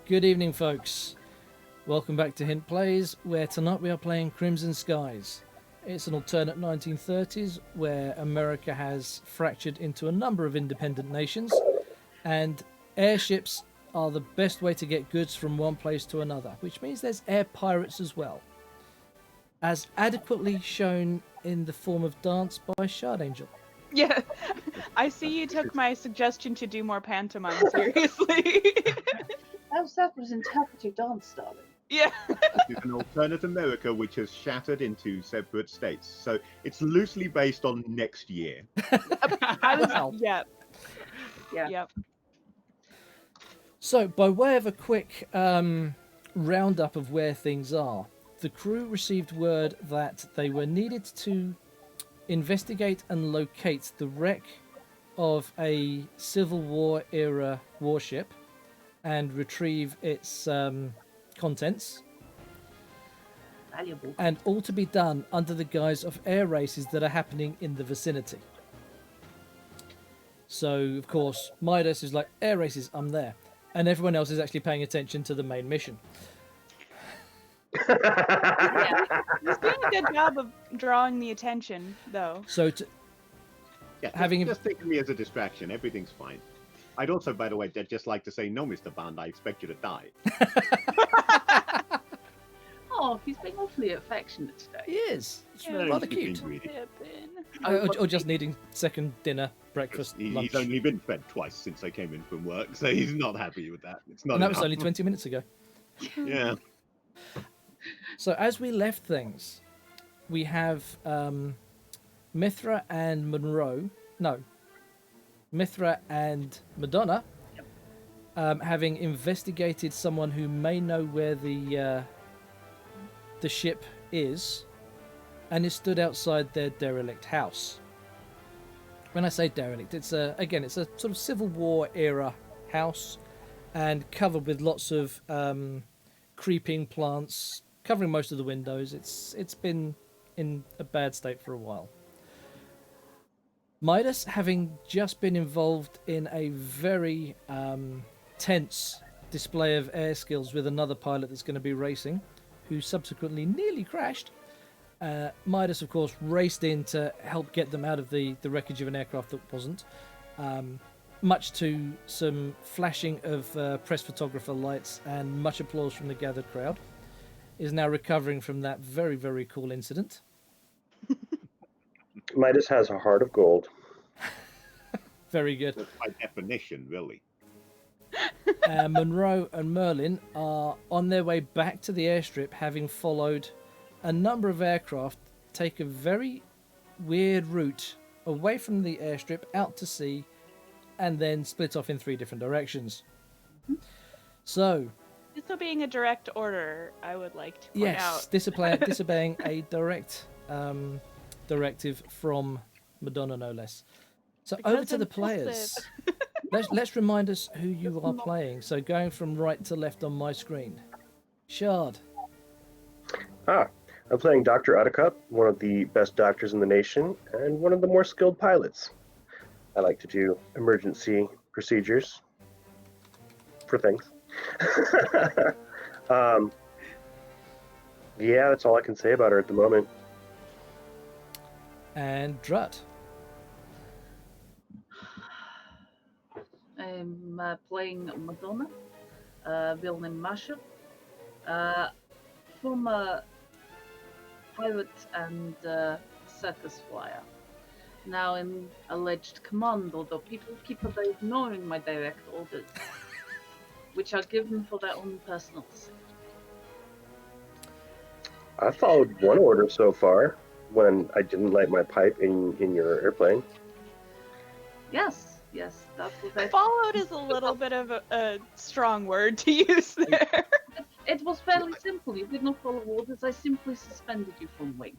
Good evening, folks. Welcome back to Hint Plays, where tonight we are playing Crimson Skies. It's an alternate 1930s where America has fractured into a number of independent nations, and airships are the best way to get goods from one place to another, which means there's air pirates as well, as adequately shown in the form of dance by Shard Angel. Yeah, I see you took my suggestion to do more pantomime seriously. How's that was interpretive dance, darling? Yeah. It's an alternate America which has shattered into separate states. So it's loosely based on next year. Wow. Yeah. Yeah. Yep. So, by way of a quick roundup of where things are, the crew received word that they were needed to investigate and locate the wreck of a Civil War era warship and retrieve its contents, Valuable. and all to be done under the guise of air races that are happening in the vicinity. So, of course, Midas is like, air races, I'm there. And everyone else is actually paying attention to the main mission. He's doing a good job of drawing the attention, though. So, Yeah, Having- just think of me as a distraction. Everything's fine. I'd also, by the way, just like to say, no, Mr. Bond, I expect you to die. Oh, he's being awfully affectionate today. he is. It's Yeah, rather he's cute. being greedy. Or just needing second dinner, breakfast, lunch. He's only been fed twice since I came in from work, so he's not happy with that. It's not And that was enough. only 20 minutes ago. Yeah. So as we left things, we have Mithra and Monroe. No, Mithra and Madonna, having investigated someone who may know where the ship is, and is stood outside their derelict house. When I say derelict, it's a sort of Civil War era house, and covered with lots of creeping plants, covering most of the windows. It's been in a bad state for a while. Midas, having just been involved in a very tense display of air skills with another pilot that's going to be racing, who subsequently nearly crashed, Midas, of course, raced in to help get them out of the wreckage of an aircraft that wasn't, much to some flashing of press photographer lights and much applause from the gathered crowd. Is now recovering from that very, very cool incident. Midas has a heart of gold. Very good. That's by definition, really. Monroe and Merlin are on their way back to the airstrip, having followed a number of aircraft take a very weird route away from the airstrip out to sea, and then split off in 3 different directions. So, Disobeying a direct order, I would like to point yes, out. disobeying a direct directive from Madonna, no less. So over Because to the impulsive. players. Let's remind us who you are playing. So going from right to left on my screen. Shard. I'm playing Dr. Uttercup, one of the best doctors in the nation, and one of the more skilled pilots. I like to do emergency procedures for things. Yeah, that's all I can say about her at the moment. And Drut. I'm playing Madonna, villain Masha, former pilot and circus flyer. Now in alleged command, although people keep ignoring my direct orders, which are given for their own personal sake. I followed one order so far when I didn't light my pipe in your airplane. Yes, that was it. Followed is a little bit of a strong word to use there. It was fairly simple. You did not follow orders. I simply suspended you from wing.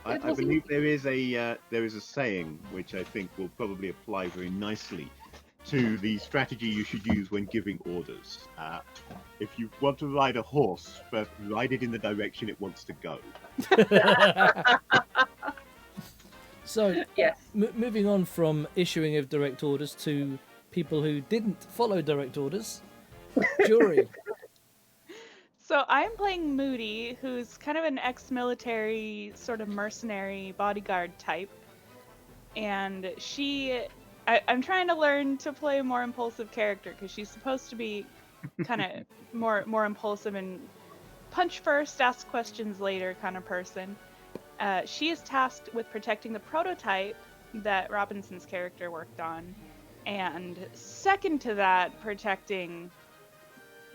I It was believe there is a saying which I think will probably apply very nicely to the strategy you should use when giving orders. If you want to ride a horse, first ride it in the direction it wants to go. So Yes. moving on from issuing of direct orders to people who didn't follow direct orders. Jury. So I'm playing Moody, who's kind of an ex-military sort of mercenary bodyguard type, and I'm trying to learn to play a more impulsive character because she's supposed to be kind of more impulsive and punch first, ask questions later kind of person. She is tasked with protecting the prototype that Robinson's character worked on, and second to that, protecting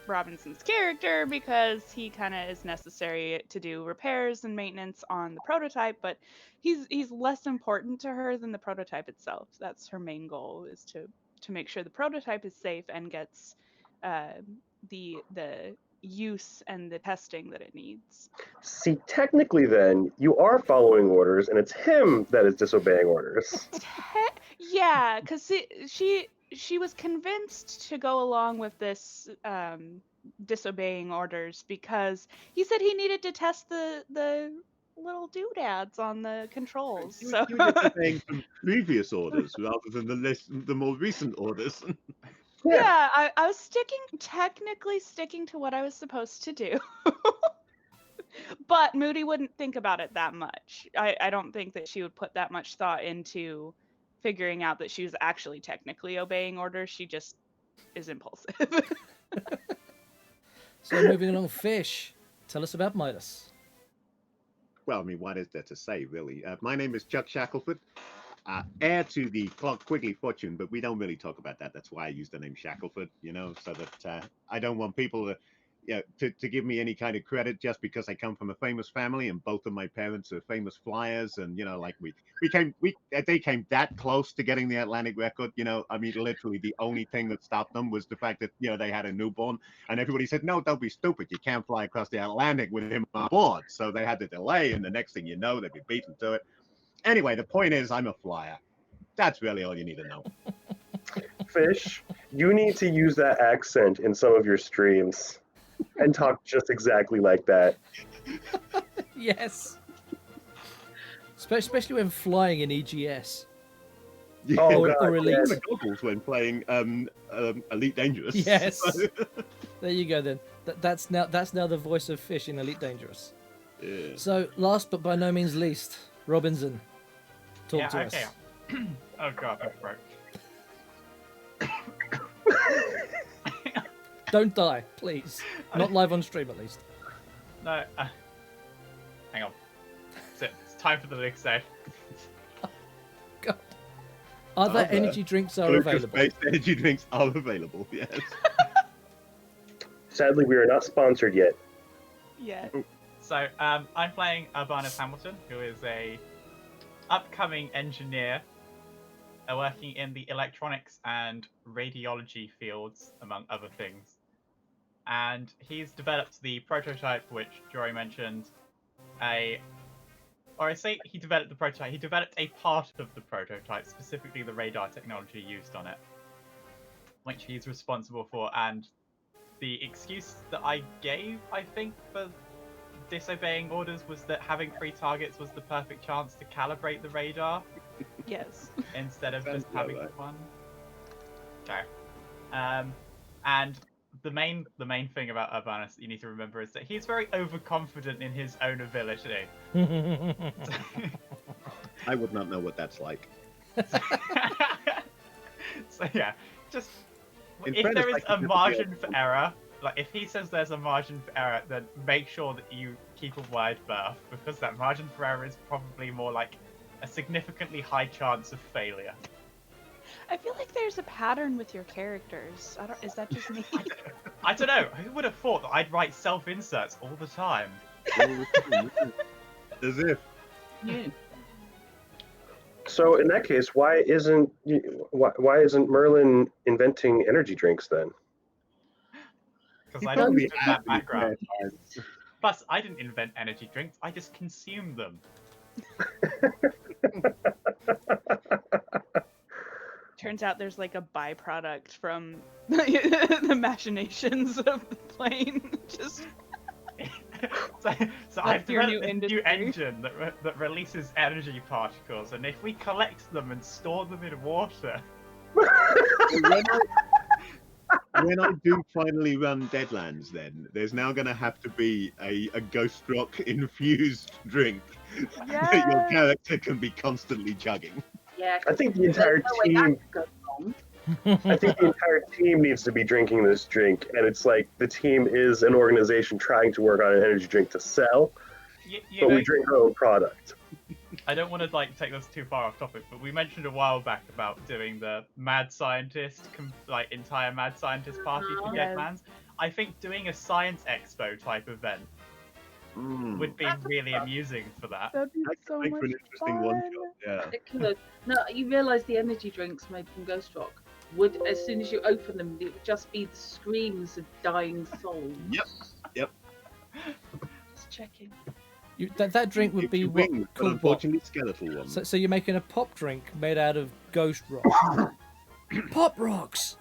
Robinson's character because he kind of is necessary to do repairs and maintenance on the prototype, but he's less important to her than the prototype itself. That's her main goal, is to make sure the prototype is safe and gets the use and the testing that it needs. See, technically, then you are following orders, and it's him that is disobeying orders. Yeah, because she was convinced to go along with this disobeying orders because he said he needed to test the little doodads on the controls. So You were disobeying some previous orders rather than the more recent orders. yeah, I was technically sticking to what I was supposed to do. But Moody wouldn't think about it that much. I don't think that she would put that much thought into figuring out that she was actually technically obeying orders. She just is impulsive. So moving along, Fish. Tell us about Midas. Well, I mean, what is there to say, really? My name is Chuck Shackelford, heir to the Clark Quigley fortune, but we don't really talk about that. That's why I use the name Shackelford, so that I don't want people to give me any kind of credit just because I come from a famous family and both of my parents are famous flyers, and like they came that close to getting the Atlantic record. I mean, literally the only thing that stopped them was the fact that they had a newborn, and everybody said, no, don't be stupid, you can't fly across the Atlantic with him on board. So they had to delay, and the next thing you know, they'd be beaten to it. Anyway, the point is, I'm a flyer. That's really all you need to know. Fish, you need to use that accent in some of your streams and talk just exactly like that. Yes. Especially when flying in EGS. Yeah, Oh, or God, Elite. yes. the goggles when playing Elite Dangerous. Yes. There you go then. That's now the voice of Fish in Elite Dangerous. Yeah. So last but by no means least, Robinson. Talk to okay. us. Oh god, I'm broke. Don't die, please. Not live on stream, at least. No, hang on. It's time for the next save. God. Other Other energy drinks are available. Glucose-based energy drinks are available, yes. Sadly, we are not sponsored yet. Yeah. So, I'm playing Urbanus Hamilton, who is a upcoming engineer working in the electronics and radiology fields, among other things. And he's developed the prototype, which Jory mentioned. He developed the prototype. He developed a part of the prototype, specifically the radar technology used on it, which he's responsible for. And the excuse that I gave, I think, for disobeying orders was that having 3 targets was the perfect chance to calibrate the radar Yes. instead of Sounds just having about one. Okay. And the main thing about Urbanus that you need to remember is that he's very overconfident in his own ability. I would not know what that's like. So yeah, just In if fairness, there I is can a just margin for error, like if he says there's a margin for error, then make sure that you keep a wide berth, because that margin for error is probably more like a significantly high chance of failure. I feel like there's a pattern with your characters. Is that just me? I don't know. Who would have thought that I'd write self-inserts all the time? As if. Yeah. So in that case, why isn't Merlin inventing energy drinks then? Because I He don't probably have has that to be background. fair. Plus, I didn't invent energy drinks. I just consumed them. Turns out there's like a byproduct from the machinations of the plane. Just so I've your developed new this new industry. engine that releases energy particles, and if we collect them and store them in water, when I do finally run Deadlands, then there's now going to have to be a Ghost Rock infused drink that your Yes. character can be constantly chugging. Yeah. I think the there's entire no way that team. could go wrong. I think the entire team needs to be drinking this drink, and it's like the team is an organization trying to work on an energy drink to sell, You but know, we drink our own product. I don't want to like take this too far off topic, but we mentioned a while back about doing the mad scientist, entire mad scientist party for Yes. Deadlands. I think doing a science expo type event would be really amusing for that. That'd be That so could make much for an interesting fun. one shot. Yeah. It could. No, you realise the energy drinks made from Ghost Rock would, as soon as you open them, it would just be the screams of dying souls. Yep. Just checking. That drink would Gives be you what, wings, but called what? unfortunately skeletal ones. So you're making a pop drink made out of ghost rock. Pop rocks.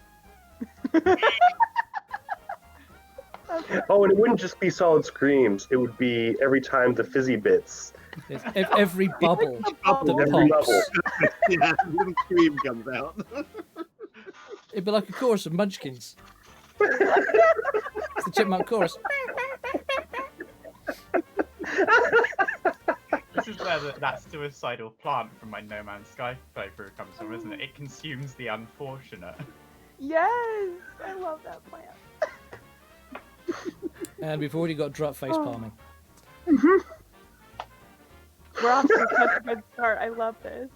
Oh, and it wouldn't just be solid screams. It would be every time the fizzy bits. Yes, every bubble Bubble. that Every pops. bubble. Yeah, a little scream comes out. It'd be like a chorus of Munchkins. It's the Chipmunk chorus. This is where that suicidal plant from my No Man's Sky playthrough comes from, isn't it? It consumes the unfortunate. Yes, I love that plant. And we've already got Drut face palming. We're off to such a good start. I love this.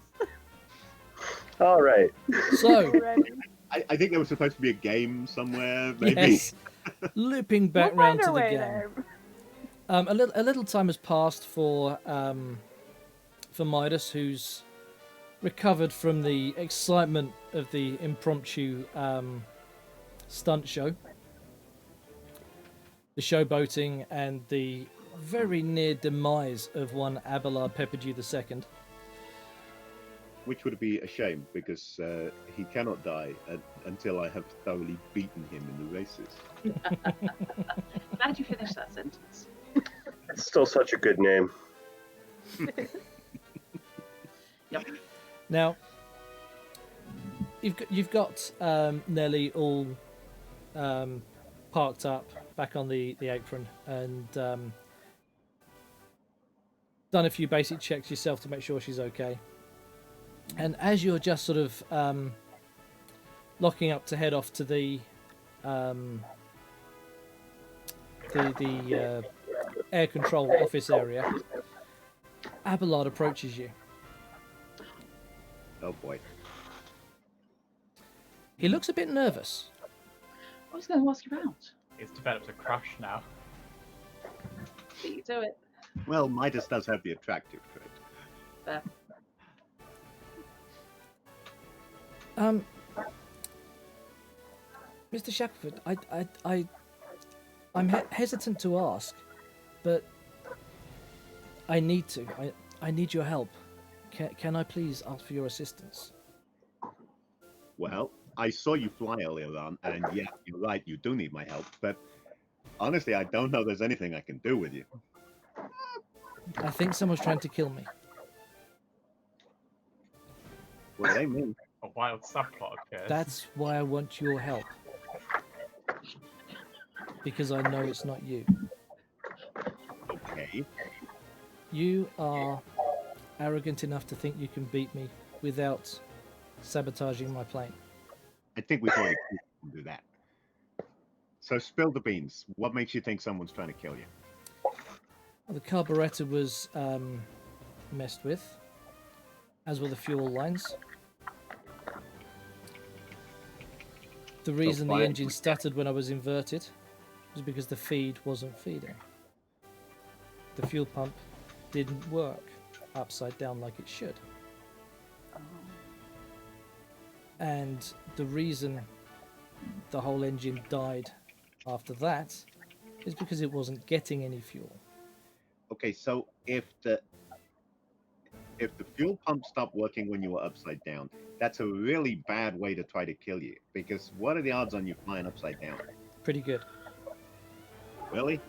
All right. So, Already. I think there was supposed to be a game somewhere, maybe. yes, looping back We'll round find to our the way game. there. A little time has passed for Midas, who's recovered from the excitement of the impromptu stunt show, the showboating, and the very near demise of one Abelard Pepperdew II. Which would be a shame because he cannot die until I have thoroughly beaten him in the races. Glad you finished that sentence. It's still such a good name. Now, you've got Nelly all parked up back on the apron and done a few basic checks yourself to make sure she's okay. And as you're just sort of locking up to head off to the air control office area, Abelard approaches you. Oh boy. He looks a bit nervous. I was going to ask you out. It's developed a crush now. But you do it. Well, Midas does have the attractive trait. Fair. Mr. Shackelford, I'm hesitant to ask, but I need to. I need your help. Can I please ask for your assistance? Well, I saw you fly earlier on, and yeah, you're right, you do need my help, but honestly, I don't know there's anything I can do with you. I think someone's trying to kill me. What do they mean? A wild subplot occurs. That's why I want your help. Because I know it's not you. Okay. You are arrogant enough to think you can beat me without sabotaging my plane. I think we've already do that. So spill the beans. What makes you think someone's trying to kill you? Well, the carburetor was messed with, as were the fuel lines. The reason the fine. engine stuttered when I was inverted was because the feed wasn't feeding. The fuel pump didn't work upside down like it should. And the reason the whole engine died after that is because it wasn't getting any fuel. Okay, so if the fuel pump stopped working when you were upside down, that's a really bad way to try to kill you. Because what are the odds on you flying upside down? Pretty good. Really?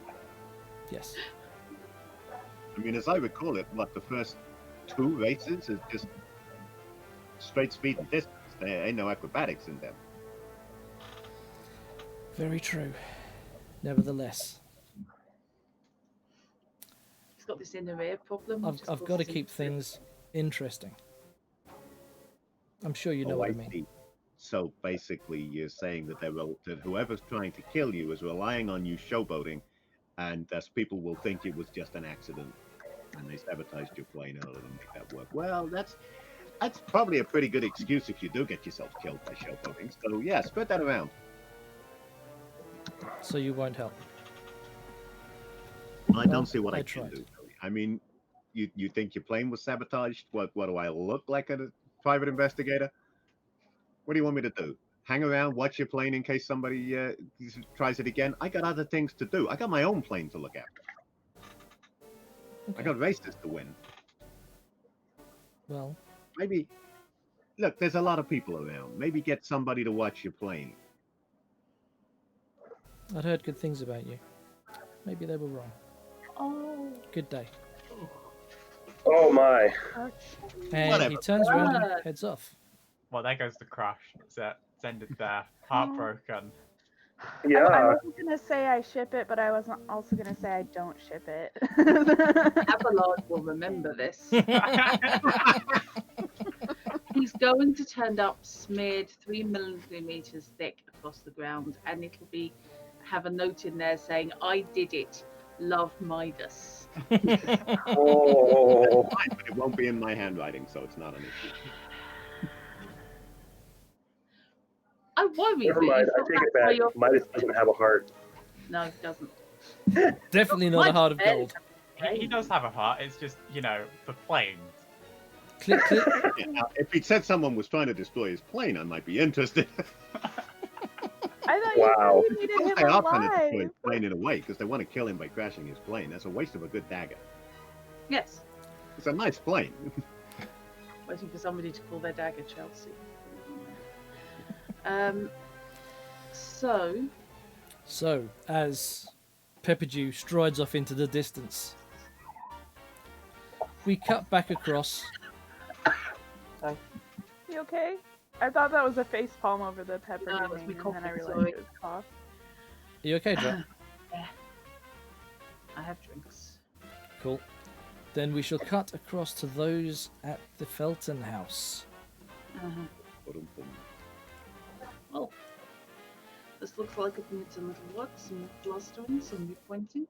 Yes. I mean, as I recall it, what, the first 2 races is just straight speed and distance. There ain't no acrobatics in them. Very true. Nevertheless, He's got this inner ear problem. which I've just got to causes him keep to- things interesting. I'm sure you know Oh, what I I mean. see. So basically, you're saying that that whoever's trying to kill you is relying on you showboating, and thus people will think it was just an accident, and they sabotaged your plane in order to make that work. Well, that's probably a pretty good excuse if you do get yourself killed by showboating. So yeah, spread that around. So you won't help. I Well, don't see what I I can tried. do. Really. I mean, you think your plane was sabotaged? What do I look like, a private investigator? What do you want me to do? Hang around, watch your plane in case somebody tries it again? I got other things to do. I got my own plane to look after. I Okay. got races to win. Well, Maybe, look, there's a lot of people around. Maybe get somebody to watch your plane. I'd heard good things about you. Maybe they were wrong. Oh, Good day. Oh my. And Whatever. he turns around and heads off. Well, there goes the crush. It's ended there. Heartbroken. I Yeah. wasn't gonna say I ship it, but I wasn't also gonna say I don't ship it. Abelard will remember this. He's going to turn up smeared 3 millimeters thick across the ground, and it'll have a note in there saying, "I did it. Love Midas." Oh. Fine, but it won't be in my handwriting, so it's not an issue. I worry. Never that you mind. I thought take it that's why back. you're- Midas doesn't have a heart. No, it doesn't. Definitely not a heart of Much better. gold. He does have a heart. It's just, the planes. Click, click. Yeah, now, if he'd said someone was trying to destroy his plane, I might be interested. I thought Wow. you needed him They are trying to destroy alive. his plane in a way because they want to kill him by crashing his plane. That's a waste of a good dagger. Yes. It's a nice plane. Waiting for somebody to call their dagger Chelsea. So, So, as Pepperdew strides off into the distance, we cut back across. You okay? I thought that was a face palm over the pepper No, it was me and then I coughing, realized sorry. it was cough. Are you okay, Jack? I have drinks. Cool. Then we shall cut across to those at the Felton house. Well, this looks like it needs a little work, some plastering, some repointing.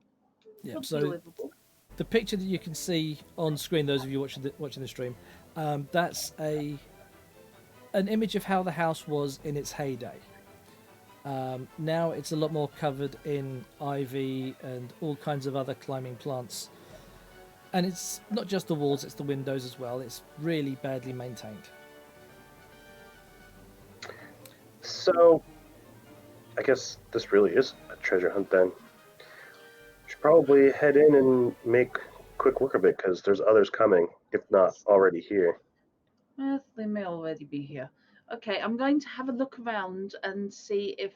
Yeah. Looks So livable. the picture that you can see on screen, those of you watching the stream, that's an image of how the house was in its heyday. Now it's a lot more covered in ivy and all kinds of other climbing plants. And it's not just the walls, it's the windows as well. It's really badly maintained. So, I guess this really is a treasure hunt then. Should probably head in and make quick work of it because there's others coming, if not already here. Well, they may already be here. Okay, I'm going to have a look around and see if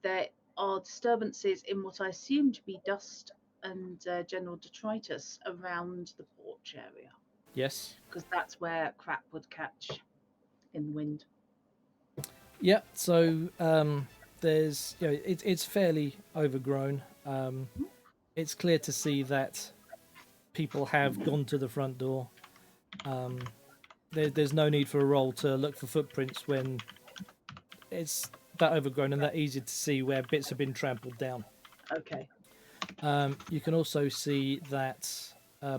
there are disturbances in what I assume to be dust and general detritus around the porch area, Yes. because that's where crap would catch in the wind. Yeah. So there's, it's fairly overgrown. It's clear to see that people have gone to the front door. There's no need for a roll to look for footprints when it's that overgrown and that easy to see where bits have been trampled down. Okay. You can also see that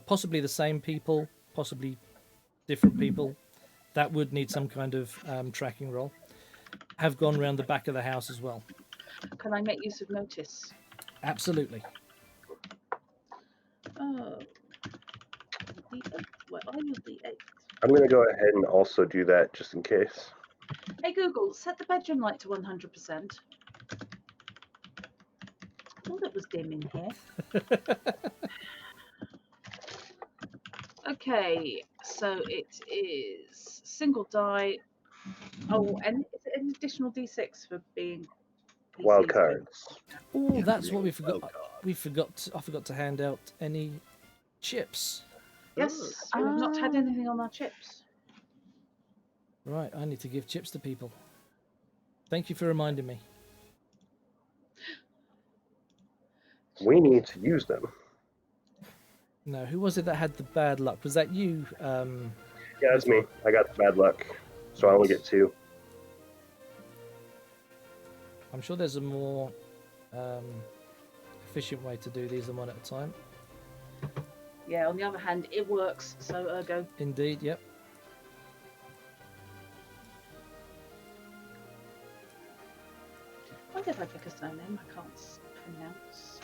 possibly the same people, possibly different people, that would need some kind of tracking roll, have gone round the back of the house as well. Can I make use of notice? Absolutely. Oh. D8. Where are you, D8? I'm going to go ahead and also do that just in case. Hey Google, set the bedroom light to 100%. Thought it was dim in here. Okay, so it is single die. Oh, and is it an additional d6 for being Wild PCs? cards. Oh, that's what we Oh, forgot. God. I forgot to hand out any chips. Yes, we have not had anything on our chips. Right, I need to give chips to people. Thank you for reminding me. We need to use them. No, who was it that had the bad luck? Was that you? Yeah, that's me. I got the bad luck, so I only get 2. I'm sure there's a more efficient way to do these than one at a time. Yeah, on the other hand, it works, so ergo. Indeed, yep. Why did I pick a surname I can't pronounce?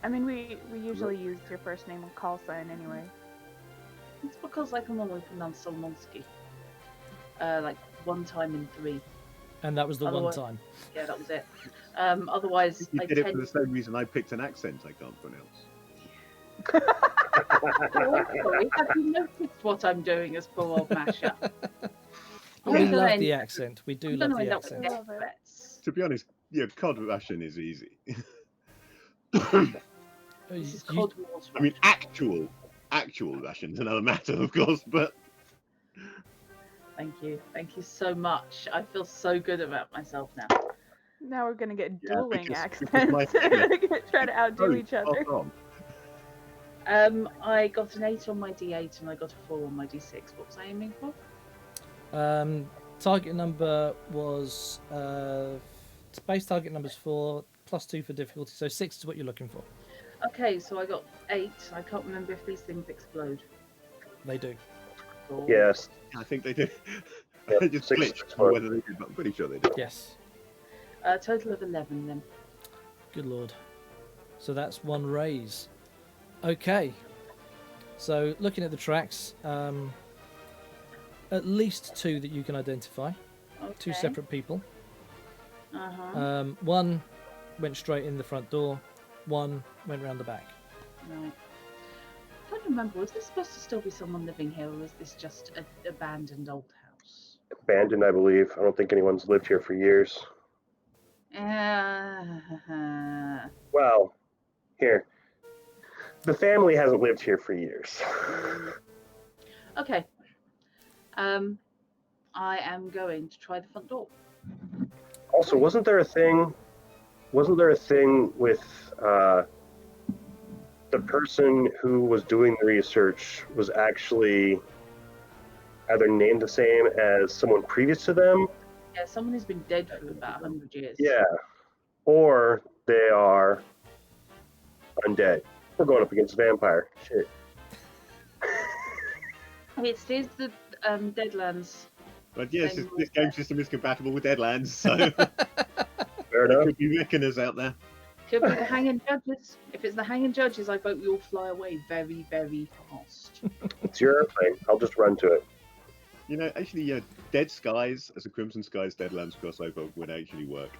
I mean, we usually use your first name and call sign anyway. It's because I can only pronounce Solmonski. Like 1 time in 3. And that was the one Otherwise- time. Yeah, that was it. Otherwise, You I did it for tend the same reason I picked an accent I can't pronounce. Sorry, have you noticed what I'm doing as poor old Masha? We I'm gonna love end- the accent. We do I'm love gonna the end up with accent. death Love it. threats. To be honest, yeah, Cod Russian is easy. This is You- Cod Wars. I mean, actual Russian's another matter, of course, but Thank you so much. I feel so good about myself now. Now we're gonna get Yeah, dueling because accents. my- Try to outdo Oh, each other. spot on. I got an 8 on my D8 and I got a 4 on my D6. What was I aiming for? Target number was base target number's 4 +2 for difficulty, so 6 is what you're looking for. Okay, so I got 8. I can't remember if these things explode. They do. Or... Yes. I think they do. Yeah, I just 6 glitched is on fine. whether they did, but I'm pretty sure they did. Yes. Total of 11 then. Good lord. So that's 1 raise. Okay. So looking at the tracks, at least 2 that you can identify. Okay. 2 separate people. Uh-huh. One went straight in the front door. One went round the back. Right. I don't remember, was there supposed to still be someone living here, or is this just an abandoned old house? Abandoned, I believe. I don't think anyone's lived here for years. Well, here. The family hasn't lived here for years. Okay. I am going to try the front door. Also, wasn't there a thing with the person who was doing the research was actually either named the same as someone previous to them? Yeah, someone who's been dead for about 100 years. Yeah. Or they are undead. We're going up against a vampire. Shit. It is the Deadlands. But yes, Same this game system is compatible with Deadlands, so Fair there enough. could be reckoners out there. Could be the hanging judges. If it's the hanging judges, I vote we all fly away very, very fast. It's your airplane. I'll just run to it. You know, actually, Dead Skies as a Crimson Skies Deadlands crossover would actually work.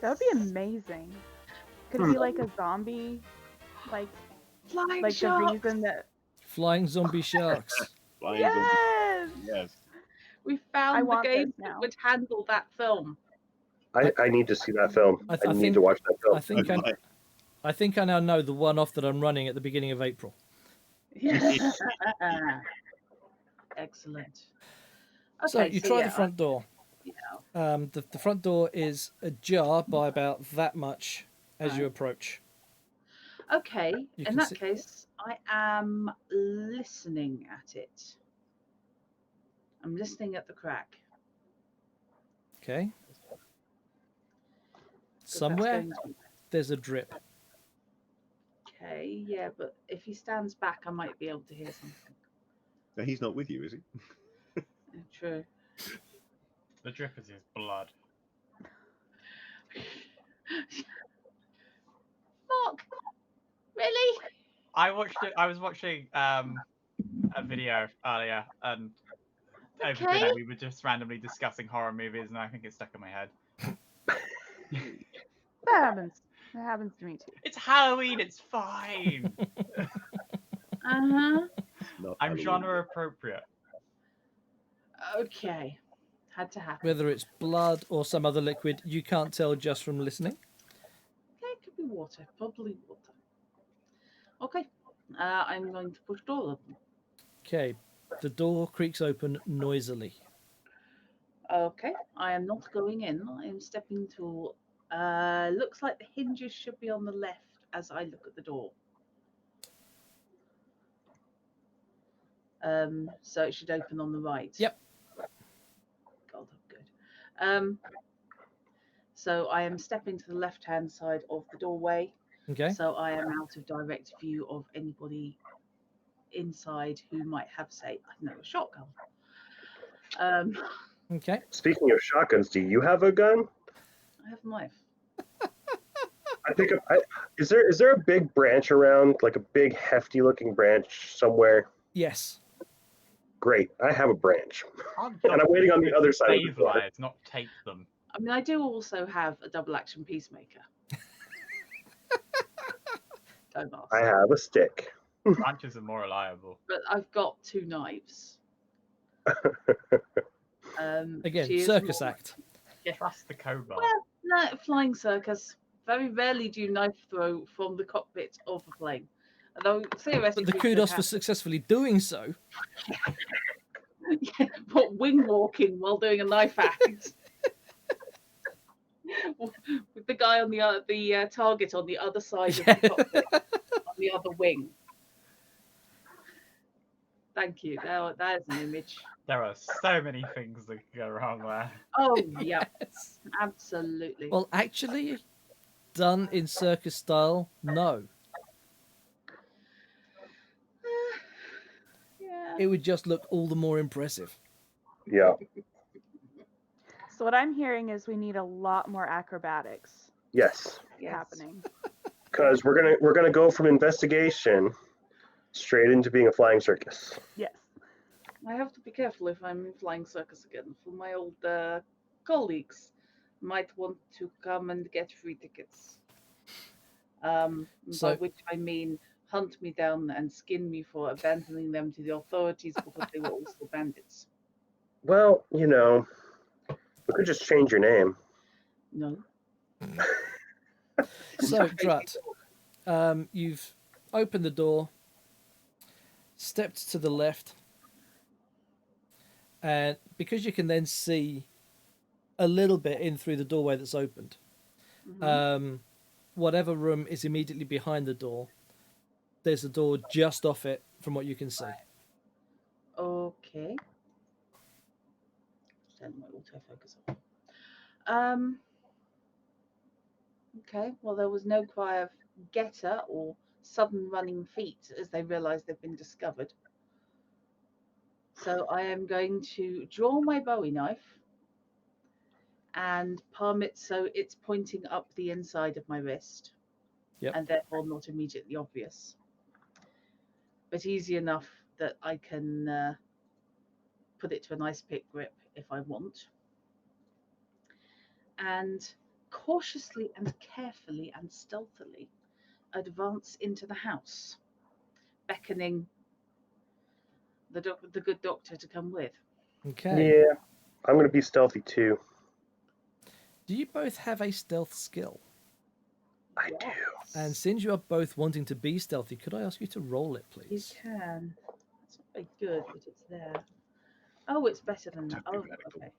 That would be amazing. Could it be like a zombie, like Flying the sharks! reason that? Flying zombie sharks. Flying zombies, Yes. yes. We I found the want this game now. that would handle that film. I need to see that film. I I, need think- to watch that film. I think I now know the one-off that I'm running at the beginning of April. Excellent. So you try the front door. Yeah. The front door is ajar by about that much as you Right. approach. Okay, You in can that see- case, I am listening at it. I'm listening at the crack. Okay. 'cause that's Somewhere going to- there's a drip. Okay, yeah, but if he stands back, I might be able to hear something. No, he's not with you, is he? Yeah, true. The drip is his blood. Mark, really? I was watching a video earlier, and over Okay. dinner we were just randomly discussing horror movies, and I think it stuck in my head. That happens. That happens to me too. It's Halloween. It's fine. Uh Not I'm Halloween. genre appropriate. huh. Okay. Had to happen. Whether it's blood or some other liquid, you can't tell just from listening. Okay, it could be water. Probably water. Okay. I'm going to push door open. Okay. The door creaks open noisily. Okay. I am not going in. I am stepping to Looks like the hinges should be on the left as I look at the door. So it should open on the right. Yep. God, I'm good. So I am stepping to the left-hand side of the doorway. Okay. So I am out of direct view of anybody inside who might have, say, I don't know, a shotgun. Okay. Speaking of shotguns, do you have a gun? I have a knife. I think is there a big branch around, like a big hefty looking branch somewhere? Yes. Great, I have a branch. Aren't And I'm waiting on the other side of the save door. lives, not take them. I mean, I do also have a double-action peacemaker. Don't ask. I have a stick. Branches are more reliable. But I've got 2 knives. Again, she is circus more- act. Trust the cobalt. Well, no, flying circus. Very rarely do you knife throw from the cockpit of a plane. Although theoretically, But the kudos for successfully doing so. But wing walking while doing a knife act. With the guy on the target on the other side of the cockpit, on the other wing. Thank you. That is an image. There are so many things that could go wrong there. Oh yeah, Yes. absolutely. Well, actually, done in circus style, no. Yeah. It would just look all the more impressive. Yeah. So what I'm hearing is we need a lot more acrobatics Yes. Yes. happening. Because we're gonna go from investigation straight into being a flying circus. Yes. I have to be careful if I'm in flying circus again. For my old colleagues might want to come and get free tickets. So- By which I mean hunt me down and skin me for abandoning them to the authorities because they were also bandits. Well, you know, we could just change your name. No. So, Drut, you've opened the door, stepped to the left, and because you can then see a little bit in through the doorway that's opened, Mhm. whatever room is immediately behind the door, there's a door just off it from what you can see. Okay. Turn my autofocus off. Okay, well, there was no cry of getter or sudden running feet as they realize they've been discovered. So I am going to draw my Bowie knife and palm it so it's pointing up the inside of my wrist. Yep. And therefore not immediately obvious. But easy enough that I can put it to a nice pick grip if I want. And cautiously and carefully and stealthily advance into the house, beckoning the good doctor to come with. Okay. Yeah. I'm gonna be stealthy too. Do you both have a stealth skill? I do. And since you are both wanting to be stealthy, could I ask you to roll it, You please? can. It's not very good, but it's there. Oh, it's better than that. Don't Oh, be radical. okay.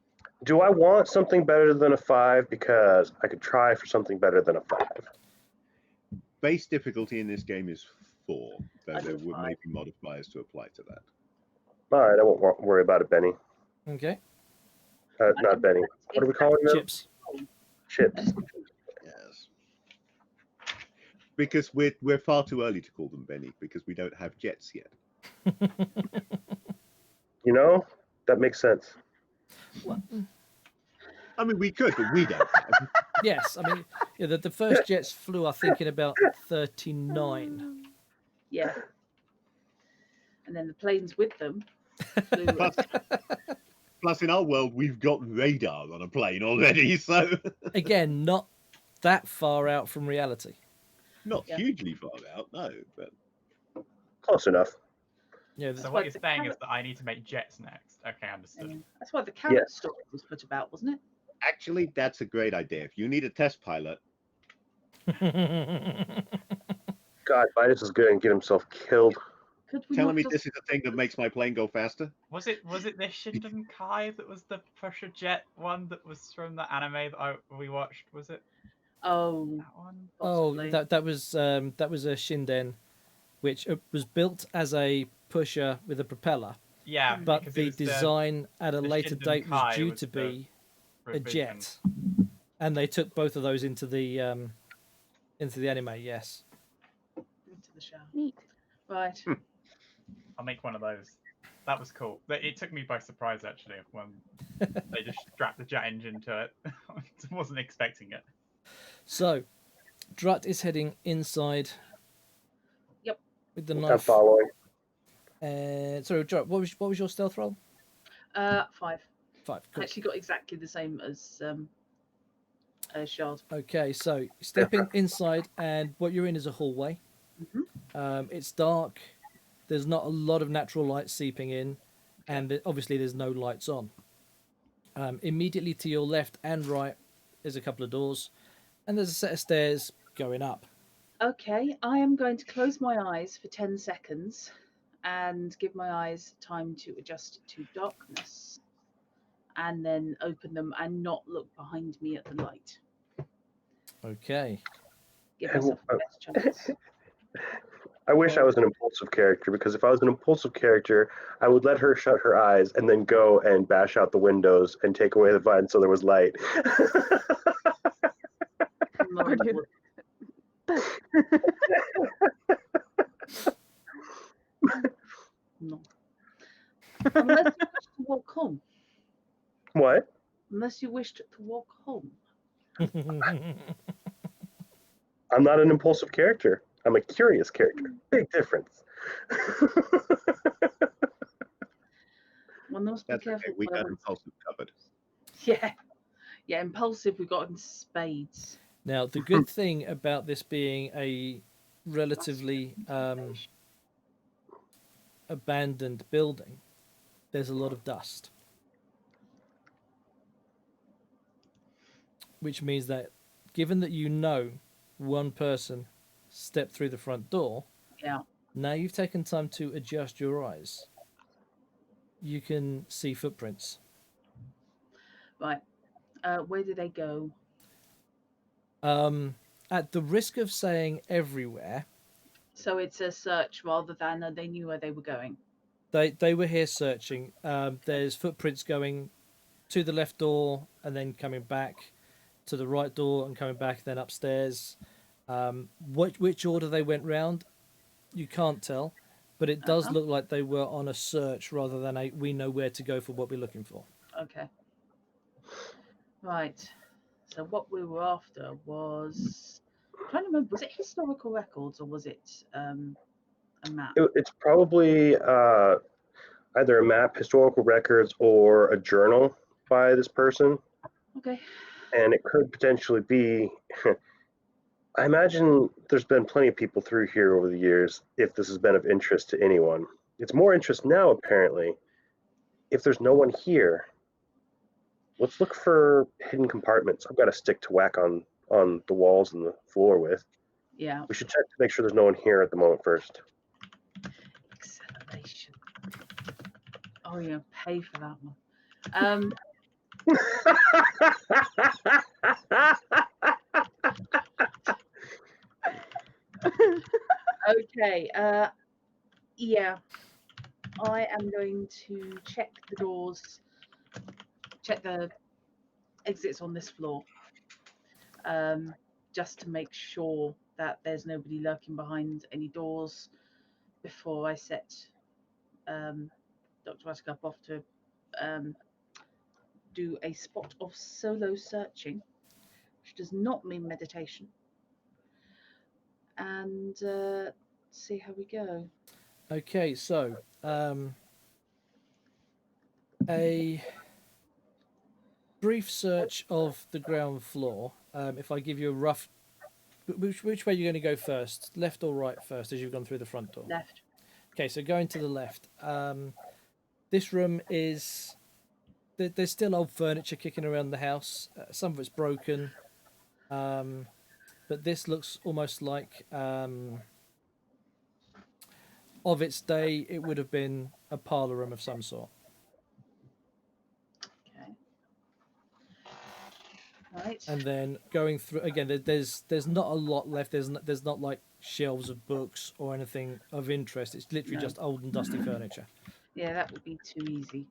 Do I want something better than a 5? Because I could try for something better than a 5. Base difficulty in this game is 4, though I there did would 5. maybe modifiers to apply to that. All right, I won't worry about it, Benny. Okay. Not Benny. What are we calling them? Chips. Chips. Yes. Because we're far too early to call them Benny because we don't have jets yet. You know, that makes sense. I mean, we could, but we don't. Yes, I mean, yeah, the first jets flew, I think, in about 39. Yeah. And then the planes with them flew. Plus, plus, in our world, we've got radar on a plane already, so Again, not that far out from reality. not Yeah. hugely far out, no. But Close enough. Yeah, So the- what you're saying is that I need to make jets next. Okay, understood. Yeah. That's why the carrot Yes. story was put about, wasn't it? actually, that's a great idea. If you need a test pilot, God, Vitus is going to get himself killed. Could we telling not me just... this is the thing that makes my plane go faster. Was it this Shinden Kai that was the pressure jet one that was from the anime that we watched? Was it? Oh, That one. possibly. that was a Shinden, which was built as a pusher with a propeller, Yeah, but because it the was design at a the later Shinden date was Kai due was to the be a revision. jet, and they took both of those into the anime. Yes. Into the shower. Neat. Right. I'll make one of those. That was cool. It took me by surprise actually when they just strapped the jet engine to it. I wasn't expecting it. So, Drut is heading inside. Yep. With the I'm knife. following. Sorry, Drut, what was your stealth roll? 5. 5. I Cool. actually got exactly the same as Shard. Okay, so stepping inside, and what you're in is a hallway. It's dark. There's not a lot of natural light seeping in, and obviously there's no lights on. Immediately to your left and right is a couple of doors, and there's a set of stairs going up. Okay, I am going to close my eyes for 10 seconds and give my eyes time to adjust to darkness, and then open them and not look behind me at the light. Okay. Give myself the best chance. I wish I was an impulsive character, because if I was an impulsive character, I would let her shut her eyes and then go and bash out the windows and take away the vine so there was light. No, that Brilliant. would- no. Unless you wish to walk home. What? Unless you wished to walk home. I'm not an impulsive character. I'm a curious character. Big difference. One must be That's careful. okay. We got where- impulsive covered. Yeah. Yeah, impulsive we got in spades. Now, the good thing about this being a relatively abandoned building, there's a lot of dust. Which means that, given that you know one person stepped through the front door, Yeah. now you've taken time to adjust your eyes. You can see footprints. Right. Where did they go? At the risk of saying everywhere, So it's a search rather than they knew where they were going. they were here searching. There's footprints going to the left door and then coming back to the right door and coming back, then upstairs. Which order they went round, you can't tell, but it does look like they were on a search rather than a we know where to go for what we're looking for. Okay. Right. So what we were after was, I'm trying to remember, was it historical records or was it a map? It's probably either a map, historical records, or a journal by this person. Okay. And it could potentially be. I imagine there's been plenty of people through here over the years, if this has been of interest to anyone. It's more interest now, apparently. If there's no one here, let's look for hidden compartments. I've got a stick to whack on the walls and the floor with. Yeah. We should check to make sure there's no one here at the moment first. Acceleration. Oh, you're gonna pay for that one. Okay. Yeah. I am going to check the doors, check the exits on this floor, just to make sure that there's nobody lurking behind any doors before I set Dr. Ascup off to do a spot of solo searching, which does not mean meditation, and see how we go. Okay, so a brief search of the ground floor. If I give you a rough, which way are you going to go first, left or right first, as you've gone through the front door? Left. Okay, so going to the left. This room is there's still old furniture kicking around the house. Some of it's broken, but this looks almost like of its day it would have been a parlor room of some sort. Okay. Right. And then going through again, there's not a lot left. There's not like shelves of books or anything of interest. It's literally No. just old and dusty furniture. Yeah, that would be too easy,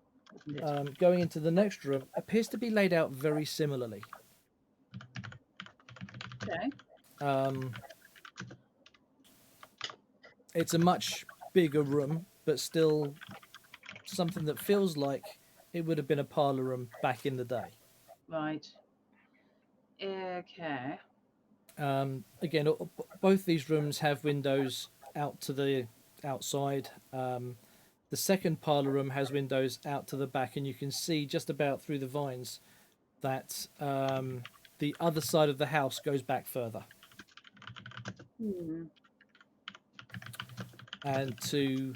wouldn't it? Going into the next room appears to be laid out very similarly. Okay. It's a much bigger room, but still something that feels like it would have been a parlor room back in the day. Right. Okay. Again, both these rooms have windows out to the outside. The second parlor room has windows out to the back, and you can see just about through the vines that the other side of the house goes back further. Hmm. And to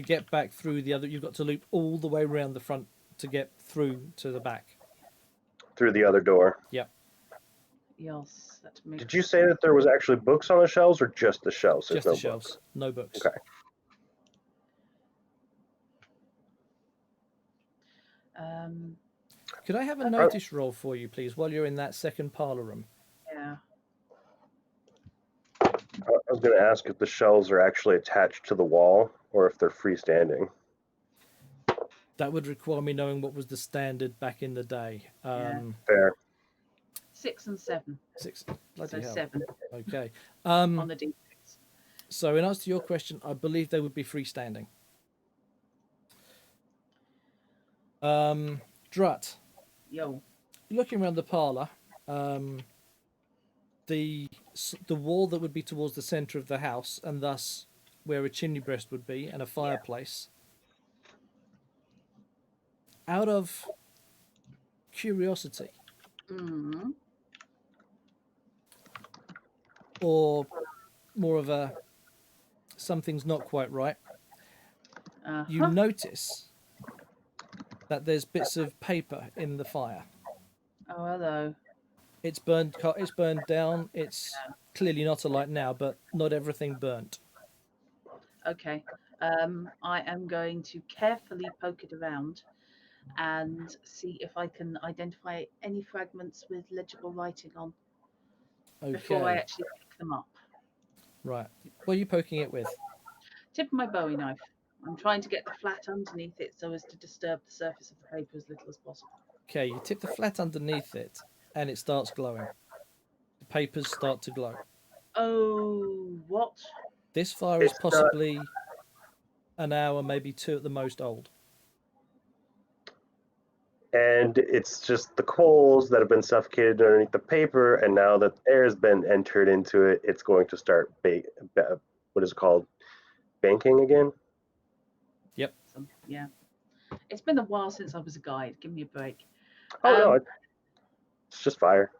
get back through the other, you've got to loop all the way around the front to get through to the back. Through the other door. Yep. Yes, that makes. Did you say that there was actually books on the shelves or just the shelves? There's Just the no shelves, books. no books. Okay. Could I have a notice roll for you, please, while you're in that second parlor room? Yeah. I was going to ask if the shelves are actually attached to the wall or if they're freestanding. That would require me knowing what was the standard back in the day. Yeah. Fair. 6 and 7. 6. So Bloody hell. 7 Okay. on the D6. So in answer to your question, I believe they would be freestanding. Drut, Yo. looking around the parlor, the wall that would be towards the center of the house, and thus where a chimney breast would be, and a fireplace. Out of curiosity, Mm. or more of a something's not quite right, you notice that there's bits of paper in the fire. Oh, hello. It's burned down. It's clearly not alight now, but not everything burnt. Okay. I am going to carefully poke it around and see if I can identify any fragments with legible writing on before I Okay, actually pick them up. right. What are you poking it with? Tip of my Bowie knife. I'm trying to get the flat underneath it so as to disturb the surface of the paper as little as possible. Okay, you tip the flat underneath it, and it starts glowing. The papers start to glow. Oh, what? This fire is It's not- possibly an hour, maybe 2 at the most old. And it's just the coals that have been suffocated underneath the paper, and now that air has been entered into it, it's going to start what is it called? Banking again? Yeah. It's been a while since I was a guide. Give me a break. Oh no, Um, it's just fire.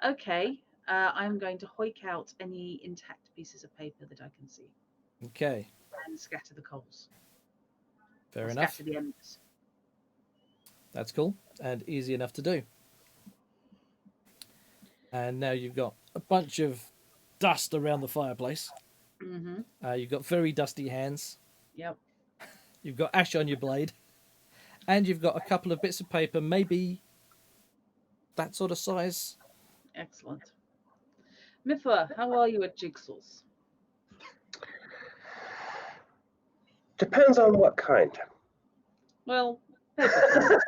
Okay. I'm going to hoik out any intact pieces of paper that I can see Okay, and scatter the coals. fair Or enough. Scatter the embers. That's cool and easy enough to do. And now you've got a bunch of dust around the fireplace. Mm-hmm. You've got very dusty hands. Yep. You've got ash on your blade. And you've got a couple of bits of paper, maybe that sort of size. Excellent. Mithra, how are you at jigsaws? Depends on what kind. Well, paper.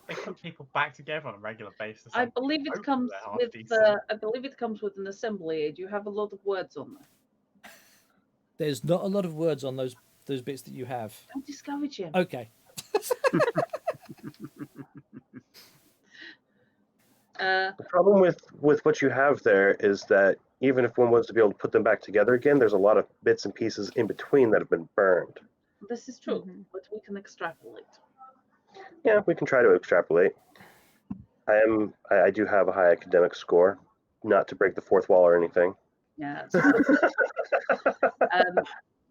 They put people back together on a regular basis. I and believe it hopefully comes they're half with decent. I believe it comes with an assembly aid. You have a lot of words on there. There's not a lot of words on those bits that you have. Don't discourage him. Okay. The problem with what you have there is that even if one was to be able to put them back together again, there's a lot of bits and pieces in between that have been burned. This is true, Mhm. but we can extrapolate. Yeah, we can try to extrapolate. I do have a high academic score, not to break the fourth wall or anything. Yeah. That's fine.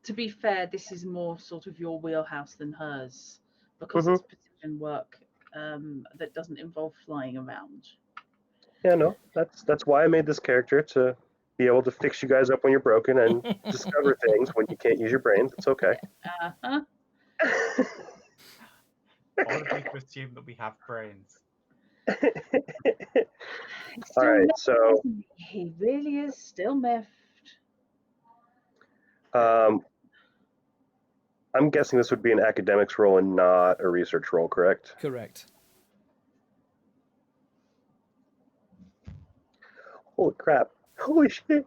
To be fair, this is more sort of your wheelhouse than hers because it's precision work that doesn't involve flying around. Yeah, no, that's why I made this character, to be able to fix you guys up when you're broken and discover things when you can't use your brains. It's okay. Uh-huh. Or would we assume that we have brains? He's All still right, miffed, so isn't he? He really is still miffed. I'm guessing this would be an academics role and not a research role, correct? Correct. Holy crap! Holy shit!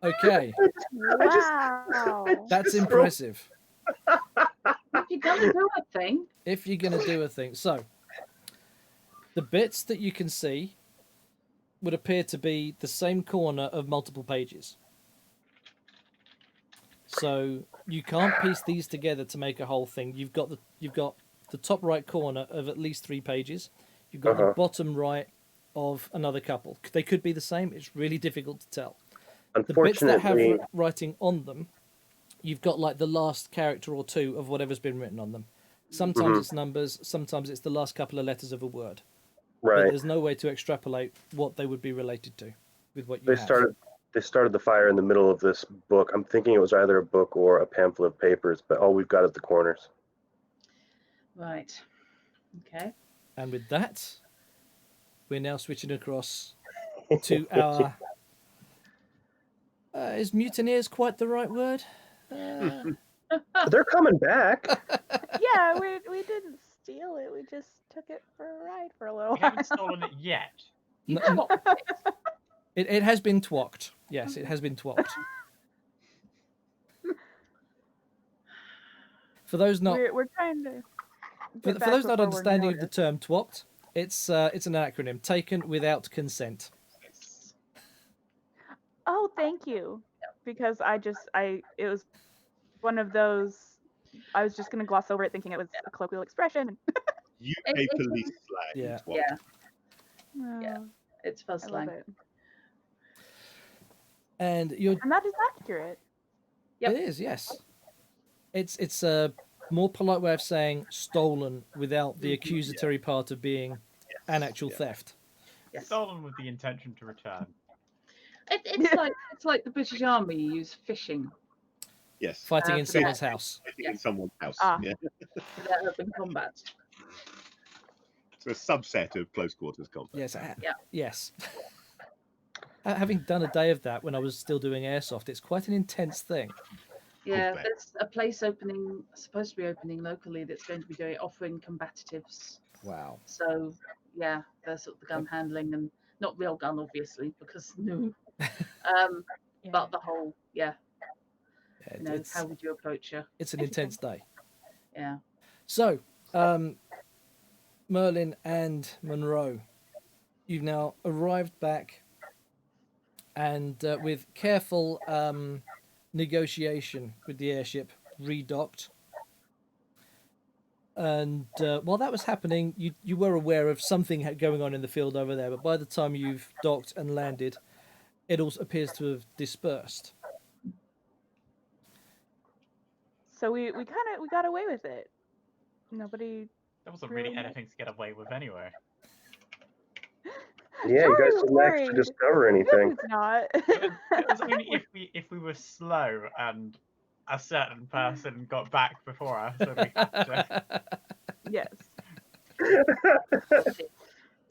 Okay, Wow. that's impressive. If you're gonna do a thing, If you're going to do a thing. So, the bits that you can see would appear to be the same corner of multiple pages. So, you can't piece these together to make a whole thing. You've got the top right corner of at least 3 pages. You've got the bottom right of another couple. They could be the same. It's really difficult to tell. The bits that have Unfortunately, writing on them, you've got like the last character or 2 of whatever's been written on them. Sometimes it's numbers, sometimes it's the last couple of letters of a word. But right? there's no way to extrapolate what they would be related to with what you They have. started the fire in the middle of this book. I'm thinking it was either a book or a pamphlet of papers, but all we've got is the corners. right? Okay. And with that, we're now switching across to our. Is mutineers quite the right word? They're coming back. Yeah, we didn't steal it. We just took it for a ride for a little We while. haven't stolen it yet. You N- can't. It has been twocked. Yes, it has been twocked. For those not We're trying to. for, get for back those not before we're understanding of the noticed. term twocked, it's an acronym taken without consent. Oh, thank you. Because it was one of those. I was just gonna gloss over it, thinking it was a colloquial expression. UK police slang. Yeah. is what- Yeah, Yeah, it's fuzz I love slang. it, And you're and that is accurate. Yep. It is, yes. It's a more polite way of saying stolen without the accusatory part of being an actual yeah. theft. Yes. Stolen with the intention to return. It's like the British Army use fishing Yes. Fighting in for someone's that. house. Fighting in Yes. someone's house. Ah. Yeah. for their urban combat. It's a subset of close quarters combat. Yes. Yeah. Yes. Having done a day of that when I was still doing airsoft, it's quite an intense thing. Yeah, bet. there's a place supposed to be opening locally that's going to be offering combatives. Wow. So yeah, there's sort of the gun handling and not real gun, obviously, because no. Yeah. But the whole Yeah, you know, it's how would you approach her? an intense day. Yeah. So, Merlin and Monroe, you've now arrived back, and with careful negotiation with the airship, redocked. And while that was happening, you were aware of something going on in the field over there. But by the time you've docked and landed, it also appears to have dispersed. So we got away with it. Nobody. There wasn't really Really? anything to get away with anyway. Yeah, you Sorry, guys didn't actually worried. discover anything. It's not. It was only if we were slow and a certain person got back before us, then we had to. Yes.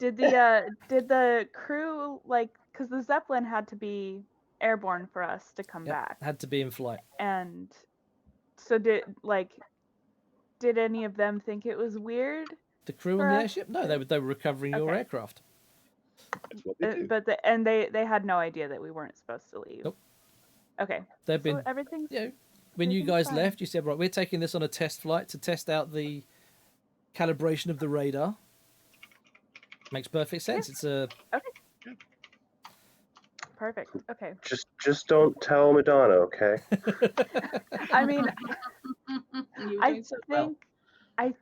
Did the crew because the Zeppelin had to be airborne for us to come Yep, back, had to be in flight. and so did any of them think it was weird? The crew on For the us? airship? No, they were recovering your Okay. aircraft. That's what they do. But they had no idea that we weren't supposed to leave. Nope. Okay. They've So been, everything's you know, when you everything's guys fine. left, you said, right, we're taking this on a test flight to test out the calibration of the radar. Makes perfect sense. It's a perfect. Okay. Just don't tell Madonna, okay? I mean, You were I doing so well.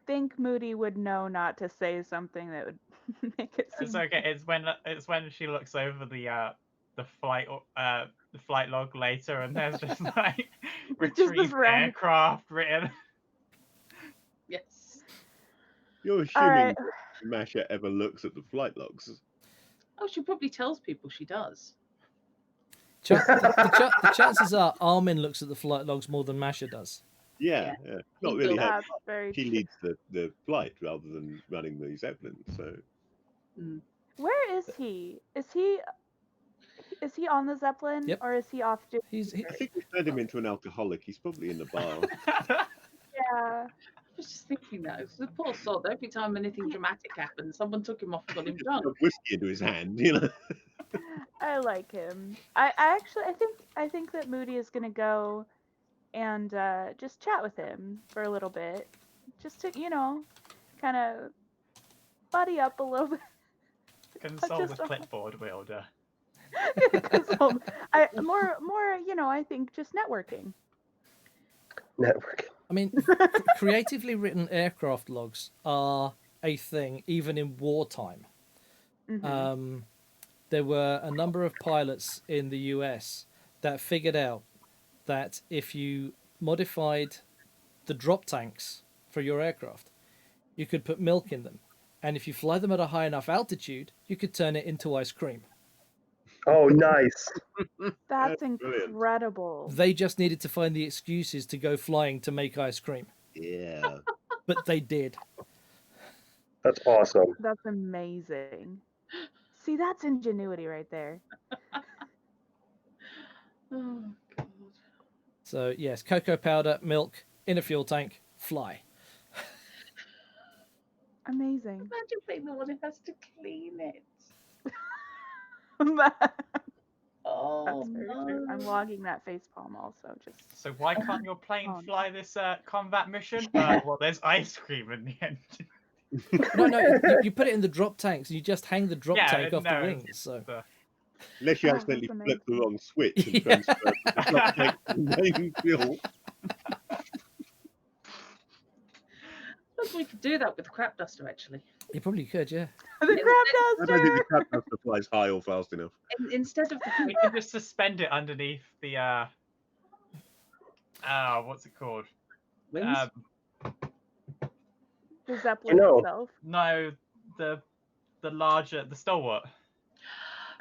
think Moody would know not to say something that would make it seem. It's okay. It's when she looks over the flight log later, and there's just like Just this retrieved random- aircraft written. Yes. You're All assuming right. Masha ever looks at the flight logs. Oh, she probably tells people she does. the chances are Armin looks at the flight logs more than Masha does. Yeah, not He really. will. That's very She true. leads the flight rather than running the Zeppelin. So Where is he? Is he on the Zeppelin Yep. or is he off doing He's he, I think we turned him into an alcoholic. He's probably in the bar. Yeah. I was just thinking that. It's the poor sod. Every time anything dramatic happens, someone took him off and got him drunk. Got whiskey into his hand, you know. I like him. I actually I think that Moody is gonna go and just chat with him for a little bit. Just to, kind of buddy up a little bit. Console just the clipboard wielder. Console. More, I think just networking. Network. I mean, creatively written aircraft logs are a thing even in wartime. Mhm. There were a number of pilots in the US that figured out that if you modified the drop tanks for your aircraft, you could put milk in them. And if you fly them at a high enough altitude, you could turn it into ice cream. Oh, nice. That's brilliant. incredible. They just needed to find the excuses to go flying to make ice cream. Yeah. But they did. That's awesome. That's amazing. See, that's ingenuity right there. Oh, God. So, yes, cocoa powder, milk, in a fuel tank, fly. Amazing. Imagine being the one who has to clean it. That's Oh, very no. true. I'm logging that facepalm also. Just So why can't your plane Oh, no. fly this combat mission? Well, there's ice cream in the engine. No, you put it in the drop tanks and you just hang the drop Yeah, tank off no, the it's- wings. So Unless you Oh, accidentally that's flip the amazing. wrong switch and Yeah. transfer the drop tank to the main fuel. I suppose we could do that with the crap duster, actually. you probably could, yeah. the I crab don't think the duster. crab duster flies high or fast enough. Instead of the We can just suspend it underneath the what's it called? wings, The Zeppelin You know- itself. No, the larger, the stalwart.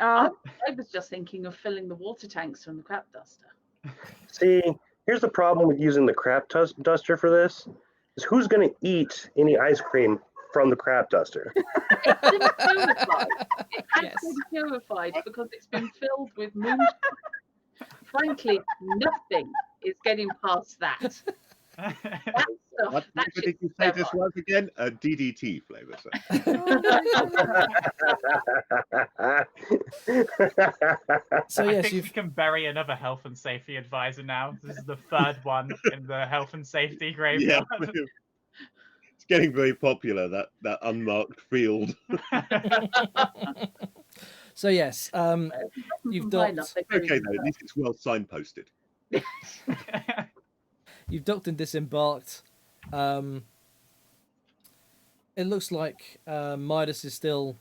Oh, I was just thinking of filling the water tanks from the crap duster. See, here's the problem with using the crap duster for this: is who's going to eat any ice cream from the crap duster? It's been purified. It has Yes. been purified because it's been filled with moonshine. Frankly, nothing is getting past that. That stuff, What that flavor did you shit's say this never. was again? A DDT flavor, sir. So I yes, think we you've can bury another health and safety advisor now. This is the third one in the health and safety Yeah, graveyard. it's getting very popular, that unmarked field. so yes, you've Combined docked. up, they're Okay, very though, at least it's well signposted. You've docked and disembarked. It looks like Midas is still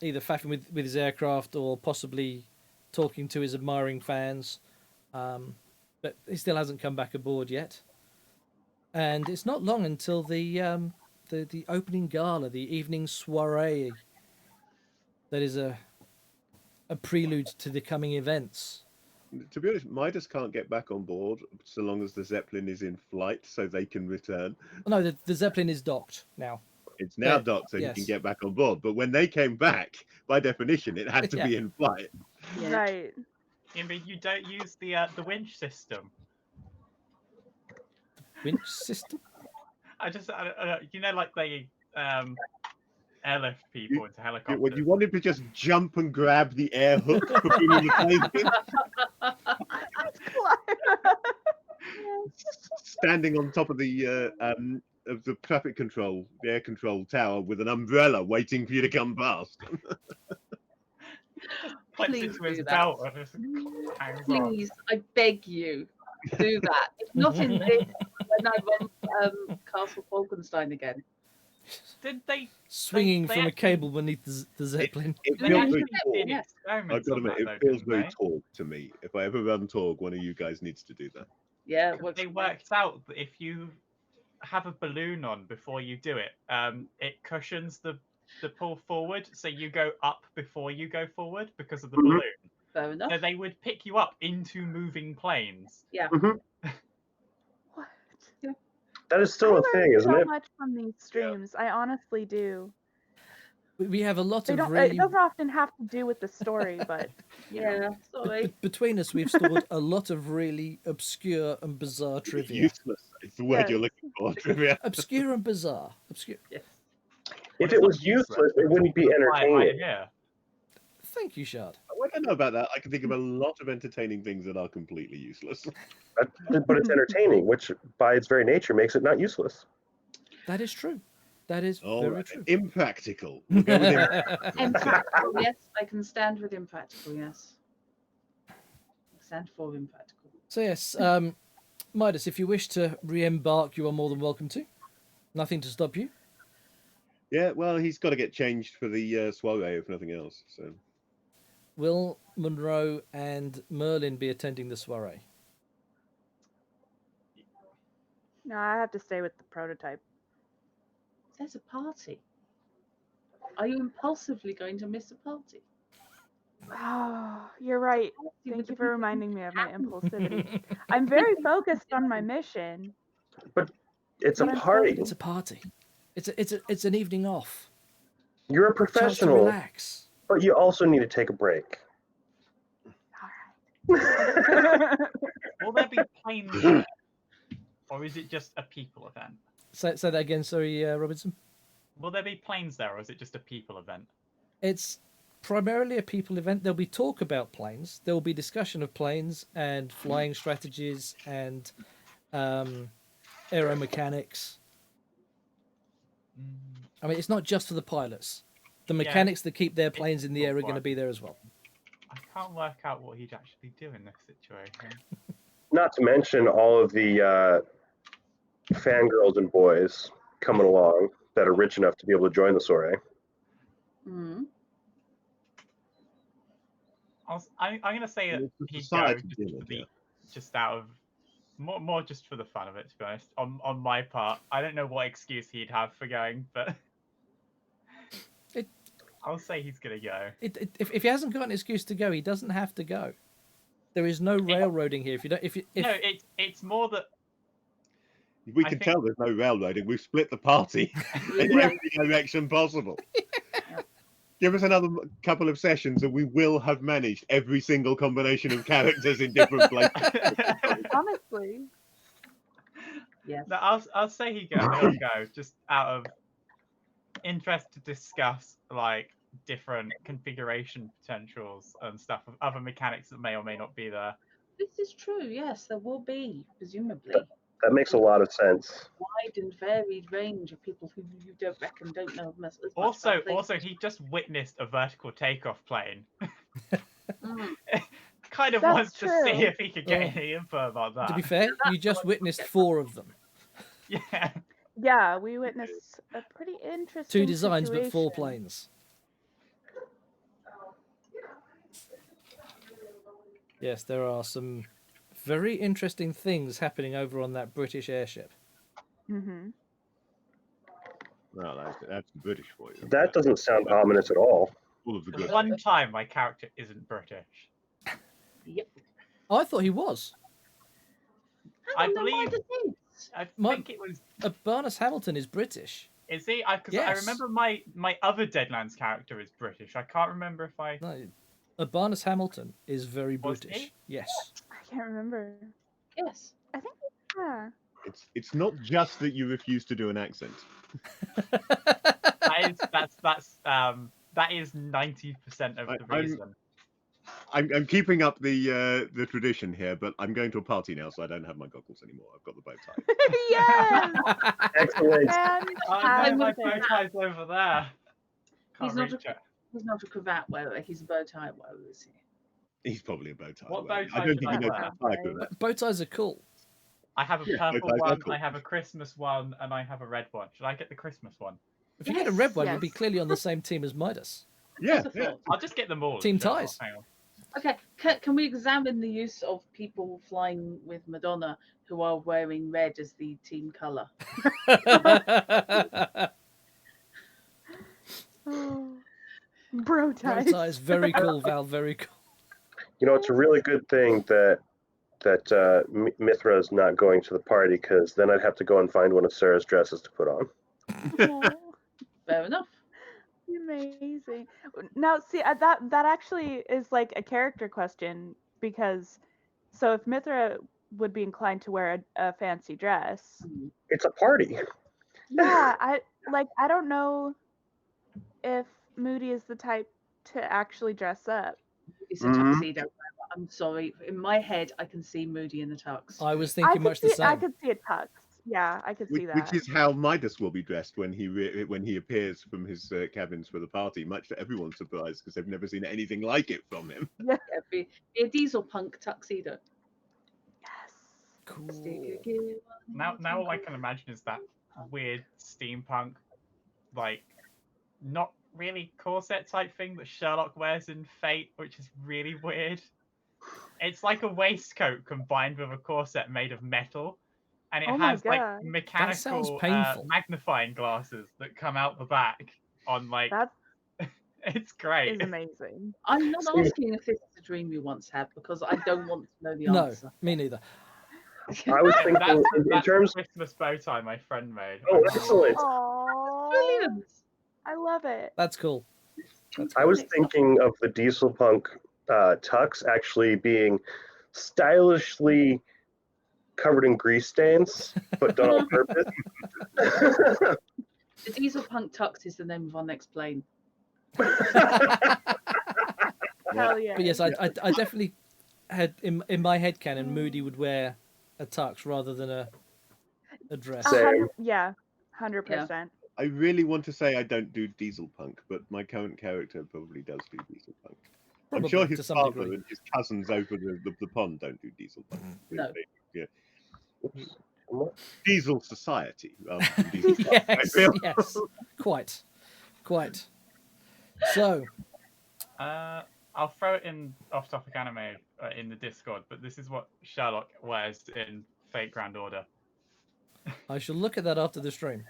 either faffing with his aircraft or possibly talking to his admiring fans, but he still hasn't come back aboard yet. And it's not long until the opening gala, the evening soiree. That is a prelude to the coming events. To be honest, Midas can't get back on board so long as the Zeppelin is in flight, so they can return. No, the Zeppelin is docked now. It's now Yeah, docked, so he can yes. get back on board. But when they came back, by definition, it had to Yeah. be in flight. Yeah. right. I mean, you don't use the winch system. Winch system. I don't, like they airlift people into helicopters. When you wanted to just jump and grab the air hook for bringing the plane in, standing on top of the traffic control, the air control tower with an umbrella waiting for you to come past. Clips Please into his do that. belt and just hangs on. Please, I beg you, do that. If not in this, when I run Castle Falkenstein again. Did they? Swinging they from a actually- cable beneath the Zeppelin. It They feels actually very did Yes. experiments I've got to on admit, that, it though, feels didn't very they? Torg to me. If I ever run Torg, one of you guys needs to do that. Yeah, They worked out that if you have a balloon on before you do it, it cushions the pull forward, so you go up before you go forward because of the Mhm. balloon. fair enough. So they would pick you up into moving planes. Yeah. Mhm. What? Yeah. That is still I a learn thing, isn't so it? much from these streams. I honestly do. We have a lot They of don't. really. It doesn't often have to do with the story, but you know. Yeah, sorry. Between us, we've stored a lot of really obscure and bizarre trivia. Useless. It's the word you're Yes. looking for. Trivia. Obscure and bizarre. Obscure. Yes. If Well, it it's not was useless, it it's wouldn't be right entertaining. here. Thank you, Shard. I don't know about that. I can think of a lot of entertaining things that are completely useless. But it's entertaining, which by its very nature makes it not useless. That is true. That is All very right. true. Impractical. We'll go with Impractical, yes, I can stand with impractical, yes. Stand for impractical. So yes, Midas, if you wish to re-embark, you are more than welcome to. Nothing to stop you. Yeah, well, he's got to get changed for the soiree, if nothing else. So Will Monroe and Merlin be attending the soiree? No, I have to stay with the prototype. There's a party. Are you impulsively going to miss a party? Oh, you're right. Party with Thank the you for people reminding me of my happen. impulsivity. I'm very focused on my mission. It's a But I'm party. It's a party. It's an evening off. You're a Chance to professional, relax. but you also need to take a break. All right. Will there be planes there? Or is it just a people event? Say that again, sorry, Robinson. Will there be planes there, or is it just a people event? It's primarily a people event. There'll be talk about planes. There will be discussion of planes and flying strategies and aeromechanics. I mean, it's not just for the pilots. The mechanics that keep their planes in the air are going to be there as well. I can't work out what he'd actually do in this situation. Not to mention all of the fangirls and boys coming along that are rich enough to be able to join the soiree. Mm. I'm going to say that It's a he'd go society just, dinner, for the, yeah. just out of more just for the fun of it, to be honest. On my part, I don't know what excuse he'd have for going, but I'll say he's going to go. If he hasn't got an excuse to go, he doesn't have to go. There is no railroading here. No, it's more that we I can think- tell there's no railroading. We've split the party in every direction possible. Give us another couple of sessions and we will have managed every single combination of characters in different places. Honestly. Yes. No, I'll say he'll go just out of interest to discuss like different configuration potentials and stuff of other mechanics that may or may not be there. This is true, yes, there will be, presumably, That makes a lot of sense. wide and varied range of people who you don't know as much Also, about things. he just witnessed a vertical takeoff plane. Mm. Kind of That's wants to see true. if he could get Well, any info about that. To be fair, you just witnessed 4 of them. Yeah. Yeah, we witnessed a pretty interesting 2 designs, but 4 situation. planes. Yes, there are some very interesting things happening over on that British airship. Mm-hmm. Well, that's British for you. That doesn't sound ominous at all. All of the There's good. one time my character isn't British. Yep. I thought he was. I Hang on, then why believe- does he? I My- think it was. Barnes Hamilton is British. Is he? Because I Yes. remember my other Deadlands character is British. I can't remember if I. No, Barnes Hamilton is very Was British. he? Yes. I can't remember. Yes. I think, yeah. It's not just that you refuse to do an accent. That is 90% of the I'm- reason. I'm keeping up the tradition here, but I'm going to a party now, so I don't have my goggles anymore. I've got the bow tie. Yes! Excellent. Oh no, my Fantastic. bow tie's over there. He's Can't not reach it. He's not a cravat wearer, he's a bow tie wearer, is he? He's probably a bow tie. What wearer. bow tie I don't should think I he knows wear? how to tie with that. Bow ties are cool. I have a Yeah, purple bow ties are one, cool. I have a Christmas one, and I have a red one. Should I get the Christmas one? If you get a red one, you'll be Yes. clearly on the same team as Midas. Yeah, That's a yeah. thought. I'll just get them all. Team sure. ties. Hang on. Okay, can we examine the use of people flying with Madonna who are wearing red as the team colour? Oh. Bro Bow ties. ties, very cool, Val, very cool. You know, it's a really good thing that that Mithra is not going to the party because then I'd have to go and find one of Sarah's dresses to put on. Aw, Fair enough. amazing. Now, see, that actually is like a character question because, so if Mithra would be inclined to wear a fancy dress, It's a party. yeah, I don't know if Moody is the type to actually dress up. It's a Mhm. tuxedo. I'm sorry. In my head, I can see Moody in the tux. I was I thinking could much the see, I same. could see a tux. Yeah, I could see Which that. is how Midas will be dressed when he appears from his cabins for the party, much to everyone's surprise because they've never seen anything like it from him. Yeah, be a diesel punk tuxedo. Yes. Cool. Now all I can imagine is that weird steampunk, like, not really corset type thing that Sherlock wears in Fate, which is really weird. It's like a waistcoat combined with a corset made of metal, and it Oh my has like God. mechanical painful. magnifying glasses that come out the back on like. That It's great. is amazing. I'm not See- asking if this is a dream you once had because I don't want to know the No, answer. me neither. I was That's, thinking in that's terms. the Christmas bow tie my friend made. Oh, excellent! Oh, Brilliant. I love it. That's cool. I was thinking of the diesel punk tux actually being stylishly covered in grease stains, but done on purpose. The diesel punk tux is the name of our next plane. Hell yeah. But yes, I definitely had in my head canon Moody would wear a tux rather than a dress. Same. Yeah, 100%. I really want to say I don't do diesel punk, but my current character probably does do diesel punk. I'm Probably, sure to his some father degree. and his cousins over the pond don't do diesel punk. No. Yeah. Oops. What? Diesel society. Rather than diesel punk, I Yes, feel. yes, quite. So, I'll throw it in off-topic anime in the Discord, but this is what Sherlock wears in Fate Grand Order. I shall look at that after the stream.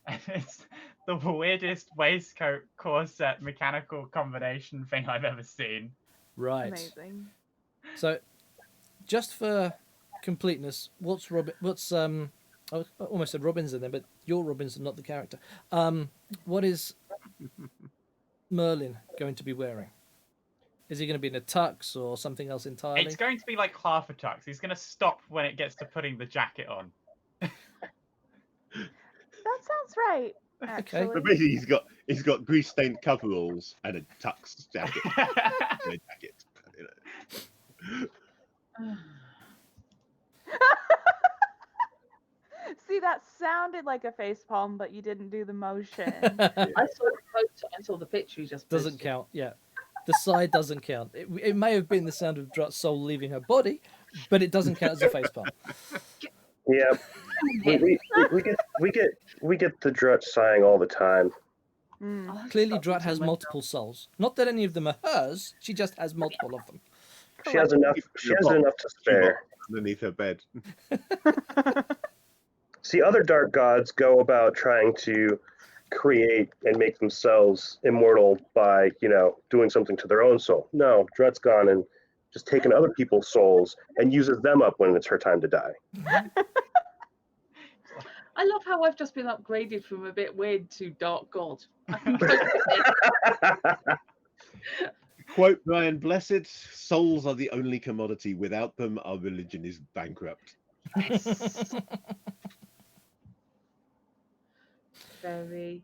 And it's the weirdest waistcoat corset mechanical combination thing I've ever seen. Right. Amazing. So, just for completeness, what's I almost said Robinson then, but you're Robinson, not the character. What is Merlin going to be wearing? Is he going to be in a tux or something else entirely? It's going to be like half a tux. He's going to stop when it gets to putting the jacket on. That sounds right. Actually. Okay. But basically, he's got grease stained coveralls and a tux jacket. And a jacket. You know. See, that sounded like a facepalm, but you didn't do the motion. I saw the picture you just Doesn't posted. count. Yeah, the side doesn't count. It may have been the sound of Drut's soul leaving her body, but it doesn't count as a facepalm. Yeah, we get the Drut sighing all the time. Mm. I'll have to Clearly, stop Drut using has my- multiple souls. Not that any of them are hers. She just has multiple of them. She has enough. She has enough to spare. Underneath her bed. See, other dark gods go about trying to create and make themselves immortal by, doing something to their own soul. No, Drut's gone and just taken other people's souls and uses them up when it's her time to die. I love how I've just been upgraded from a bit weird to dark god. Quote Brian Blessed, souls are the only commodity. Without them, our religion is bankrupt. Very.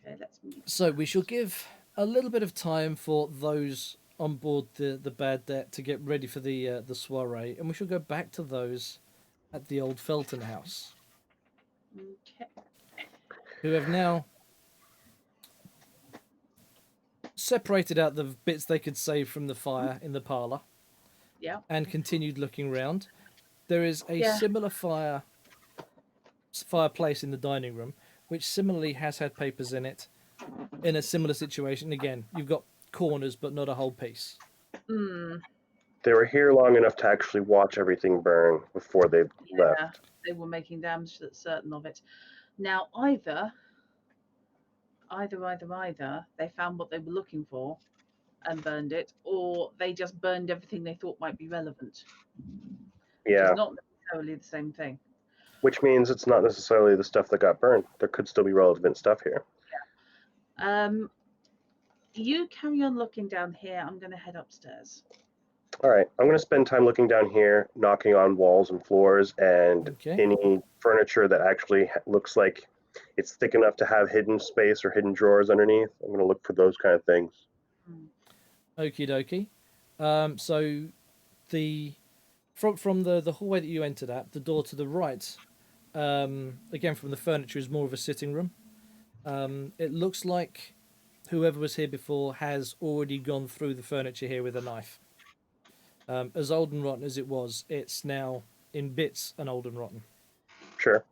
Okay, let's move. So we shall give a little bit of time for those on board the Bad Debt to get ready for the soiree, and we shall go back to those at the old Felton house, Okay. who have now separated out the bits they could save from the fire in the parlour Yeah. and continued looking round. There is a Yeah. similar fireplace in the dining room, which similarly has had papers in it in a similar situation. Again, you've got corners, but not a whole piece. Mm, They were here long enough to actually watch everything burn before they yeah. left. They were making damn certain of it. Now, either, they found what they were looking for, and burned it, or they just burned everything they thought might be relevant, which Yeah, is not necessarily the same thing. which means it's not necessarily the stuff that got burned. There could still be relevant stuff here. You carry on looking down here. I'm going to head upstairs. All right, I'm going to spend time looking down here, knocking on walls and floors, and Okay. any furniture that actually looks like it's thick enough to have hidden space or hidden drawers underneath. I'm going to look for those kind of things. Okie dokie. So the from the hallway that you entered at, the door to the right, again from the furniture, is more of a sitting room. It looks like whoever was here before has already gone through the furniture here with a knife. As old and rotten as it was, it's now in bits and old and rotten. Sure.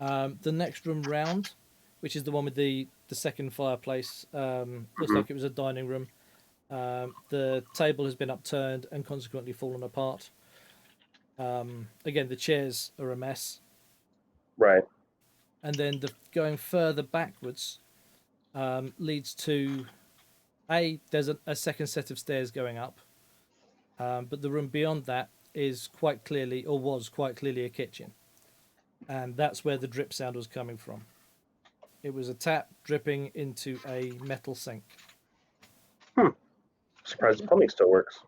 The next room round, which is the one with the second fireplace, looks like it was a dining room. The table has been upturned and consequently fallen apart. Again, the chairs are a mess. Right. And then going further backwards leads to there's a second set of stairs going up, but the room beyond that is quite clearly, or was quite clearly, a kitchen, and that's where the drip sound was coming from. It was a tap dripping into a metal sink. Surprised the plumbing still works.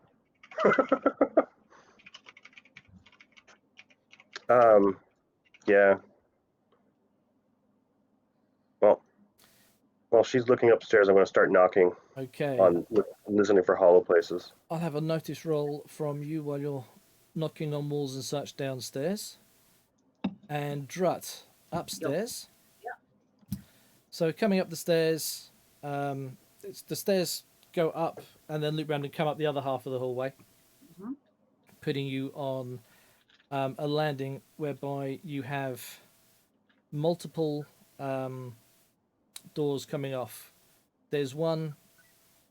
Yeah. Well, while she's looking upstairs, I'm going to start knocking Okay. on, listening for hollow places. I'll have a notice roll from you while you're knocking on walls and such downstairs. And Drut, upstairs. Yeah. So coming up the stairs, the stairs go up and then loop around and come up the other half of the hallway, putting you on a landing whereby you have multiple doors coming off. There's one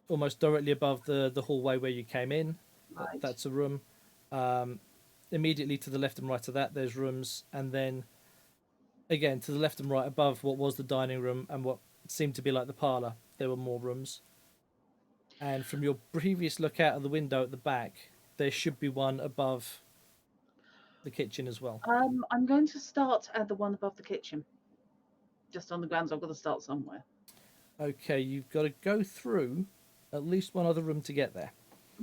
almost directly above the hallway where you came in. Right. That's a room. Immediately to the left and right of that, there's rooms, and then again to the left and right above what was the dining room and what seemed to be like the parlor, there were more rooms. And from your previous look out of the window at the back, there should be one above the kitchen as well. I'm going to start at the one above the kitchen. Just on the grounds, I've got to start somewhere. Okay, you've got to go through at least one other room to get there.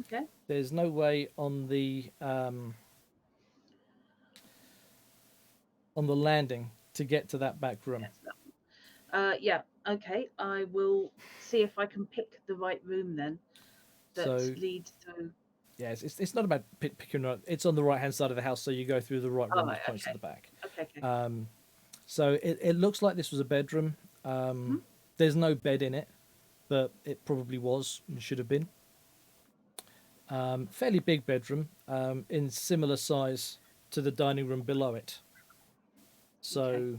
Okay. There's no way on the landing to get to that back room. Yeah. Okay. I will see if I can pick the right room then. That So- leads to. Yes, it's not about picking right. It's on the right hand side of the house, so you go through the right room right, that points to okay. the back. Okay. So it looks like this was a bedroom. There's no bed in it, but it probably was and should have been. Fairly big bedroom, in similar size to the dining room below it. So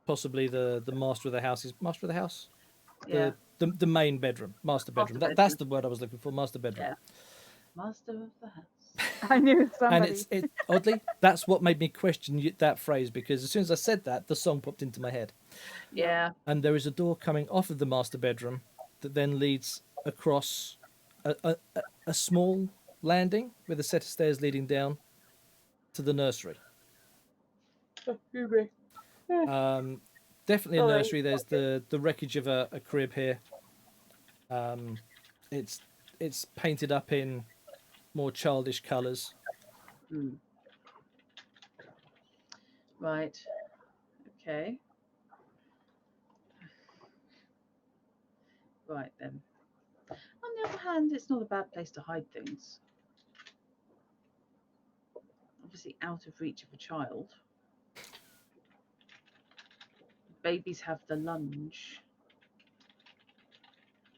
possibly the master of the house is master of the house. Yeah. The main bedroom, master bedroom. Master That's the bedroom. word I was looking for. Master bedroom. Yeah. Master of the house. I knew somebody. And it oddly, that's what made me question that phrase, because as soon as I said that, the song popped into my head. Yeah. And there is a door coming off of the master bedroom that then leads across a small landing with a set of stairs leading down to the nursery. Definitely a Sorry. nursery. There's the wreckage of a crib here. It's painted up in more childish colours. Right. Okay. Right then. On the other hand, it's not a bad place to hide things. Obviously out of reach of a child. Babies have the lunge.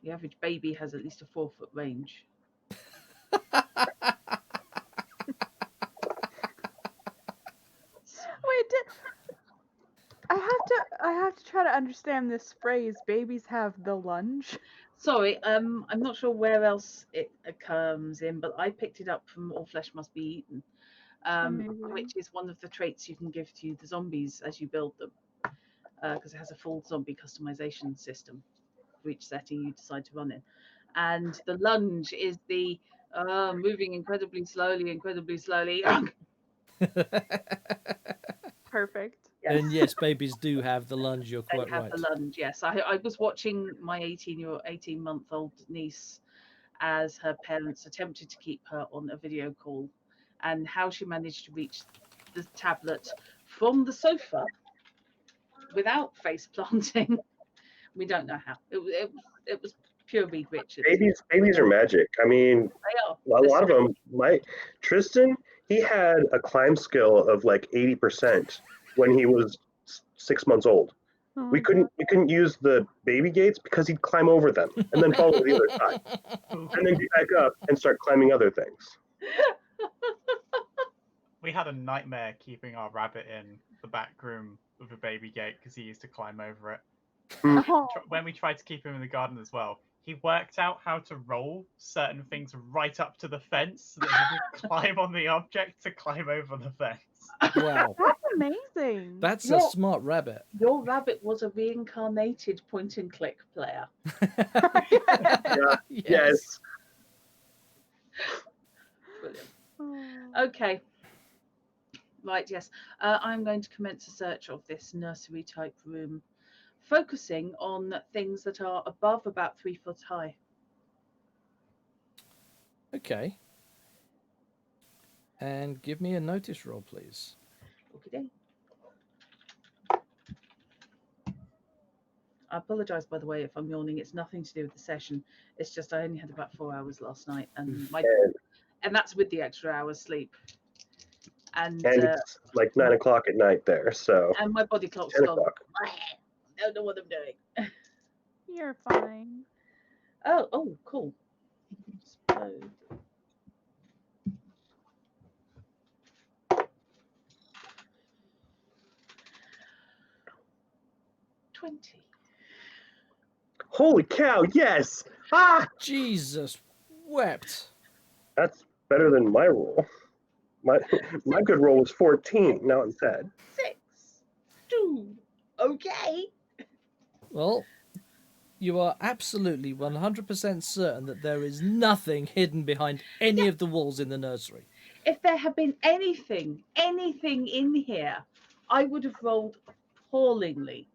The average baby has at least a 4-foot range. Wait, I have to try to understand this phrase. Babies have the lunge. Sorry, I'm not sure where else it comes in, but I picked it up from All Flesh Must Be Eaten, Amazing. which is one of the traits you can give to the zombies as you build them, because it has a full zombie customization system for each setting you decide to run in. and the lunge is the moving incredibly slowly. Perfect. And yes, babies do have the lunge. You're They quite have right. the lunge. Yes, I was watching my 18-month-old niece as her parents attempted to keep her on a video call, and how she managed to reach the tablet from the sofa without face planting. We don't know how. It was pure Reed Richards. Babies are magic. I mean, They are. a lot of them. Tristan, he had a climb skill of like 80% when he was 6 months old. Oh We my couldn't use the baby gates because he'd climb over them and then fall to the other side, and then get back up and start climbing other things. We had a nightmare keeping our rabbit in the back room of the baby gate because he used to climb over it. God. When we tried to keep him in the garden as well, he worked out how to roll certain things right up to the fence so that he could climb on the object to climb over the fence. Wow, That's amazing. that's a Well- smart rabbit. Your rabbit was a reincarnated point and click player. Yes. Brilliant. Oh. Okay. Right, yes. I'm going to commence a search of this nursery type room, focusing on things that are above about 3 foot high. Okay. And give me a notice roll, please. Okay. I apologise, by the way, if I'm yawning. It's nothing to do with the session. It's just I only had about 4 hours last night, and and that's with the extra hours sleep. And It's like 9 o'clock at night there, so and my body clock's 10 gone. o'clock. I don't know what I'm doing. You're fine. Oh, cool. So, $20. Holy cow! Yes. Ah, Jesus wept. that's better than my roll. My good roll was 14. Now I'm sad. 6. 2. Okay. Well, you are absolutely 100% certain that there is nothing hidden behind any of the walls in the nursery. If there had been anything in here, I would have rolled appallingly.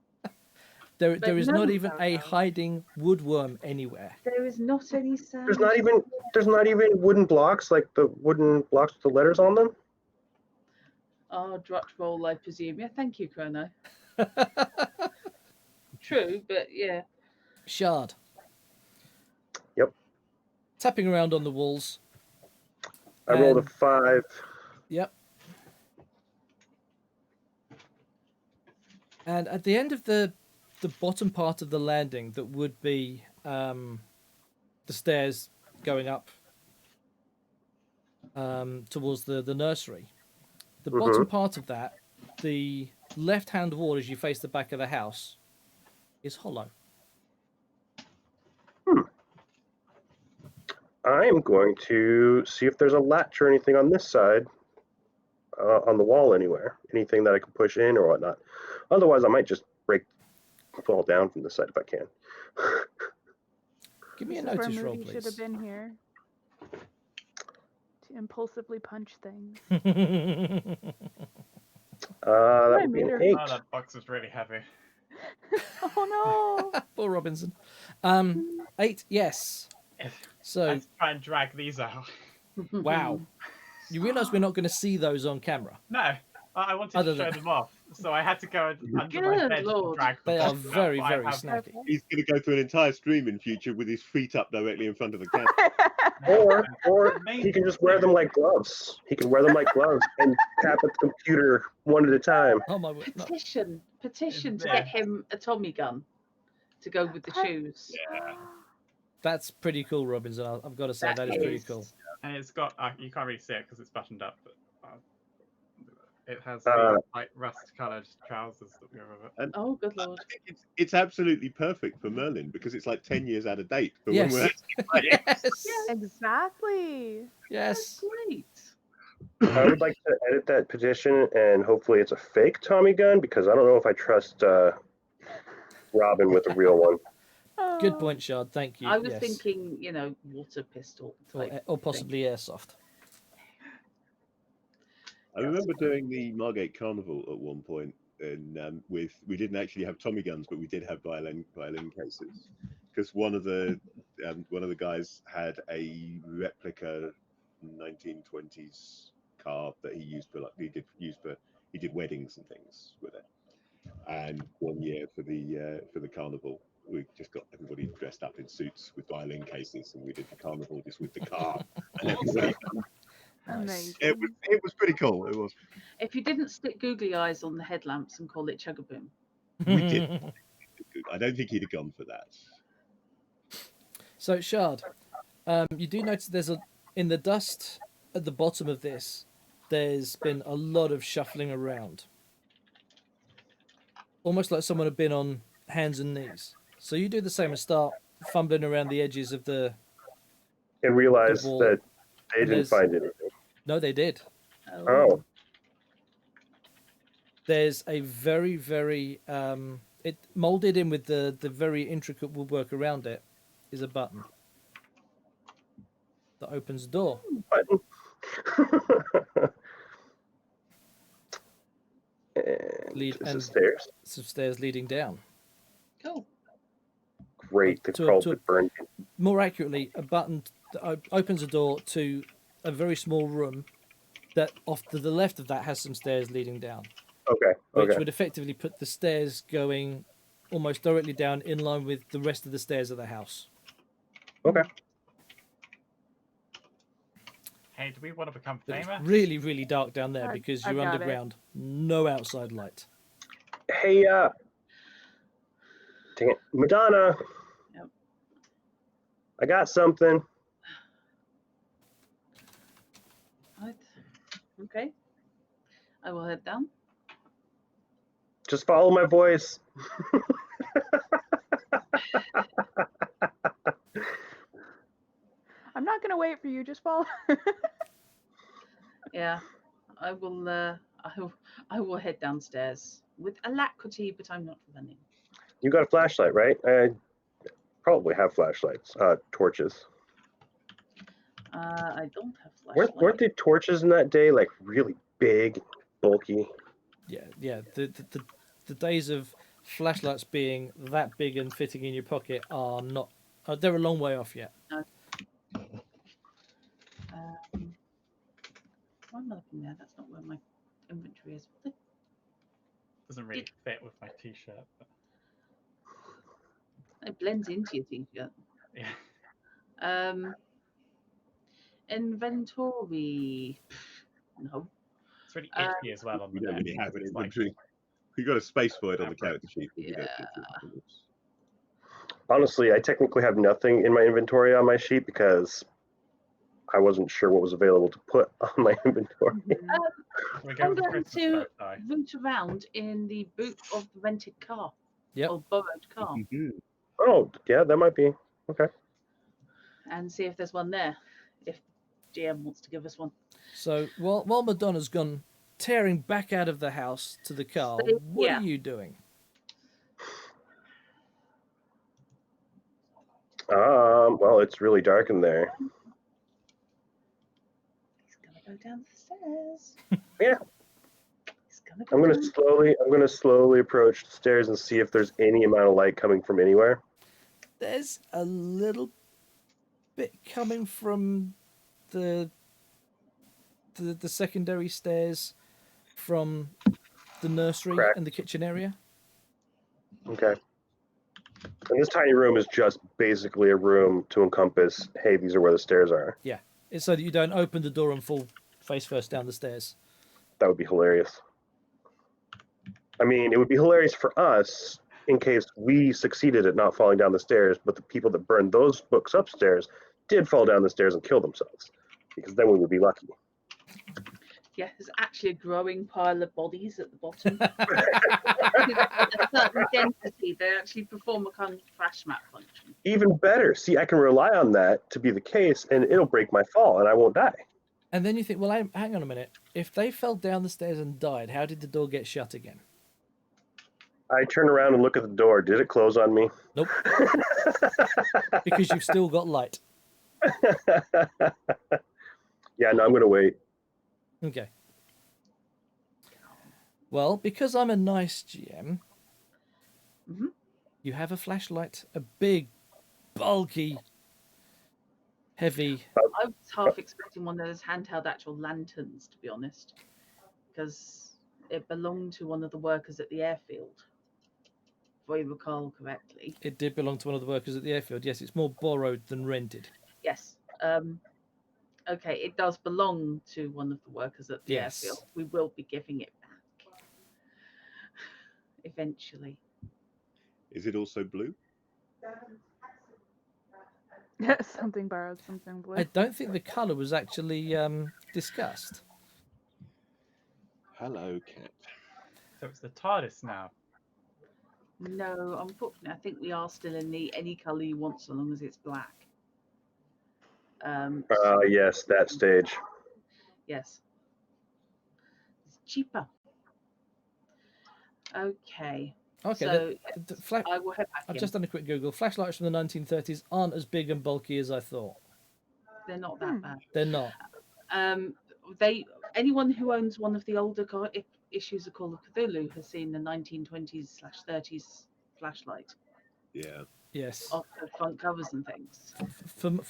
There But is no, not even a no. hiding woodworm anywhere. There is not any sound. There's not even wooden blocks, like the wooden blocks with the letters on them. Oh, dropped roll, I presume. Yeah, thank you, Chrono. True, but yeah. Shard. Yep. Tapping around on the walls. I rolled a And- 5. Yep. And at the end of the bottom part of the landing, that would be the stairs going up towards the nursery. The bottom part of that, the left-hand wall as you face the back of the house, is hollow. I'm going to see if there's a latch or anything on this side, on the wall anywhere. Anything that I can push in or whatnot. Otherwise, I might just fall down from this side if I can. Give me a This is where notice roll, Moody should have please. been here to impulsively punch things. That I would be made an her- 8. Oh, that box was really heavy. Oh no! Poor Robinson. 8, yes. So, Let's try and drag these out. wow. You realise we're not going to see those on camera. No, I wanted Other to show than- them off, so I had to go under my Good bed lord. to drag them They are out, very, but I very have- snacky. He's going to go through an entire stream in future with his feet up directly in front of the camera. Or he can just wear them like gloves. He can wear them like gloves and tap at the computer one at a time. Oh my word. No. Petition to there. get him a Tommy gun to go with the shoes. That's pretty cool, Robinson. I've got to say, that is pretty is- cool. And it's got, you can't really see it because it's buttoned up, but it has Uh, these, like rust-coloured trousers that go with it. Oh, good I lord. think it's absolutely perfect for Merlin because it's like 10 years out of date. For Yes. when we're Yes. Exactly. Yes. Great. I would like to edit that petition, and hopefully it's a fake Tommy gun because I don't know if I trust Robin with a real one. Good point, Shard. Thank you. I was yes. thinking, water pistol type. Or possibly airsoft. I remember doing the Margate Carnival at one point, and we didn't actually have Tommy guns, but we did have violin cases, because one of the guys had a replica 1920s car that he used for he did weddings and things with it. And one year for the carnival, we just got everybody dressed up in suits with violin cases, and we did the carnival just with the car and everybody. Amazing. It was pretty cool. It was. If you didn't stick googly eyes on the headlamps and call it Chugaboom. We did. I don't think he'd have gone for that. So, Shard, you do notice in the dust at the bottom of this, there's been a lot of shuffling around. Almost like someone had been on hands and knees. So you do the same and start fumbling around the edges of the... And realize wall. that they And didn't there's- find anything. No, they did. Oh, There's a very, very... it molded in with the very intricate woodwork around it is a button that opens the door. button. And Lead- this and- is stairs. Some stairs leading down. Cool. Great. They To- probably to- burned. More accurately, a button that opens a door to a very small room that off to the left of that has some stairs leading down, Okay. which Okay. would effectively put the stairs going almost directly down in line with the rest of the stairs of the house. Okay. Hey, do we want to become But it's famous? really, really dark down there I- because I you're got it. underground. No outside light. Hey, dang it, Madonna. Yep. I got something. Right. Okay. I will head down. Just follow my voice. I'm not gonna wait for you. Just follow. Yeah. I will head downstairs with alacrity, but I'm not running. You got a flashlight, right? I probably have flashlights. Torches. I don't have Weren't flashlight. the torches in that day like really big, bulky? Yeah. The days of flashlights being that big and fitting in your pocket are not. They're a long way off yet. Why am I looking there? That's not where my inventory is. What Doesn't really fit with my t-shirt. But It blends into your t-shirt. yeah. Inventory. No. It's really itchy as well on We the don't neck. really have an It's like- inventory. We got a space void on the character sheet. But we don't Yeah. think it's- Honestly, I technically have nothing in my inventory on my sheet because I wasn't sure what was available to put on my inventory. We're I'm going for going Christmas to photo. root around in the boot of the rented car. Yep. Or borrowed car. Mhm. Oh, yeah, that might be. Okay. And see if there's one there. If GM wants to give us one. So while Madonna's gone tearing back out of the house to the car, So, what yeah. are you doing? Well, it's really dark in there. He's gonna go down the stairs. Yeah. He's gonna go I'm down. gonna slowly approach the stairs and see if there's any amount of light coming from anywhere. There's a little bit coming from the secondary stairs from the nursery Crack. and the kitchen area. Okay. And this tiny room is just basically a room to encompass, hey, these are where the stairs are. It's so that you don't open the door and fall face first down the stairs. That would be hilarious. I mean, it would be hilarious for us in case we succeeded at not falling down the stairs, but the people that burned those books upstairs did fall down the stairs and kill themselves. Because then we would be lucky. Yeah, there's actually a growing pile of bodies at the bottom. A certain density, they actually perform a kind of crash map function. Even better. See, I can rely on that to be the case, and it'll break my fall, and I won't die. And then you think, well, hang on a minute. If they fell down the stairs and died, how did the door get shut again? I turn around and look at the door. Did it close on me? Nope, because you've still got light. Yeah, no, I'm going to wait. Okay. Well, because I'm a nice GM, Mhm. you have a flashlight, a big, bulky, heavy. I was half expecting one of those handheld actual lanterns, to be honest, because it belonged to one of the workers at the airfield, if I recall correctly. It did belong to one of the workers at the airfield. Yes, it's more borrowed than rented. Yes. Okay, it does belong to one of the workers at the Yes. airfield. We will be giving it back eventually. Is it also blue? Something borrowed, something blue. I don't think the colour was actually discussed. Hello, cat. So it's the TARDIS now. No, unfortunately, I think we are still in the any color you want, so long as it's black. Yes, that stage. Yes. It's cheaper. Okay. Okay, So I I will head back I've in. just done a quick Google. Flashlights from the 1930s aren't as big and bulky as I thought. They're not that bad. They're not. Anyone who owns one of the older issues of Call of Cthulhu has seen the 1920s/30s flashlight Yes. off the front covers and things. From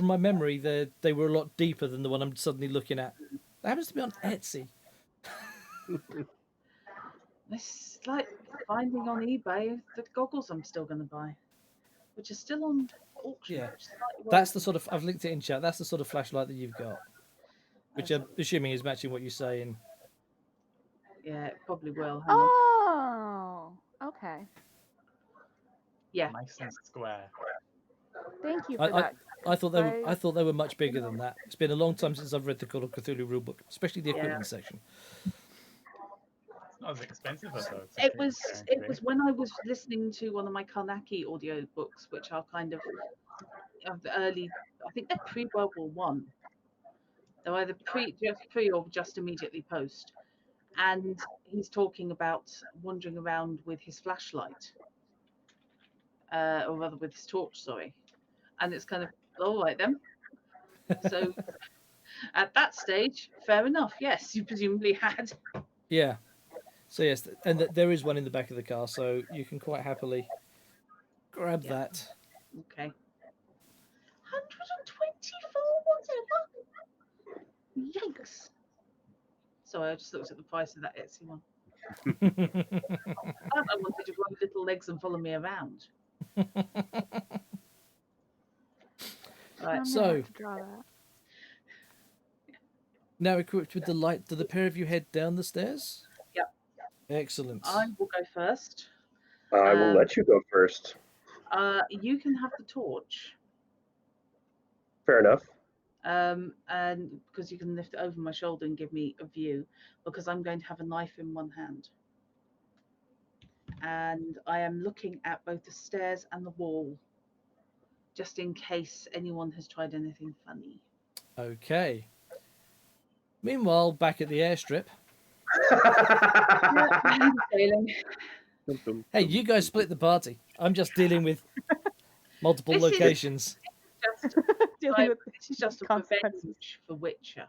my memory, they were a lot deeper than the one I'm suddenly looking at. That happens to be on Etsy. It's like finding on eBay the goggles I'm still going to buy, which is still on auction. Yeah. which is slightly That's the worse. sort of I've linked it in chat. That's the sort of flashlight that you've got, which I'm assuming is matching what you're saying. Yeah, it probably will. Hang on. Oh, okay. Yeah. Nice and square. Thank you for I that. thought they were much bigger than that. It's been a long time since I've read the Call of Cthulhu rulebook, especially the equipment section. It's not as expensive as those. It was when I was listening to one of my Karnaki audio books, which are kind of the early. I think they're pre-World War One. They're either just pre or just immediately post. And he's talking about wandering around with his flashlight, or rather with his torch. Sorry, and it's kind of all right then. So at that stage, fair enough. Yes, you presumably had. Yeah. So yes, and there is one in the back of the car, so you can quite happily grab that. Okay. 124, whatever. Yikes. Sorry, I just looked at the price of that Etsy one. I wanted to rub little legs and follow me around. Right. So- To draw that. Now equipped with the light, do the pair of you head down the stairs? Yep. Excellent. I will go first. I will let you go first. You can have the torch. Fair enough. And because you can lift it over my shoulder and give me a view, because I'm going to have a knife in one hand. And I am looking at both the stairs and the wall, just in case anyone has tried anything funny. Okay. Meanwhile, back at the airstrip. Failing. Hey, you guys split the party. I'm just dealing with multiple This is- locations. Just, Dealing with this is just a consequences. revenge for Witcher.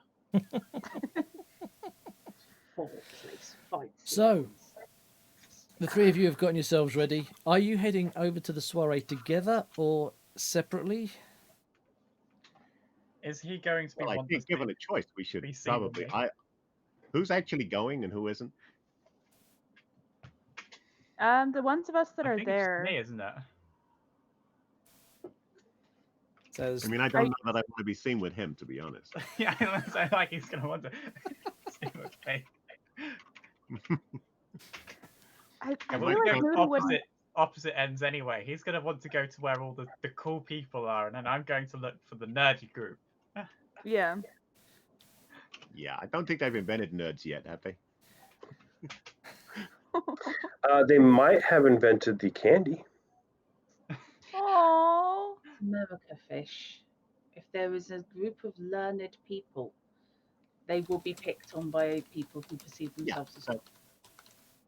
Fight. So, the three of you have gotten yourselves ready. Are you heading over to the soiree together or separately? Is he going to be Well, I one think to given a choice, we should be seen with probably. me? Who's actually going and who isn't? The ones of us that I are think there. it's me, isn't it? Says, I mean, I don't know that I want to be seen with him, to be honest. Yeah, I sound like he's going to want to see with me. I And feel we're like going Moody would. opposite ends anyway. He's going to want to go to where all the cool people are, and then I'm going to look for the nerdy group. Yeah. Yeah, I don't think they've invented nerds yet, have they? They might have invented the candy. Oh. America fish. If there is a group of learned people, they will be picked on by people who perceive themselves as.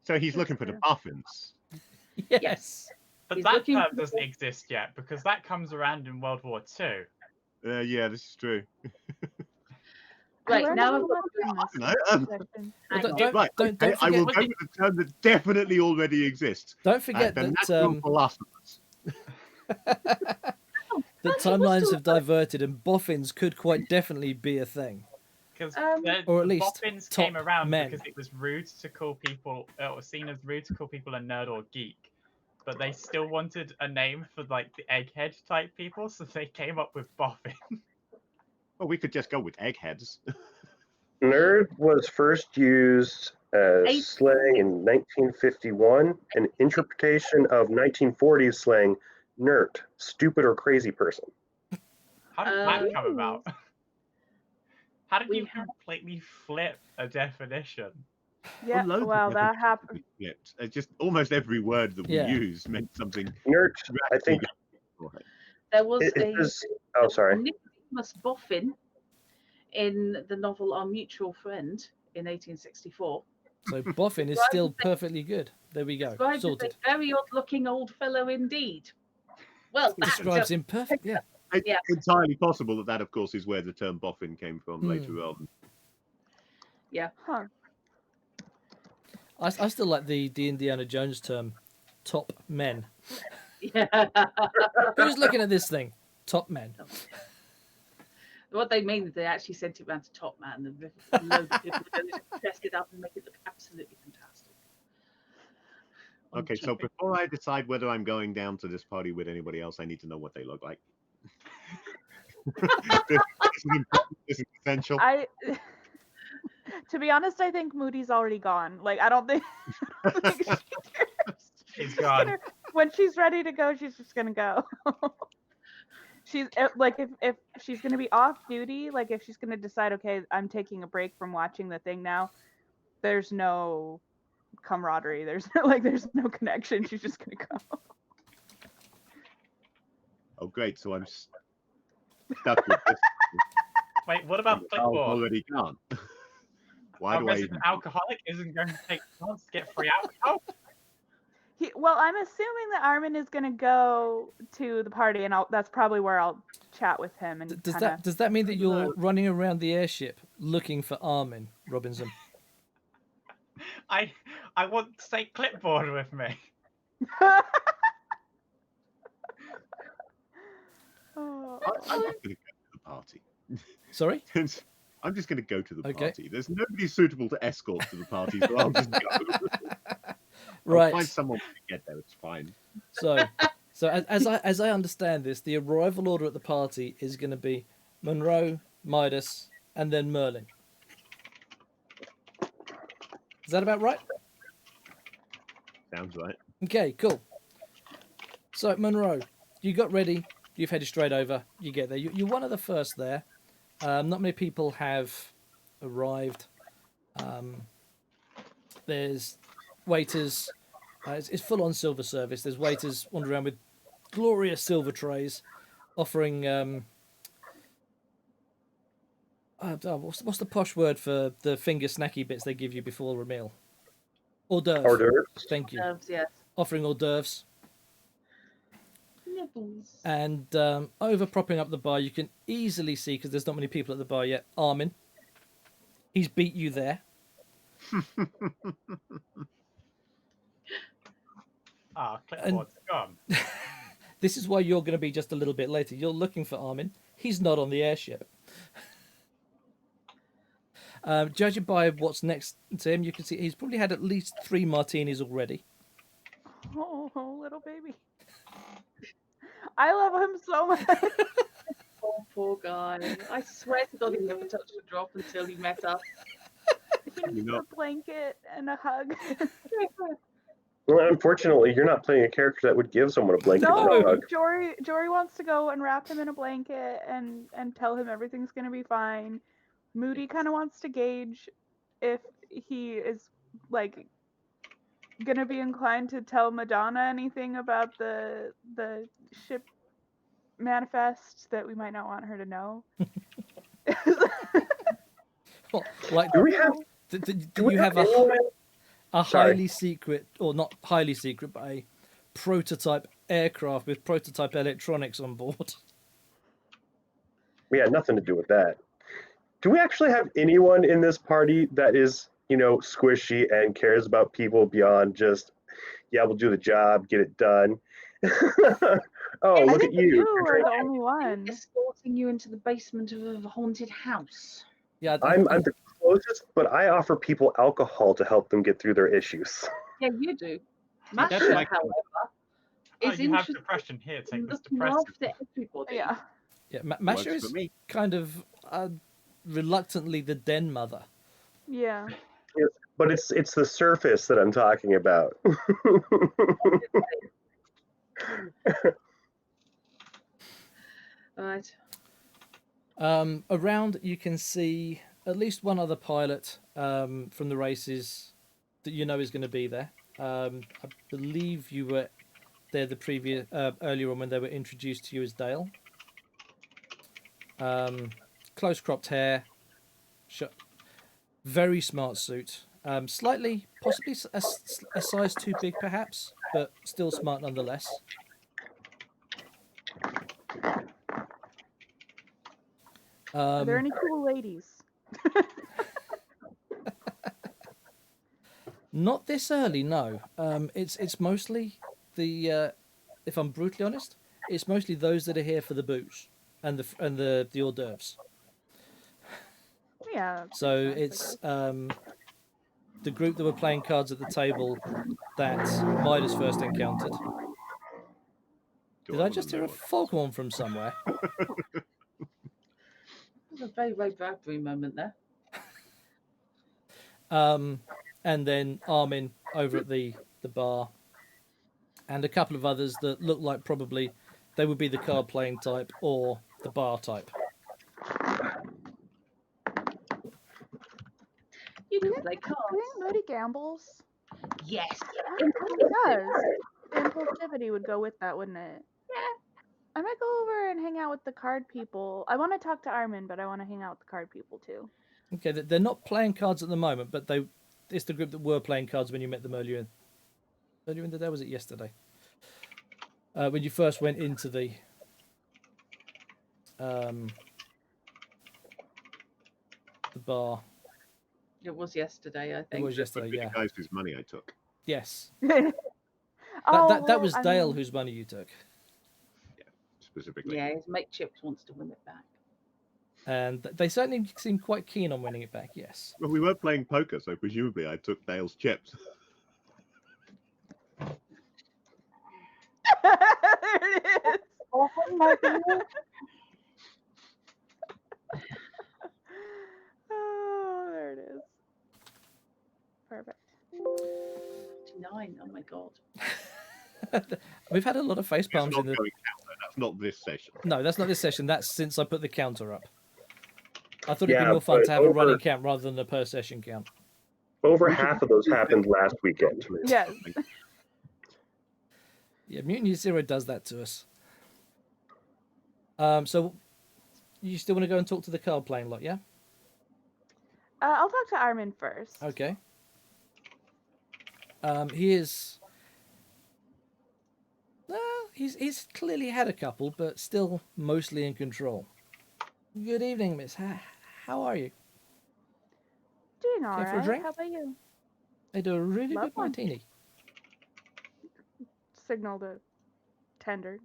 So he's That's looking for the true. muffins. Yes. But He's that looking term for- doesn't exist yet because that comes around in World War II. Yeah, this is true. Right, learned now so I've much got from this No, session. Well, hang on. don't, right, don't, okay, I will forget, go with the term that definitely already exists. don't forget the that natural philosophers. that That's timelines also- have diverted and boffins could quite definitely be a thing. Because Or at least boffins top came around men. because it was rude to call people, or seen as rude to call people a nerd or geek. But they still wanted a name for like the egghead type people, so they came up with boffin. Well, we could just go with eggheads. Nerd was first used as Eight- slang in 1951, an interpretation of 1940s slang, nerd, stupid or crazy person. How did that Um, come about? How did we you have- completely flip a definition? Yeah, loads of wow, that definitions happened. we flipped. Just almost every word that we Yeah. use meant something. Nerd, I think Right. There was it a is. Oh, sorry. Nicholas Boffin in the novel Our Mutual Friend in 1864. So boffin is still perfectly good. There we go. Described as Sorted. a very odd-looking old fellow indeed. Well, that Describes him perfect. Yeah. It's Yeah. entirely possible that that, of course, is where the term boffin came from Hmm. later on. Huh. I still like the Indiana Jones term, top men. yeah. Who's looking at this thing? Top men. What they mean is they actually sent it round to Top Man, and a load of people are going to test it up and make it look absolutely fantastic. Okay, so before I decide whether I'm going down to this party with anybody else, I need to know what they look like. This is essential. I to be honest, I think Moody's already gone. Like I don't think, she cares. She's Just gone. gonna- when she's ready to go, she's just gonna go. She's like if she's gonna be off duty, like if she's gonna decide, okay, I'm taking a break from watching the thing now, there's no camaraderie. There's no connection. She's just gonna go. Oh, great. So I'm stuck with this. Wait, what about I'm clipboard? already gone. Why Our do I resident even... alcoholic isn't going to take a chance to get free alcohol. Well, I'm assuming that Armin is gonna go to the party, and that's probably where I'll chat with him and kinda... Does that mean that you're running around the airship looking for Armin Robinson? I want to take clipboard with me. Oh. I'm just going to go to the party. Sorry? I'm just going to go to the Okay. party. There's nobody suitable to escort to the party, so I'll just go. I'll Right. find someone to get there. It's fine. So as I understand this, the arrival order at the party is going to be Monroe, Midas, and then Merlin. Is that about right? Sounds right. Okay, cool. So Monroe, you got ready. You've headed straight over. You get there. You're one of the first there. Not many people have arrived. There's waiters. It's full on silver service. There's waiters wandering around with glorious silver trays, offering what's the posh word for the finger snacky bits they give you before a meal? Hors d'oeuvre. Hors d'oeuvres. Thank you. Yes. Offering hors d'oeuvres. Nibbles. And over propping up the bar, you can easily see, because there's not many people at the bar yet, Armin. He's beat you there. Ah, clipboard's gone. This is why you're going to be just a little bit later. You're looking for Armin. He's not on the airship. Judging by what's next to him, you can see he's probably had at least 3 martinis already. Oh, little baby. I love him so much. Oh, poor guy. I swear to God he never touched a drop until he met us. He needs a blanket and a hug. Well, unfortunately, you're not playing a character that would give someone a blanket and a No, hug. Jory wants to go and wrap him in a blanket and tell him everything's gonna be fine. Moody kind of wants to gauge if he is like gonna be inclined to tell Madonna anything about the ship manifest that we might not want her to know. Well, like, Do we have? do you have anyone? a Sorry. highly secret, or not highly secret, but prototype aircraft with prototype electronics on board. We had nothing to do with that. Do we actually have anyone in this party that is, squishy and cares about people beyond just, yeah, we'll do the job, get it done? Oh, I look think at you. you are the only one. Escorting you into the basement of a haunted house. Yeah, I'm the closest, but I offer people alcohol to help them get through their issues. Yeah, you do. That's Masha, like- however, Oh, is you have interested depression here. in Take this looking depressive. after everybody. Yeah. yeah. Masha Works for is me. kind of reluctantly the den mother. Yeah. But it's the surface that I'm talking about. Right. Around, you can see at least one other pilot from the races that you know is going to be there. I believe you were there the previous earlier on when they were introduced to you as Dale. Close cropped hair, very smart suit. Slightly, possibly a size too big, perhaps, but still smart nonetheless. Are there any cool ladies? Not this early, no. It's mostly the, if I'm brutally honest, it's mostly those that are here for the booze and the hors d'oeuvres. Yeah. So that sounds it's the group that were playing cards at the table that Midas first encountered. Do Did I wanna just know hear a what- foghorn from somewhere? There's a very Ray Bradbury moment there. And then Armin over at the bar, and a couple of others that look like probably they would be the card playing type or the bar type. You Do can you play think cards. Moody gambles? Yes. It does. The impulsivity would go with that, wouldn't it? Yeah. I might go over and hang out with the card people. I want to talk to Armin, but I want to hang out with the card people too. Okay, they're not playing cards at the moment, but it's the group that were playing cards when you met them earlier in the day. Was it yesterday? When you first went into the bar. It was yesterday, I It think. was yesterday, Would be yeah. the guys whose money I took. Yes. Oh, That well, was I Dale mean, whose money you took. Specifically. Yeah, his mate Chips wants to win it back. And they certainly seem quite keen on winning it back, yes. Well, we were playing poker, so presumably I took Dale's chips. there it is. Oh my goodness. Oh, there it is. Perfect. 59. Oh my god. We've had a lot of face It's palms not in the... going counter. That's not this session. No, that's not this session. That's since I put the counter up. I thought it'd Yeah, be more fun but to have a running over- count rather than a per session count. Over half of those happened last weekend. Yes. Yeah, Mutiny Zero does that to us. So you still want to go and talk to the card playing lot, yeah? I'll talk to Armin first. Okay. He is. He's clearly had a couple, but still mostly in control. Good evening, miss. How are you? Doing all Care for a right. drink? How about you? I do a really Love good one. martini. Signal to tender.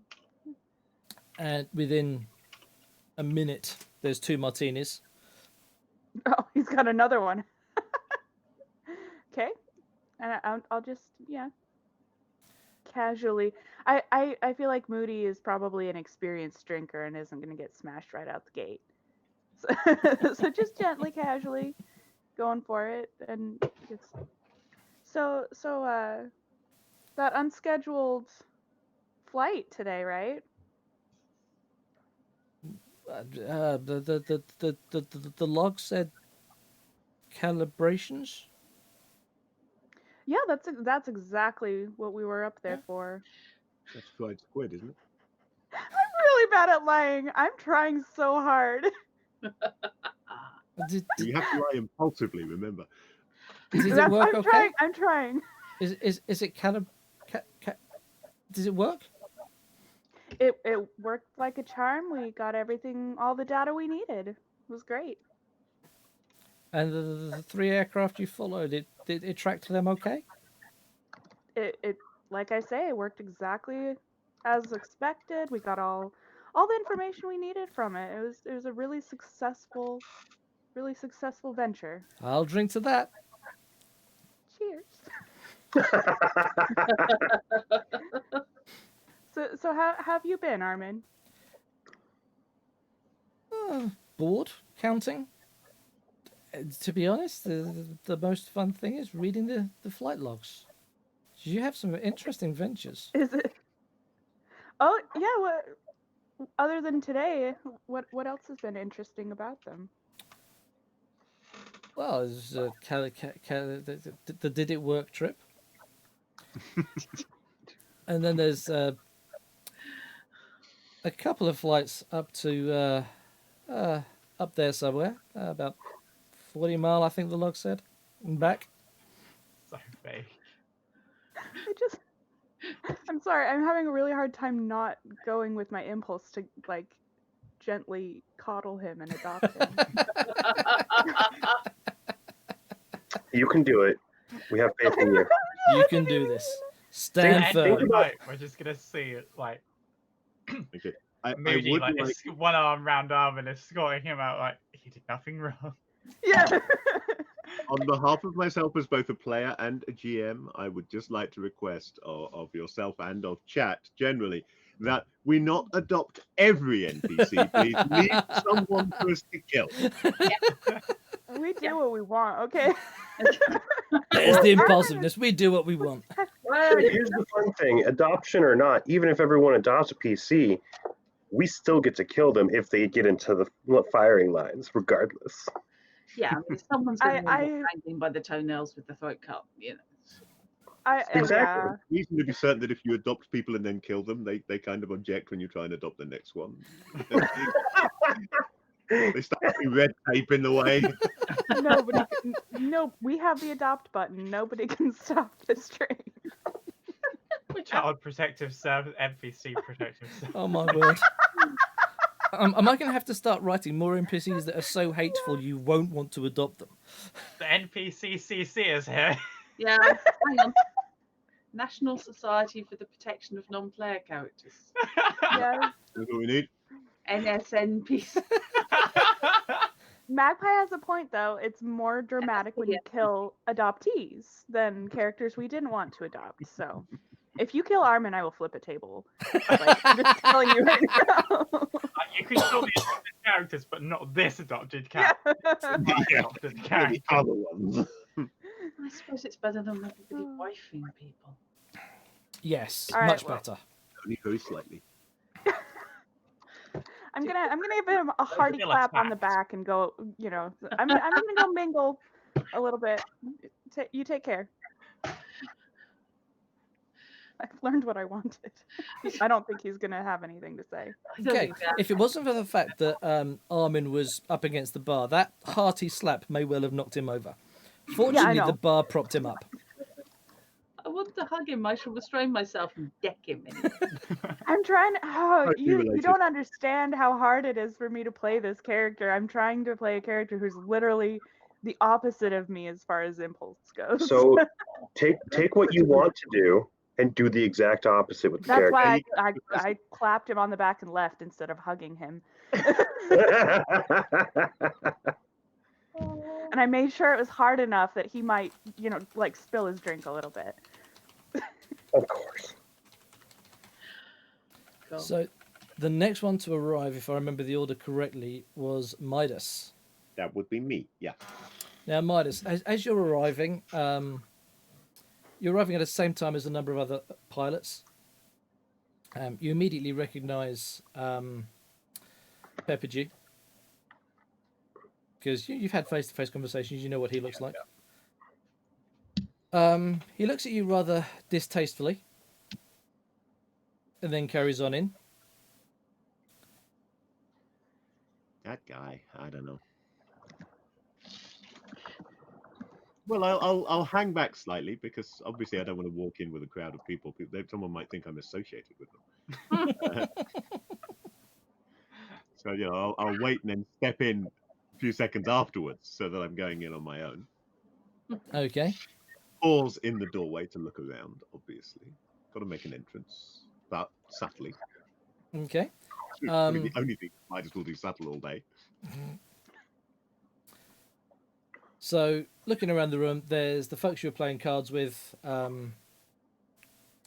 And within a minute, there's 2 martinis. Oh, he's got another one. Okay. And I'll just, yeah. Casually. I feel like Moody is probably an experienced drinker and isn't going to get smashed right out the gate. So just gently, casually going for it. And it's, so that unscheduled flight today, right? The log said calibrations. Yeah, that's exactly what we were up there for. That's fried squid, isn't it? I'm really bad at lying. I'm trying so hard. Did You have to lie impulsively, remember. it work I'm okay? trying. I'm trying. Is it Does it work? It worked like a charm. We got everything, all the data we needed. It was great. And the 3 aircraft you followed, it tracked them okay? It like I say, it worked exactly as expected. We got all the information we needed from it. It was a really successful venture. I'll drink to that. Cheers. So how have you been, Armin? Bored, counting. To be honest, the most fun thing is reading the flight logs. You have some interesting ventures. Is it? Oh yeah. What other than today? What else has been interesting about them? Well, there's the Did It Work trip. And then there's a couple of flights up to up there somewhere, about 40 mile, I think the log said, and back. So vague. I'm sorry, I'm having a really hard time not going with my impulse to like gently coddle him and adopt him. You can do it. We have faith in you. You can do this. Stand At the firm. end of the night, we're just gonna see it like Okay. I Moody would like, like one arm round arm and escorting him out like he did nothing wrong. Yeah. on behalf of myself as both a player and a GM, I would just like to request of yourself and of chat generally that we not adopt every NPC. Please leave someone for us to kill. We do what we want, okay? There's the impulsiveness. We do what we want. Well, here's the fun thing: adoption or not, even if everyone adopts a PC, we still get to kill them if they get into the firing lines, regardless. Yeah, I mean, someone's going to I- hanging by the toenails with the throat cut, you know. Exactly. Yeah. Reason to be certain that if you adopt people and then kill them, they kind of object when you try and adopt the next one. They start putting red tape in the way. Nobody no, we have the adopt button. Nobody can stop this train. Child protective service, NPC protective service. Oh my word. Am I going to have to start writing more NPCs that are so hateful you won't want to adopt them? The NPCCC is here. Yeah, hang on. National Society for the Protection of Non-Player Characters. Yeah. That's what we need. NSNPC. Magpie has a point though. It's more dramatic when you kill adoptees than characters we didn't want to adopt. So if you kill Armin, I will flip a table. Like, I'm just telling you right now. You can kill the adopted characters, but not this adopted character. My Yeah. adopted The character. other ones. I suppose it's better than everybody wifing people. Yes, All right, much well. better. Only very slightly. I'm gonna give him a hearty vanilla clap on the tax. back and go. You know, I'm gonna go mingle a little bit. You take care. I've learned what I wanted. I don't think he's gonna have anything to say. I don't Okay, think that- if it wasn't for the fact that Armin was up against the bar, that hearty slap may well have knocked him over. Fortunately, know. the bar propped him up. I want to hug him. I shall restrain myself and deck him. I'm trying to. Oh, Totally you related. don't understand how hard it is for me to play this character. I'm trying to play a character who's literally the opposite of me as far as impulse goes. So take what you want to do and do the exact opposite with the That's character. why I clapped him on the back and left instead of hugging him. And I made sure it was hard enough that he might, like spill his drink a little bit. Of course. Cool. So, the next one to arrive, if I remember the order correctly, was Midas. That would be me. Yeah. Now, Midas, as you're arriving at the same time as a number of other pilots. You immediately recognise Pepperdew. Because you've had face-to-face conversations, you know what he looks like. He looks at you rather distastefully, and then carries on in. That guy. I don't know. Well, I'll hang back slightly because obviously I don't want to walk in with a crowd of people. Someone might think I'm associated with them. So I'll wait and then step in a few seconds afterwards, so that I'm going in on my own. Okay. Pause in the doorway to look around. Obviously, got to make an entrance, but subtly. Okay. It's probably the only thing Midas will do subtle all day. So, looking around the room, there's the folks you're playing cards with, kind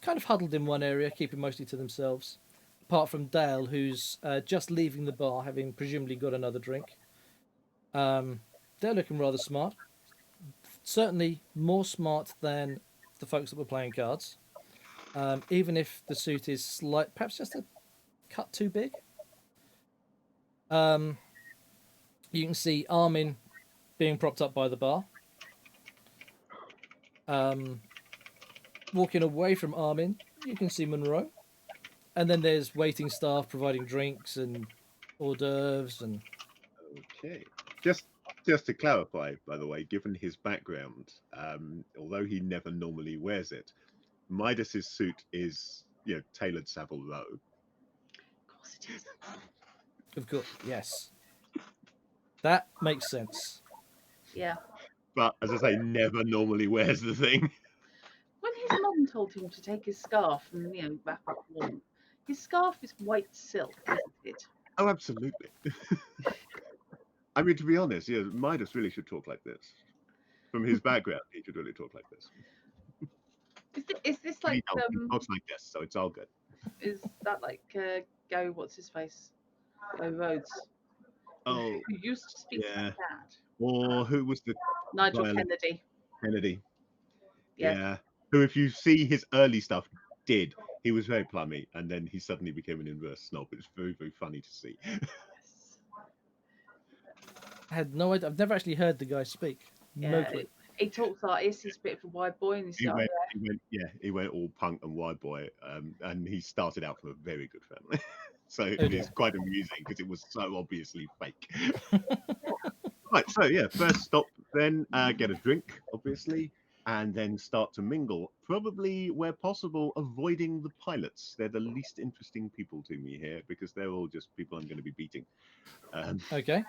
of huddled in one area, keeping mostly to themselves. Apart from Dale, who's just leaving the bar, having presumably got another drink. They're looking rather smart. Certainly more smart than the folks that were playing cards. Even if the suit is perhaps just a cut too big. You can see Armin being propped up by the bar. Walking away from Armin, you can see Monroe. And then there's waiting staff providing drinks and hors d'oeuvres and... Okay. Just to clarify, by the way, given his background, although he never normally wears it, Midas's suit is, tailored Savile Row. Of course it is. Of course, yes. That makes sense. Yeah. But as I say, never normally wears the thing. When his mum told him to take his scarf and wrap up warm, his scarf is white silk, isn't it? Oh, absolutely. I mean, to be honest, Midas really should talk like this. From his background, he should really talk like this. Is this like he talks like this, so it's all good. Is that like what's his face? Go Rhodes. Oh, Who used to speak yeah. like that? Or who was the Nigel violin- Kennedy. Kennedy? Yes. Yeah. Who, if you see his early stuff, he was very plummy, and then he suddenly became an inverse snob. It's very, very funny to see. I had no idea. I've never actually heard the guy speak. No clue. He talks like this. He's a bit of a white boy, and he's He went all punk and wide boy, and he started out from a very good family. So it Okay. is quite amusing because it was so obviously fake. Right, so first stop, then get a drink, obviously, and then start to mingle. Probably, where possible, avoiding the pilots. They're the least interesting people to me here because they're all just people I'm going to be beating. Okay.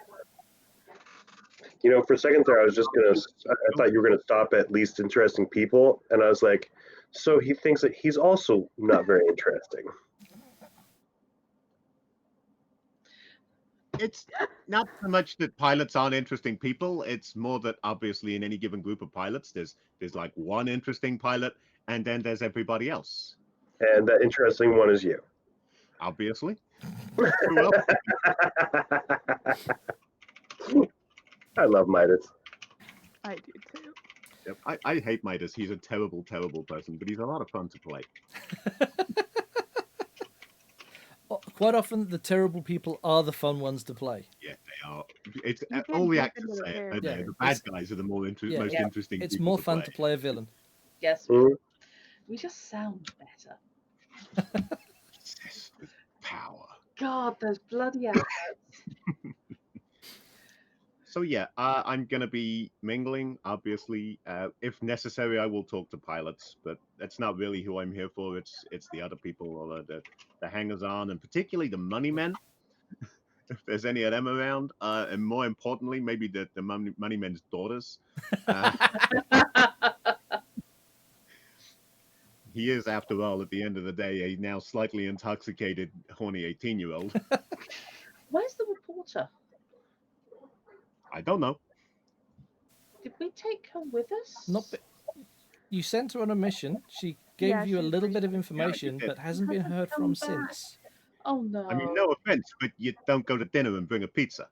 For a second there, I thought you were gonna stop at least interesting people, and I was like, so he thinks that he's also not very interesting. It's not so much that pilots aren't interesting people. It's more that obviously in any given group of pilots, there's like one interesting pilot, and then there's everybody else. And that interesting one is you. Obviously. Who else? I love Midas. I do too. Yep. I hate Midas. He's a terrible, terrible person, but he's a lot of fun to play. Quite often, the terrible people are the fun ones to play. Yeah, they are. It's You all the can actors do say it. it. And Yeah, the bad guys are the most Yeah. interesting. It's people more to fun play. to play a villain. yes. Mhm. We just sound better. Obsessed with power. God, those bloody adverts. So I'm gonna be mingling. Obviously, if necessary, I will talk to pilots, but that's not really who I'm here for. It's the other people, or the hangers-on, and particularly the money men. If there's any of them around, and more importantly, maybe the money men's daughters. He is, after all, at the end of the day, a now slightly intoxicated, horny 18-year-old. Where's the reporter? I don't know. Did we take her with us? You sent her on a mission. She gave Yeah, you a she- little bit of information, did. but hasn't been Hasn't heard come from back. since. Oh no. I mean, no offense, but you don't go to dinner and bring a pizza.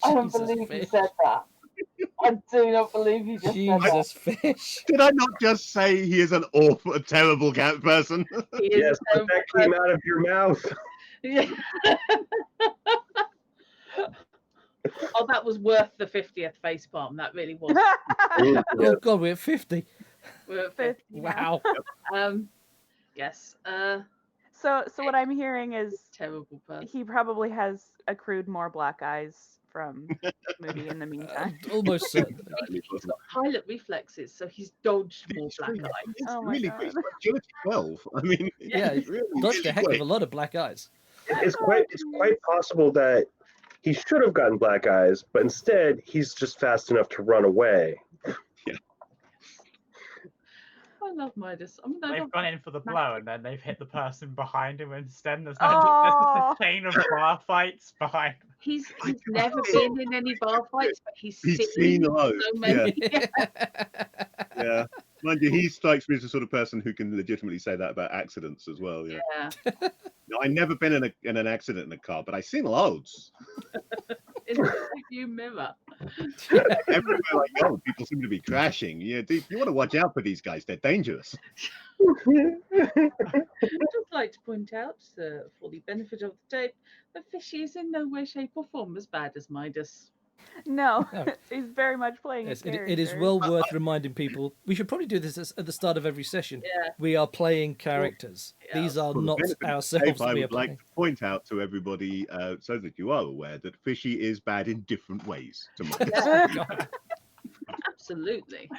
I don't Jesus believe you fish. said that. I do not believe you just said that. Jesus fish. Did I not just say he is an awful, a terrible cat person? He is Yes, a but that came out of your mouth. Yeah. Oh, that was worth the 50th facepalm. That really was. Oh God, we're at 50. We're at 50 50. now. Wow. Yes. So what I'm hearing is Terrible person. he probably has accrued more black eyes from Moody in the meantime. Almost certainly. He's got pilot reflexes, so he's dodged more black eyes. It's Oh my really God. great. It's like agility 12. I mean, Yeah, it's really, dodged a really heck great. of a lot of black eyes. It's quite possible that he should have gotten black eyes, but instead he's just fast enough to run away. I love Midas. I mean, I They've don't. gone in for the blow and then they've hit the person behind him instead. There's Oh. a chain of bar fights behind. He's I can never see it. been in any bar fights, but he's He's seen seen loads. so many. Yeah. Mind you, he strikes me as the sort of person who can legitimately say that about accidents as well. Yeah. Yeah. No, I've never been in an accident in a car, but I've seen loads. In the rearview mirror. Everywhere I go, people seem to be crashing. Yeah, you want to watch out for these guys. They're dangerous. I'd just like to point out, for the benefit of the tape, that Fishy is in no way, shape, or form as bad as Midas. No, No. he's very much playing Yes, a character. it is well worth reminding people. We should probably do this at the start of every session. Yeah. We are playing characters. Yeah. These are For the not benefit of the ourselves tape, that I we are would like playing. to point out to everybody, so that you are aware, that Fishy is bad in different ways to mine. Yeah, absolutely.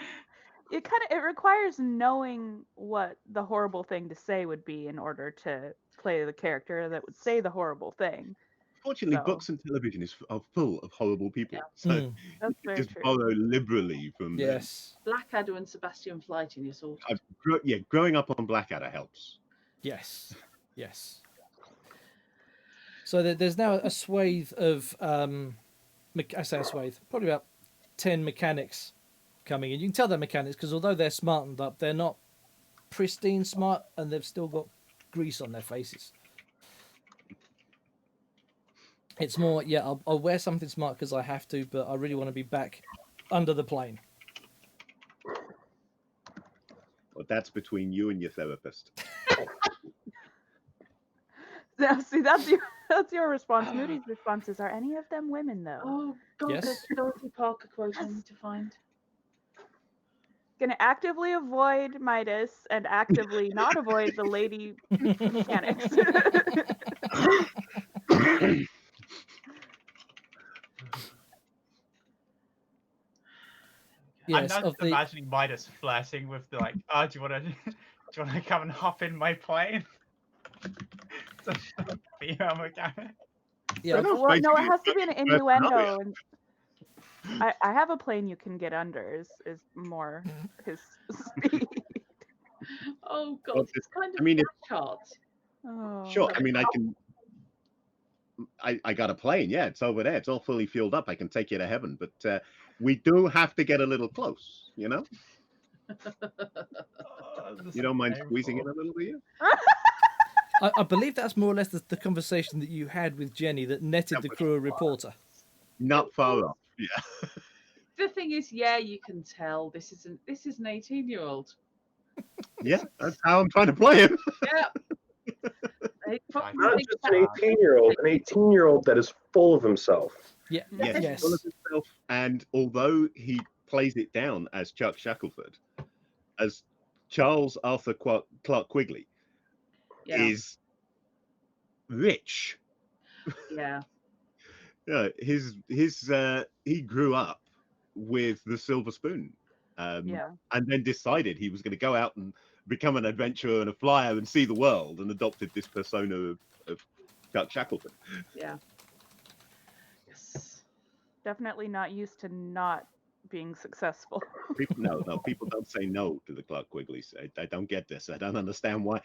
It requires knowing what the horrible thing to say would be in order to play the character that would say the horrible thing. Fortunately, So- books and television are full of horrible people. Yeah. So Mm, That's you very just true. borrow liberally from them. yes, Blackadder and Sebastian Flight in your sort. Growing up on Blackadder helps. yes, yes. So there's now a swathe of, I say a swathe, probably about 10 mechanics coming in. You can tell they're mechanics because although they're smartened up, they're not pristine smart and they've still got grease on their faces. It's more, yeah, I'll wear something smart because I have to, but I really want to be back under the plane. Well, that's between you and your therapist. Now, see, that's your response. Moody's responses are any of them women though? Oh, God, Yes. there's a Dorothy Parker quote I need to find. Gonna actively avoid Midas and actively not avoid the lady mechanics. Yes, I'm not of the imagining Midas flirting with the like, oh, do you want to come and hop in my plane? Such a female mechanic. yeah, No, Well, no, it basically, has to be an it's innuendo. And I have a plane you can get under is more his speed. Oh, God, Well, it's kind of I mean, if- chart. Oh. Sure, I mean, I can. I got a plane. Yeah, it's over there. It's all fully fueled up. I can take you to heaven, but we do have to get a little close. You know, you don't mind squeezing in a little bit. I believe that's more or less the conversation that you had with Jenny that netted the crew a reporter. Not far off. Yeah. The thing is, yeah, you can tell this is an 18-year-old. Yeah, that's how I'm trying to play him. Yeah. They probably Not think just that- an 18-year-old, an 18-year-old that is full of himself. Yeah, Yes, yes. full of himself, and although he plays it down as Chuck Shackelford, as Charles Arthur Clark Quigley Yeah, is rich. yeah. Yeah, he grew up with the silver spoon, Yeah. and then decided he was going to go out and become an adventurer and a flyer and see the world, and adopted this persona of Chuck Shackelford. Yeah. Yes. Definitely not used to not being successful. People don't say no to the Clark Quigleys. I don't get this. I don't understand why.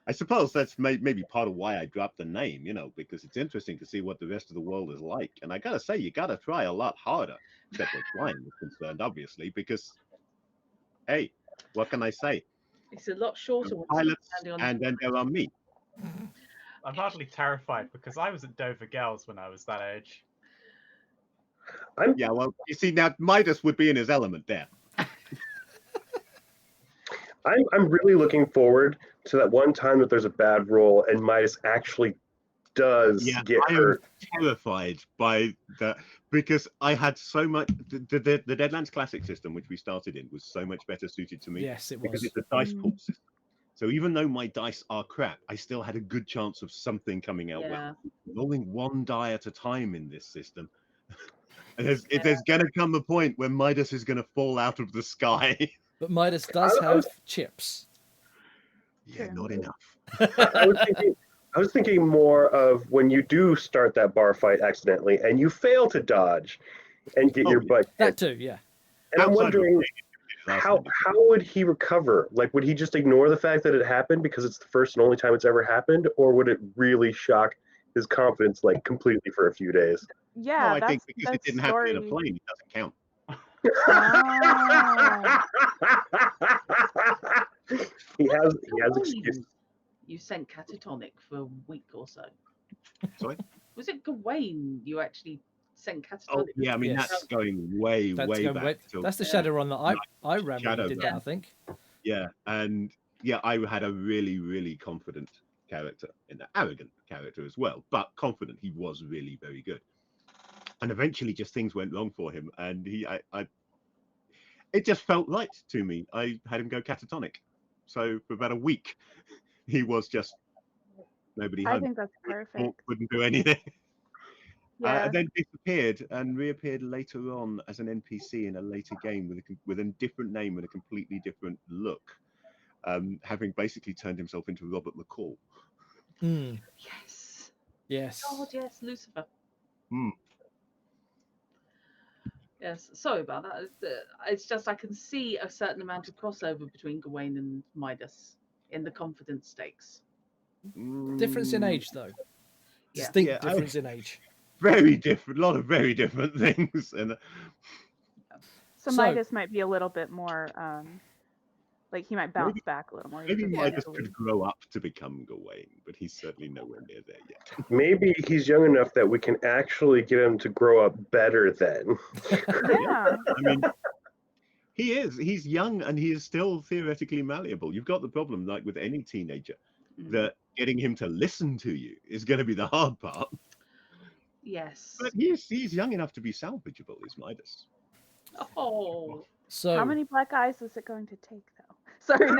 I suppose that's maybe part of why I dropped the name, because it's interesting to see what the rest of the world is like. And I gotta say, you gotta try a lot harder, except where flying is concerned, obviously, because, hey, what can I say? It's a lot shorter. There are once you're pilots, standing on and then there are me. I'm hardly terrified because I was at Dover Girls when I was that age. Yeah, well, you see, now Midas would be in his element there. I'm really looking forward to that one time that there's a bad roll and Midas actually does Yeah, get I am hurt. terrified by that because I had so much. The Deadlands Classic system, which we started in, was so much better suited to me Yes, it because was. it's a dice pool system. So even though my dice are crap, I still had a good chance of something coming out well. Rolling one die at a time in this system. And there's going to come a point where Midas is going to fall out of the sky. But Midas does have chips. Yeah, not enough. I was thinking more of when you do start that bar fight accidentally and you fail to dodge and get your butt That kicked. too, yeah. And I'm Outside of wondering the how would he recover? Like, would he just ignore the fact that it happened because it's the first and only time it's ever happened, or would it really shock his confidence like completely for a few days? Yeah, I think because it didn't happen in a story. plane, it doesn't count. Oh. he has Gawain, excuse. You sent catatonic for a week or so. Sorry? Was it Gawain you actually sent catatonic? Oh, yeah, I mean, Yes. that's going way back. till- That's the Shadowrun that I ran when Shadow you did that, I think. Yeah, and yeah, I had a really, really confident character in that. Arrogant character as well, but confident. He was really very good. And eventually just things went wrong for him, and it just felt right to me. I had him go catatonic. So for about a week, he was just nobody I home. think that's perfect. Wouldn't do anything. Yeah. And then disappeared and reappeared later on as an NPC in a later game with a different name and a completely different look, having basically turned himself into Robert McCall. Mm, Yes. yes. God, yes, Lucifer. Hmm. Yes, sorry about that. It's just I can see a certain amount of crossover between Gawain and Midas in the confidence stakes. Difference in Mm, age, though. Yeah. Distinct Yeah, difference in age. Very different, a lot of very different things. And So Midas might be a little bit more, like he might bounce back a little more. maybe Midas easily. could grow up to become Gawain, but he's certainly nowhere near there yet. Maybe he's young enough that we can actually get him to grow up better then. Yeah. I mean, he is. He's young and he is still theoretically malleable. You've got the problem, like with any teenager, that getting him to listen to you is going to be the hard part. Yes. But he's young enough to be salvageable, is Midas. Oh. So How many black eyes is it going to take, though? Sorry, no.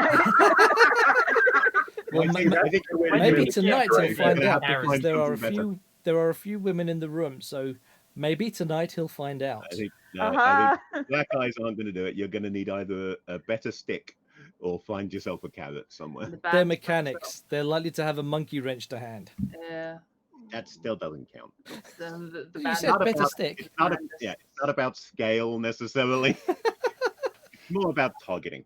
well, I think the way to do maybe it is tonight right. he'll find You're out gonna have to because find something better. there are a few women in the room, so maybe tonight he'll find out. I think Uh-huh. black eyes aren't going to do it. You're going to need either a better stick or find yourself a carrot somewhere. The They're band- mechanics. They're likely to have a monkey wrench to hand. Yeah. That still doesn't count. The You band- said Not better about- stick. It's not, it's not about scale necessarily. It's more about targeting.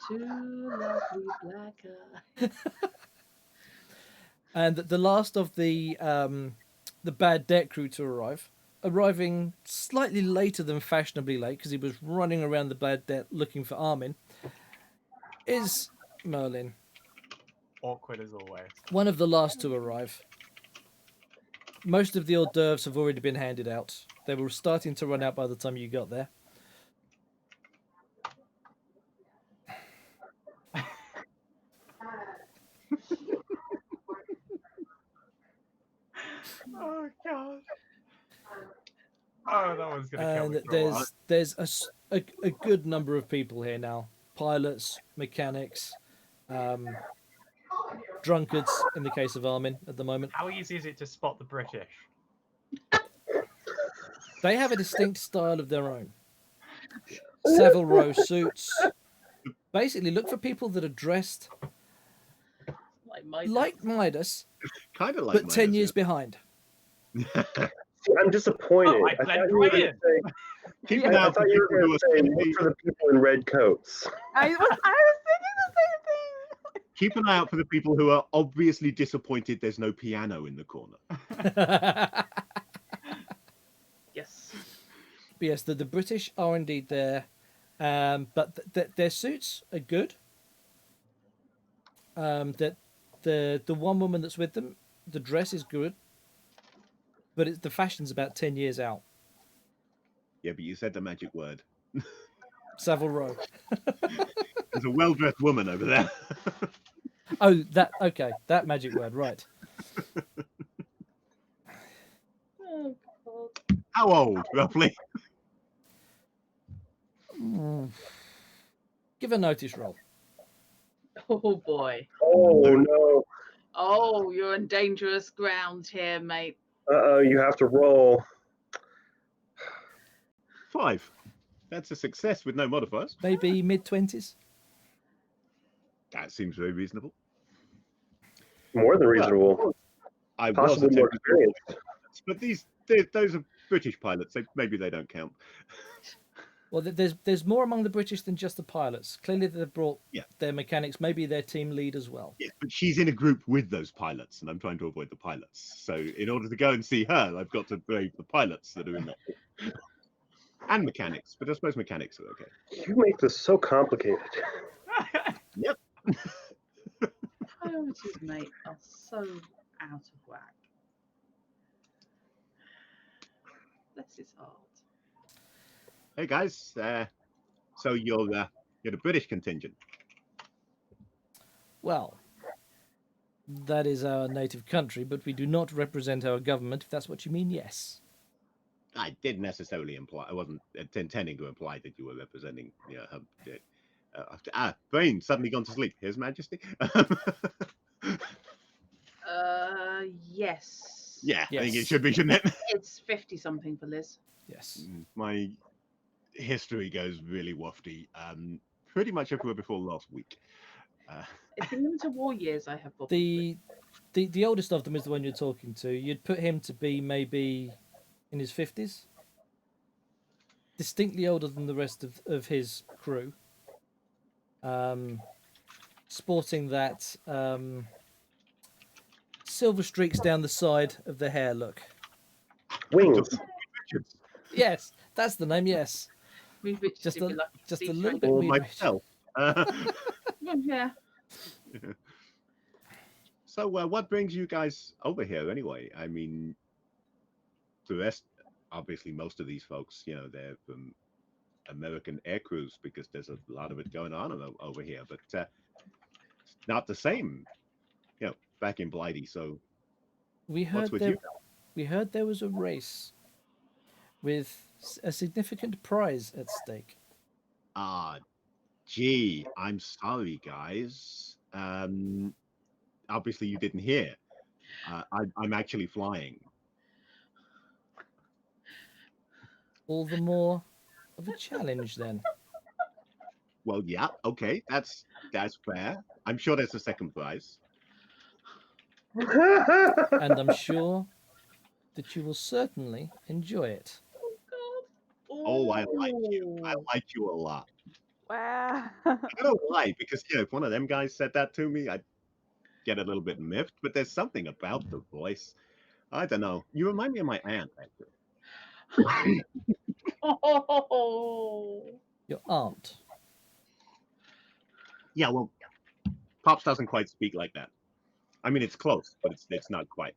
Two lovely black eyes. And the last of the bad debt crew to arriving slightly later than fashionably late because he was running around the bad debt looking for Armin, is Merlin, Awkward as always. one of the last to arrive. Most of the hors d'oeuvres have already been handed out. They were starting to run out by the time you got there. Oh god. Oh, that was gonna kill me And for a while. there's a good number of people here now. Pilots, mechanics, drunkards in the case of Armin at the moment. How easy is it to spot the British? They have a distinct style of their own. Savile Row suits. Basically, look for people that are dressed Like my like Midas, Kind of like but 10 years behind. See, I'm disappointed. Oh, I I blend thought you were right going in. to say, Keep I an eye out for thought you were people who going are to say skinny. look for the people in red coats. I was thinking the same thing. Keep an eye out for the people who are obviously disappointed there's no piano in the corner. Yes. But yes, the British are indeed there, but their suits are good. That the one woman that's with them, the dress is good, but the fashion's about 10 years out. Yeah, but you said the magic word. Savile Row. There's a well-dressed woman over there. Oh, that magic word, right? Oh God. How old, roughly? Give a notice roll. Oh boy. Oh no. Oh, you're on dangerous ground here, mate. Uh-oh, you have to roll. 5. That's a success with no modifiers. Maybe mid-20s? That seems very reasonable. More than reasonable. Well, I was Possibly more attempting, experienced. but those are British pilots. Maybe they don't count. Well, there's more among the British than just the pilots. Clearly, they've brought Yeah. their mechanics, maybe their team lead as well. Yeah, but she's in a group with those pilots, and I'm trying to avoid the pilots. So in order to go and see her, I've got to brave the pilots that are in that. And mechanics, but I suppose mechanics are okay. You make this so complicated. Yep. Priorities, mate, are so out of whack. This is hard. Hey guys, so you're the British contingent. Well, that is our native country, but we do not represent our government, if that's what you mean, yes. I didn't necessarily imply. I wasn't intending to imply that you were representing. Brain suddenly gone to sleep. His Majesty. Yes. Yeah, I think it Yes. should be, shouldn't it? It's 50 something for Liz. Yes. My history goes really wafty. Pretty much everywhere before last week. It's the inter-war years I have booked. with. The oldest of them is the one you're talking to. You'd put him to be maybe in his 50s. Distinctly older than the rest of his crew. Sporting that silver streaks down the side of the hair look. Wings. Yes, that's the name, yes. We've reached Just if you a, like, just a speech little rank. bit Or weird. myself. Yeah. So, what brings you guys over here anyway? I mean, the rest, obviously, most of these folks, they're from American air crews because there's a lot of it going on over here, but it's not the same, back in Blighty. So, We what's heard with there, you? we heard there was a race with a significant prize at stake. Gee, I'm sorry, guys. Obviously, you didn't hear. I'm actually flying. All the more of a challenge then. Well, yeah, okay, that's fair. I'm sure there's a second prize. And I'm sure that you will certainly enjoy it. Oh, I like you. I like you a lot. Wow. I don't know why, because if one of them guys said that to me, I'd get a little bit miffed. But there's something about the voice. I don't know. You remind me of my aunt, actually. Oh. Your aunt. Yeah, well, Pops doesn't quite speak like that. I mean, it's close, but it's not quite.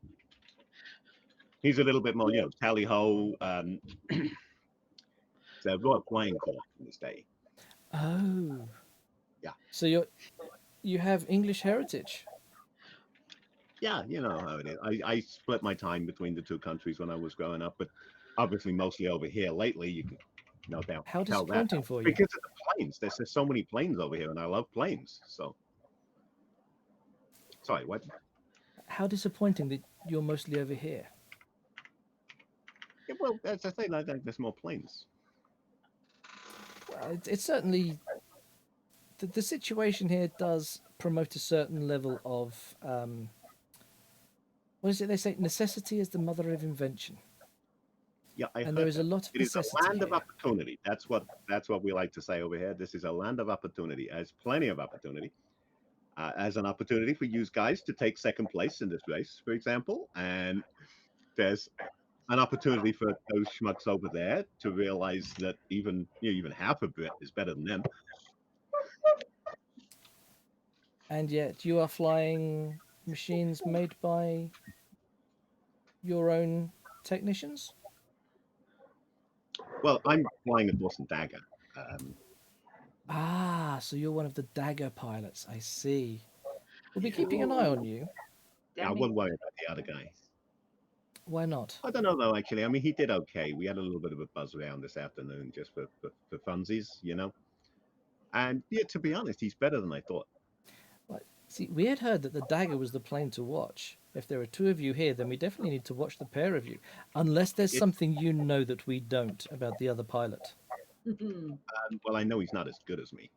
He's a little bit more, tally ho. It's a Royal Flying Corps in this day. Oh. Yeah. So you have English heritage. Yeah, you know how it is. I split my time between the two countries when I was growing up, but obviously mostly over here. Lately, you can no doubt How tell that disappointing for you. because of the planes. There's so many planes over here, and I love planes. So, sorry, what? How disappointing that you're mostly over here. Yeah, well, as I say, like, there's more planes. Well, it's certainly the situation here does promote a certain level of what is it they say? Necessity is the mother of invention. Yeah, I And heard there is that. a lot of It is a necessity land of here. opportunity. That's what we like to say over here. This is a land of opportunity. There's plenty of opportunity. As an opportunity for you guys to take second place in this race, for example, and there's an opportunity for those schmucks over there to realize that even half a Brit is better than them. And yet you are flying machines made by your own technicians? Well, I'm flying a Boston Dagger. So you're one of the Dagger pilots. I see. We'll be keeping an eye on you. I wouldn't worry about the other guy. Why not? I don't know though. Actually, I mean, he did okay. We had a little bit of a buzz around this afternoon just for funsies, And yeah, to be honest, he's better than I thought. See, we had heard that the dagger was the plane to watch. If there are two of you here, then we definitely need to watch the pair of you. Unless there's It- something you know that we don't about the other pilot. Well, I know he's not as good as me.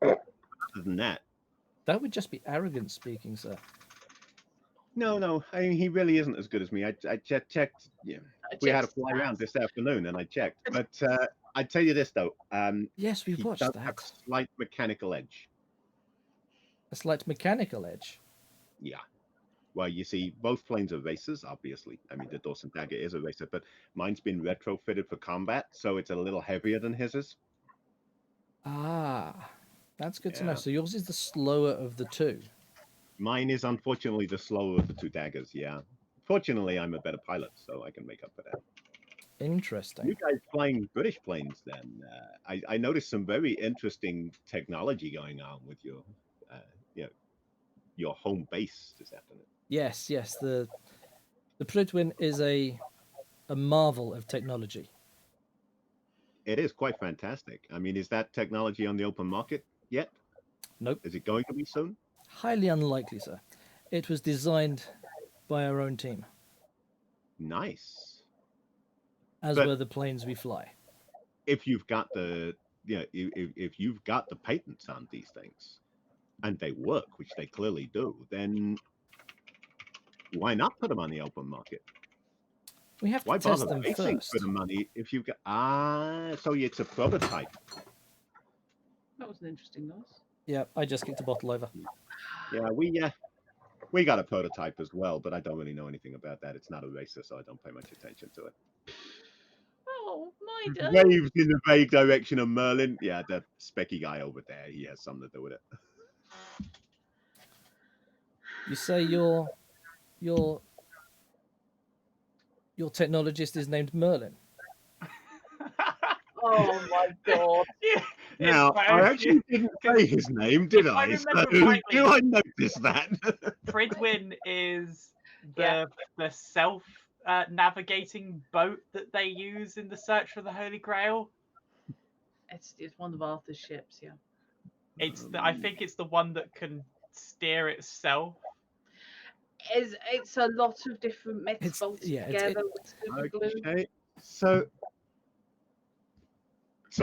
Other than that, That would just be arrogance speaking, sir. no. I mean, he really isn't as good as me. I checked. Yeah, we had a Just- fly around this afternoon, and I checked. But I tell you this though, Yes, we he watched does have that. a slight mechanical edge. A slight mechanical edge. Yeah. Well, you see, both planes are racers, obviously. I mean, the Dawson Dagger is a racer, but mine's been retrofitted for combat, so it's a little heavier than his is. Ah, that's good to know. Yeah. So yours is the slower of the two. Mine is unfortunately the slower of the two daggers, yeah. Fortunately, I'm a better pilot, so I can make up for that. Interesting. You guys flying British planes then? I noticed some very interesting technology going on with your, your home base this afternoon. Yes, yes. The Prydwen is a marvel of technology. It is quite fantastic. I mean, is that technology on the open market yet? Nope. Is it going to be soon? Highly unlikely, sir. It was designed by our own team, Nice. as But- were the planes we fly. If you've got the if you've got the patents on these things and they work, which they clearly do, then why not put them on the open market? We have to Why test bother them paying first. for the money if you've got so it's a prototype. That was an interesting noise. Yeah, I just kicked a bottle over. Yeah, we got a prototype as well, but I don't really know anything about that. It's not a racer, so I don't pay much attention to it. Oh, my God. Waves in the vague direction of Merlin. Yeah, the specky guy over there, he has something to do with it. You say your technologist is named Merlin. Oh, my God. Yeah, Now, it's I actually didn't say his name, did if I I? remember So, rightly- do I notice that? Prydwen is Yeah. the self navigating boat that they use in the search for the Holy Grail. It's one of Arthur's ships, yeah. I think it's the one that can steer itself. It's a lot of different myths It's- bolted yeah, it's- together with super glue. Okay, so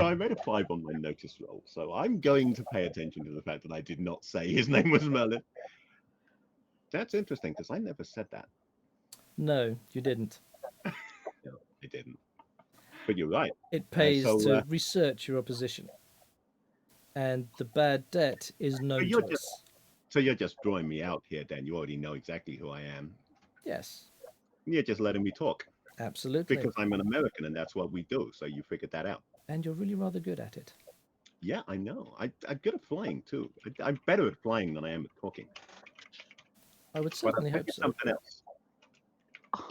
I made a 5 on my notice roll, so I'm going to pay attention to the fact that I did not say his name was Merlin. That's interesting because I never said that. No, you didn't. No, I didn't. But you're right. It pays so, to research your opposition. And the bad debt is known you're to just- us. So you're just drawing me out here, Dan. You already know exactly who I am. Yes, You're just letting me talk absolutely. because I'm an American and that's what we do. So you figured that out. And you're really rather good at it. Yeah, I know. I'm good at flying too. I'm better at flying than I am at talking. I would But certainly I'll tell hope you so. something else.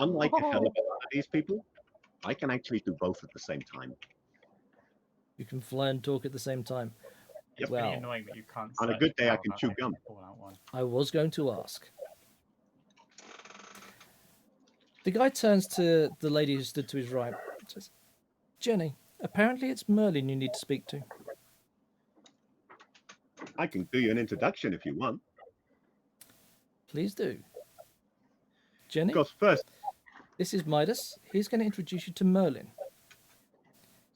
Unlike a hell of a lot of these people, I can actually do both at the same time. You can fly and talk at the same time. It's Well, pretty annoying that you can't. On a select good day, I power can without chew taking gum. all out one. I was going to ask. The guy turns to the lady who stood to his right and says, Jenny, apparently it's Merlin you need to speak to. I can do you an introduction if you want. Please do. Jenny, Because first, this is Midas. He's going to introduce you to Merlin.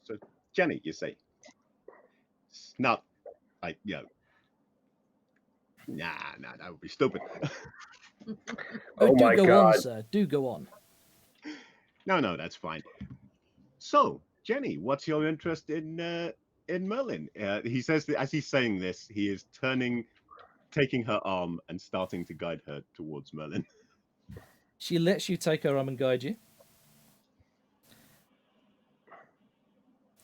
so Jenny, you say. It's not like, nah, that would be stupid. Oh do my go God. on, sir. Do go on. No, that's fine. So, Jenny, what's your interest in Merlin? He says that as he's saying this, he is taking her arm and starting to guide her towards Merlin. She lets you take her arm and guide you.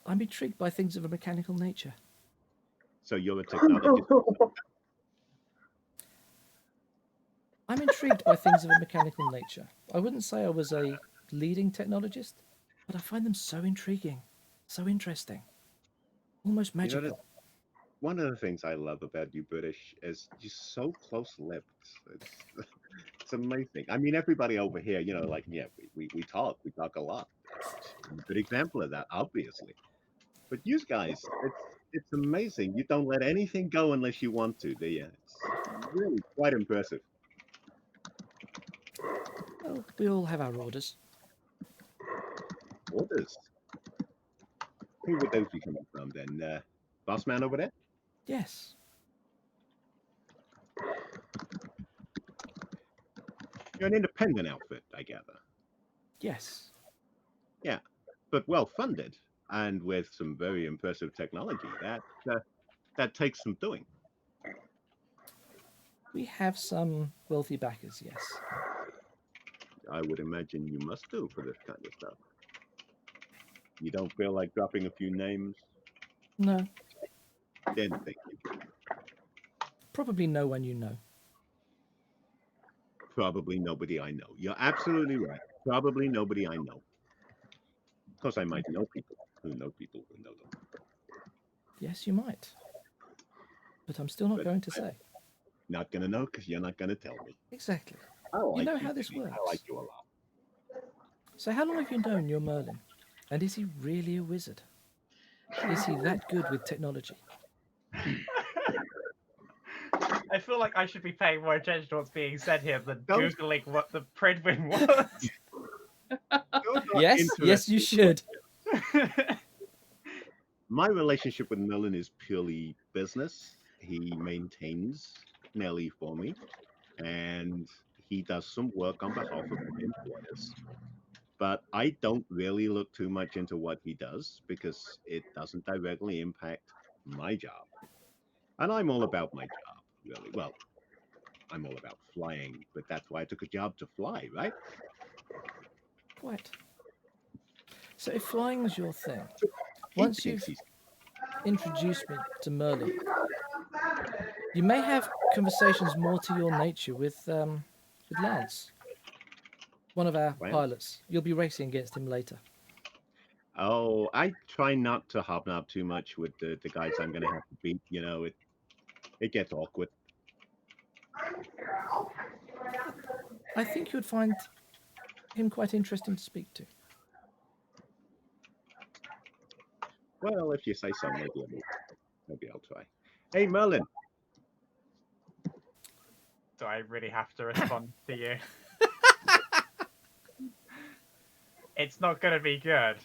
I'm intrigued by things of a mechanical nature. So you're a technologist. I'm intrigued by things of a mechanical nature. I wouldn't say I was a leading technologist, but I find them so intriguing, so interesting, almost You know, magical. one of the things I love about you British is you're so close-lipped. It's amazing. I mean, everybody over here, we talk a lot. I'm a good example of that, obviously. But you guys, It's amazing. You don't let anything go unless you want to, do you? It's really quite impressive. Well, we all have our orders. Orders. Who would those be coming from then? Boss man over there? Yes. You're an independent outfit, I gather. Yes. But well funded and with some very impressive technology. That takes some doing. We have some wealthy backers, yes. I would imagine you must do for this kind of stuff. You don't feel like dropping a few names? No, Didn't think you could. probably no one you know. Probably nobody I know. You're absolutely right. Probably nobody I know. Of course, I might know people who know people who know them. Yes, you might. But I'm still not But going to say. Not gonna know because you're not gonna tell me. Exactly. I like know how this Jimmy. works. I like you a lot. So how long have you known your Merlin? And is he really a wizard? Is he that good with technology? I feel like I should be paying more attention to what's being said here than Don't- googling what the Pridwin was. You're not Yes, yes, you interested. should. My relationship with Merlin is purely business. He maintains Nelly for me, and he does some work on behalf of my employers. But I don't really look too much into what he does because it doesn't directly impact my job. And I'm all about my job, really. Well, I'm all about flying, but that's why I took a job to fly, right? Quite. So if flying's your thing, He once thinks you've he's introduced me to Merlin, you may have conversations more to your nature with Lance, one of our Well. pilots. You'll be racing against him later. Oh, I try not to hobnob too much with the guys I'm going to have to beat. You know, it gets awkward. I think you'd find him quite interesting to speak to. Well, if you say so, maybe I'll try. Hey, Merlin. Do I really have to respond to you? It's not going to be good.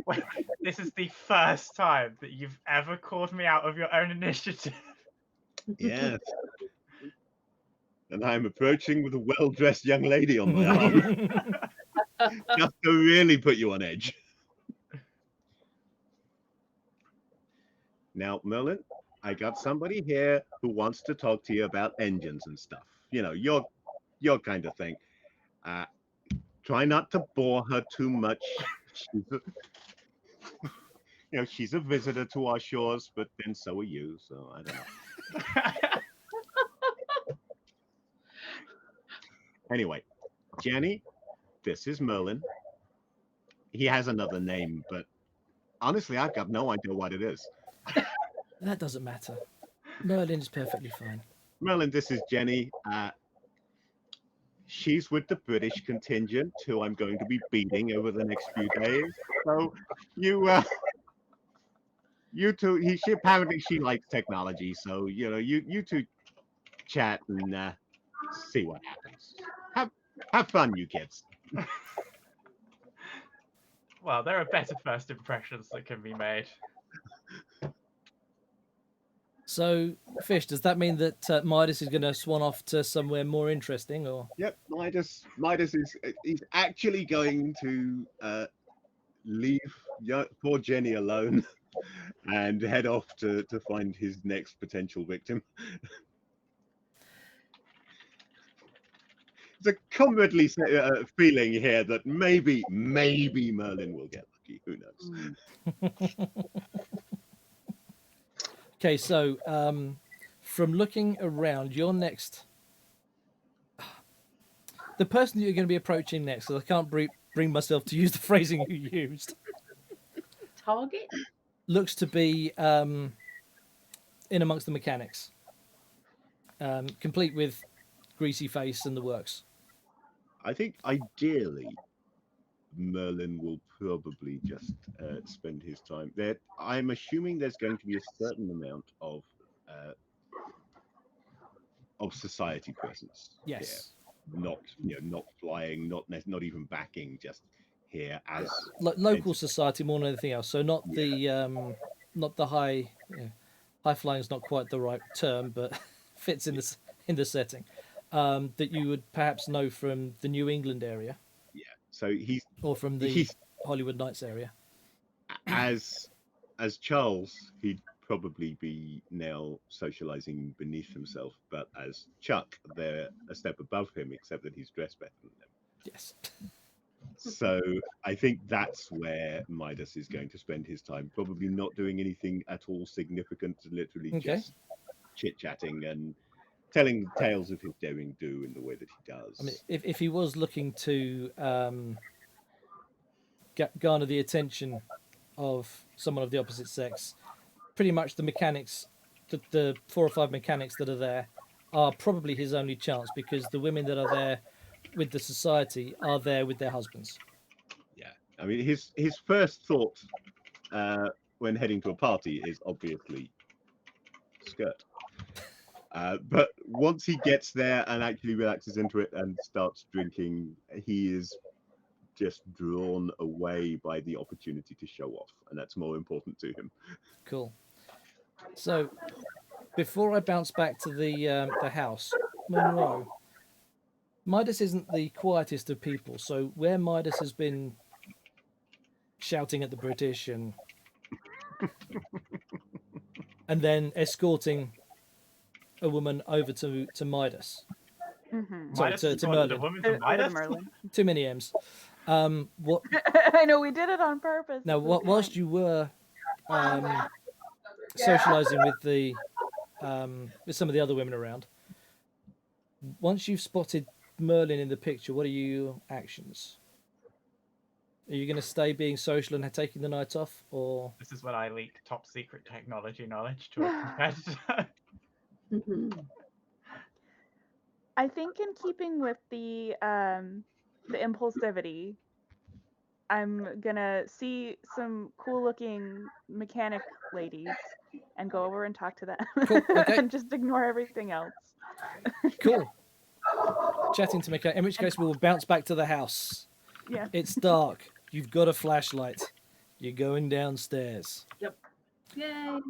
Wait, this is the first time that you've ever called me out of your own initiative. Yes. And I'm approaching with a well-dressed young lady on my arm, just to really put you on edge. Now, Merlin, I got somebody here who wants to talk to you about engines and stuff. You know, your kind of thing. Try not to bore her too much. She's a visitor to our shores, but then so are you. So I don't know. Anyway, Jenny, this is Merlin. He has another name, but honestly, I've got no idea what it is. That doesn't matter. Merlin's perfectly fine. Merlin, this is Jenny. She's with the British contingent, who I'm going to be beating over the next few days. So you two. She apparently likes technology. So you two chat and see what happens. Have fun, you kids. Well, there are better first impressions that can be made. So, Fish, does that mean that Midas is going to swan off to somewhere more interesting, or? Yep, Midas he's actually going to leave poor Jenny alone and head off to find his next potential victim. It's a comradely feeling here that maybe Merlin will get lucky. Who knows? Okay, so from looking around, you're next. The person that you're going to be approaching next, because I can't bring myself to use the phrasing you used, Target? looks to be in amongst the mechanics, complete with greasy face and the works. I think ideally Merlin will probably just spend his time there. I'm assuming there's going to be a certain amount of society presence Yes. here, not not flying, not even backing, just here as Local entertainment. society more than anything else. So not not the high. High flying is not quite the right term, but fits in the setting. That you would perhaps know from the New England area Yeah. So he's or from the he's Hollywood Nights area. as Charles, he'd probably be now socializing beneath himself, but as Chuck, they're a step above him, except that he's dressed better than them. Yes. So I think that's where Midas is going to spend his time, probably not doing anything at all significant, literally Okay. just chit-chatting and telling tales of his daring do in the way that he does. I mean, if he was looking to garner the attention of someone of the opposite sex, pretty much the mechanics, the 4 or 5 mechanics that are there, are probably his only chance, because the women that are there with the society are there with their husbands. Yeah, I mean, his first thought when heading to a party is obviously skirt. But once he gets there and actually relaxes into it and starts drinking, he is just drawn away by the opportunity to show off, and that's more important to him. Cool. So, before I bounce back to the house, Monroe, Midas isn't the quietest of people. So where Midas has been shouting at the British and then escorting a woman over to Midas. Mm-hmm. Sorry, Midas to escorted Merlin. a woman to Midas? Merlin. Too many M's. What I know we did it on purpose. now? This is Whilst fun. you were socializing with the with some of the other women around, once you've spotted Merlin in the picture, what are your actions? Are you going to stay being social and taking the night off, or This is when I leak top secret technology knowledge to a competitor. I think in keeping with the impulsivity, I'm gonna see some cool looking mechanic ladies and go over and talk to them. Cool, okay. And just ignore everything else. cool? Chatting to mechanic. In which case, we will bounce back to the house. Yeah. It's dark. You've got a flashlight. You're going downstairs. Yay! That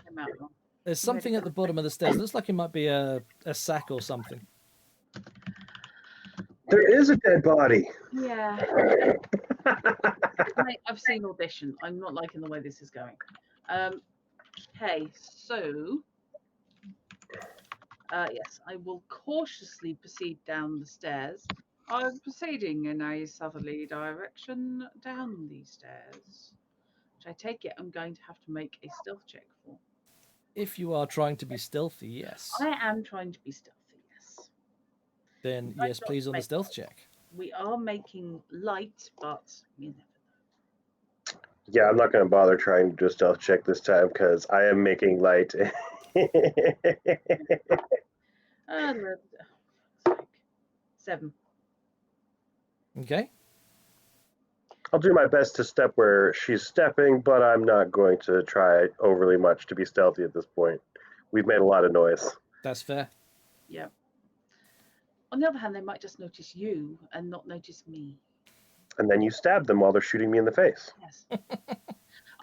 came out wrong. There's something at the bottom of the stairs. It looks like it might be a sack or something. There is a dead body. Yeah. I've seen Audition. I'm not liking the way this is going. Okay, so yes, I will cautiously proceed down the stairs. I'm proceeding in a southerly direction down these stairs, which I take it I'm going to have to make a stealth check for. If you are trying to be stealthy, yes. I am trying to be stealthy, yes. Then I yes, got please on the make- stealth check. We are making light, but you never know. Yeah, I'm not going to bother trying to do a stealth check this time because I am making light. Ah, 7. Okay. I'll do my best to step where she's stepping, but I'm not going to try overly much to be stealthy at this point. We've made a lot of noise. That's fair. Yeah. On the other hand, they might just notice you and not notice me. And then you stab them while they're shooting me in the face. Yes.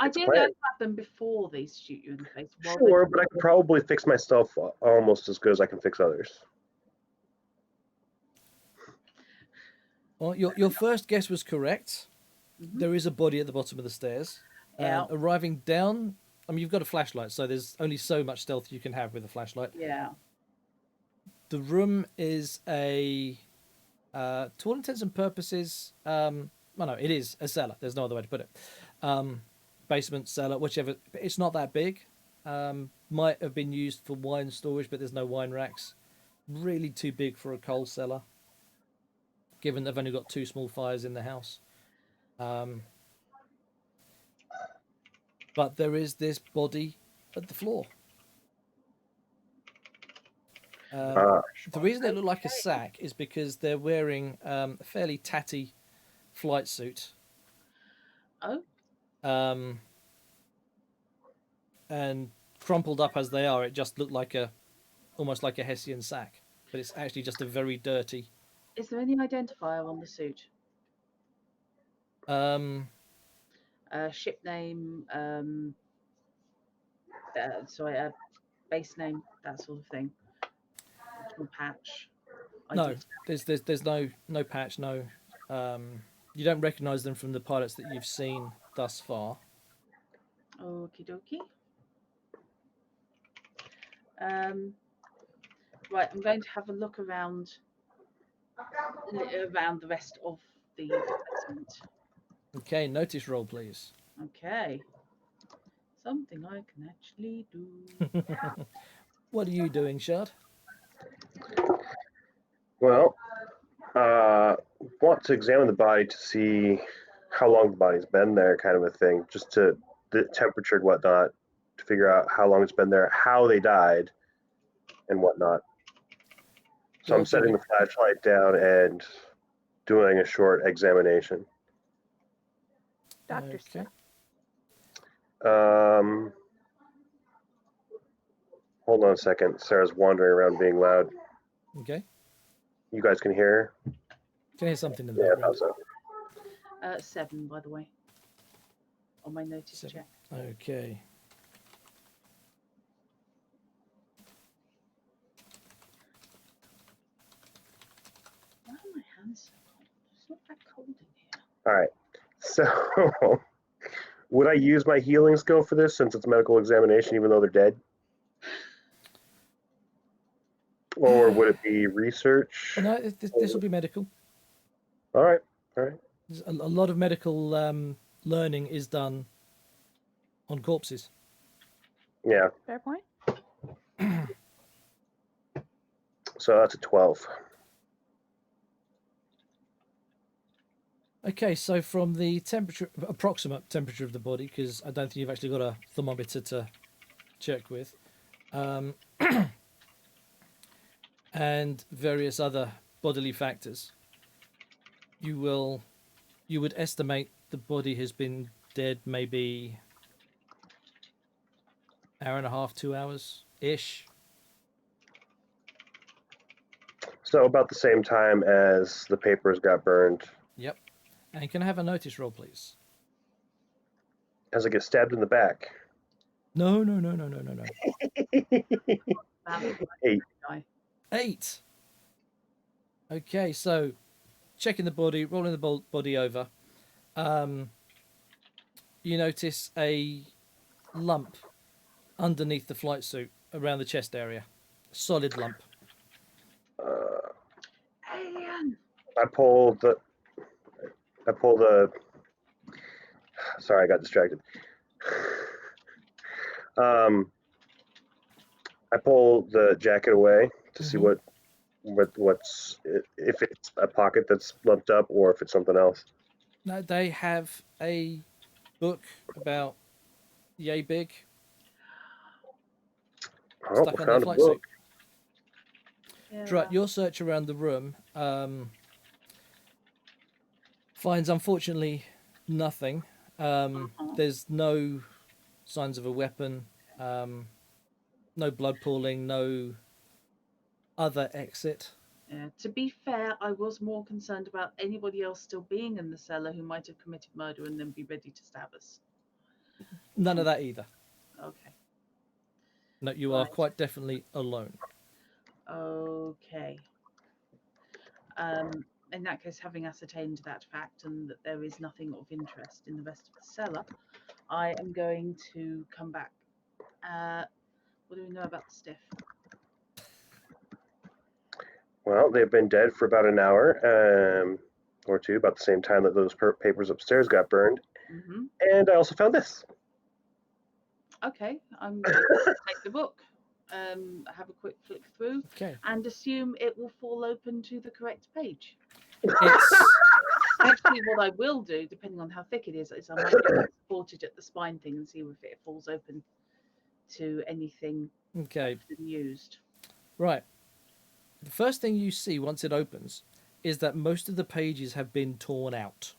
Ideally, plan. I'd have them before they shoot you in the face. while Sure, but I can probably fix myself almost as good as I can fix others. Well, your first guess was correct. Mhm. There is a body at the bottom of the stairs. Yeah. Arriving down, I mean, you've got a flashlight, so there's only so much stealth you can have with a flashlight. Yeah. The room is to all intents and purposes, well, no, it is a cellar. There's no other way to put it. Basement, cellar, whichever. It's not that big. Might have been used for wine storage, but there's no wine racks. Really too big for a coal cellar, given they've only got 2 small fires in the house. But there is this body at the floor. The reason they look like a sack is because they're wearing a fairly tatty flight suit. Oh, And crumpled up as they are, it just looked like almost like a Hessian sack, but it's actually just a very dirty. is there any identifier on the suit? Ship name, base name, that sort of thing. Or patch. No, ID. there's no patch, no. You don't recognise them from the pilots that you've seen thus far. Okie dokie. Right, I'm going to have a look around the rest of the basement. Okay, notice roll, please. Okay. Something I can actually do. What are you doing, Shard? Well, want to examine the body to see how long the body's been there, kind of a thing, just to the temperature and whatnot, to figure out how long it's been there, how they died, and whatnot. So I'm setting the flashlight down and doing a short examination. Dr. Okay. Steph. Hold on a second. Sarah's wandering around being loud. Okay. You guys can hear her? Can hear something in the Yeah, background. how's that? 7, by the way. On my notice 7. check. Okay. Why are my hands so cold? It's not that cold in here. All right. So, would I use my healing skill for this since it's medical examination, even though they're dead? Or would it be research? Oh, no, this will be medical. All right. All right. A lot of medical learning is done on corpses. Mm-hmm. Yeah. Fair point. So that's a 12. Okay, so from the approximate temperature of the body, because I don't think you've actually got a thermometer to check with, and various other bodily factors, you would estimate the body has been dead maybe hour and a half, 2 hours ish. So about the same time as the papers got burned. Yep. And can I have a notice roll, please? As I get stabbed in the back. No. Valid. 8. 8. Okay, so checking the body, rolling the body over. You notice a lump underneath the flight suit around the chest area. Solid lump. Alien! I pull the. Sorry, I got distracted. I pull the jacket away to see what's if it's a pocket that's lumped up or if it's something else. No, they have a book about yay big Oh, stuck on their found a flight book. suit. Yeah. Right, your search around the room finds unfortunately nothing. There's no signs of a weapon, no blood pooling, no other exit. Yeah, to be fair, I was more concerned about anybody else still being in the cellar who might have committed murder and then be ready to stab us. None of that either. Okay. No, you are Right. quite definitely alone. Okay. In that case, having ascertained that fact and that there is nothing of interest in the rest of the cellar, I am going to come back. What do we know about the stiff? Well, they've been dead for about an hour or two, about the same time that those papers upstairs got burned. Mm-hmm. And I also found this. Okay, I'm going to take the book, have a quick flick through, Okay. and assume it will fall open to the correct page. It's Actually, what I will do, depending on how thick it is I might get it supported at the spine thing and see if it falls open to anything okay. that's been used. Right. The first thing you see once it opens is that most of the pages have been torn out.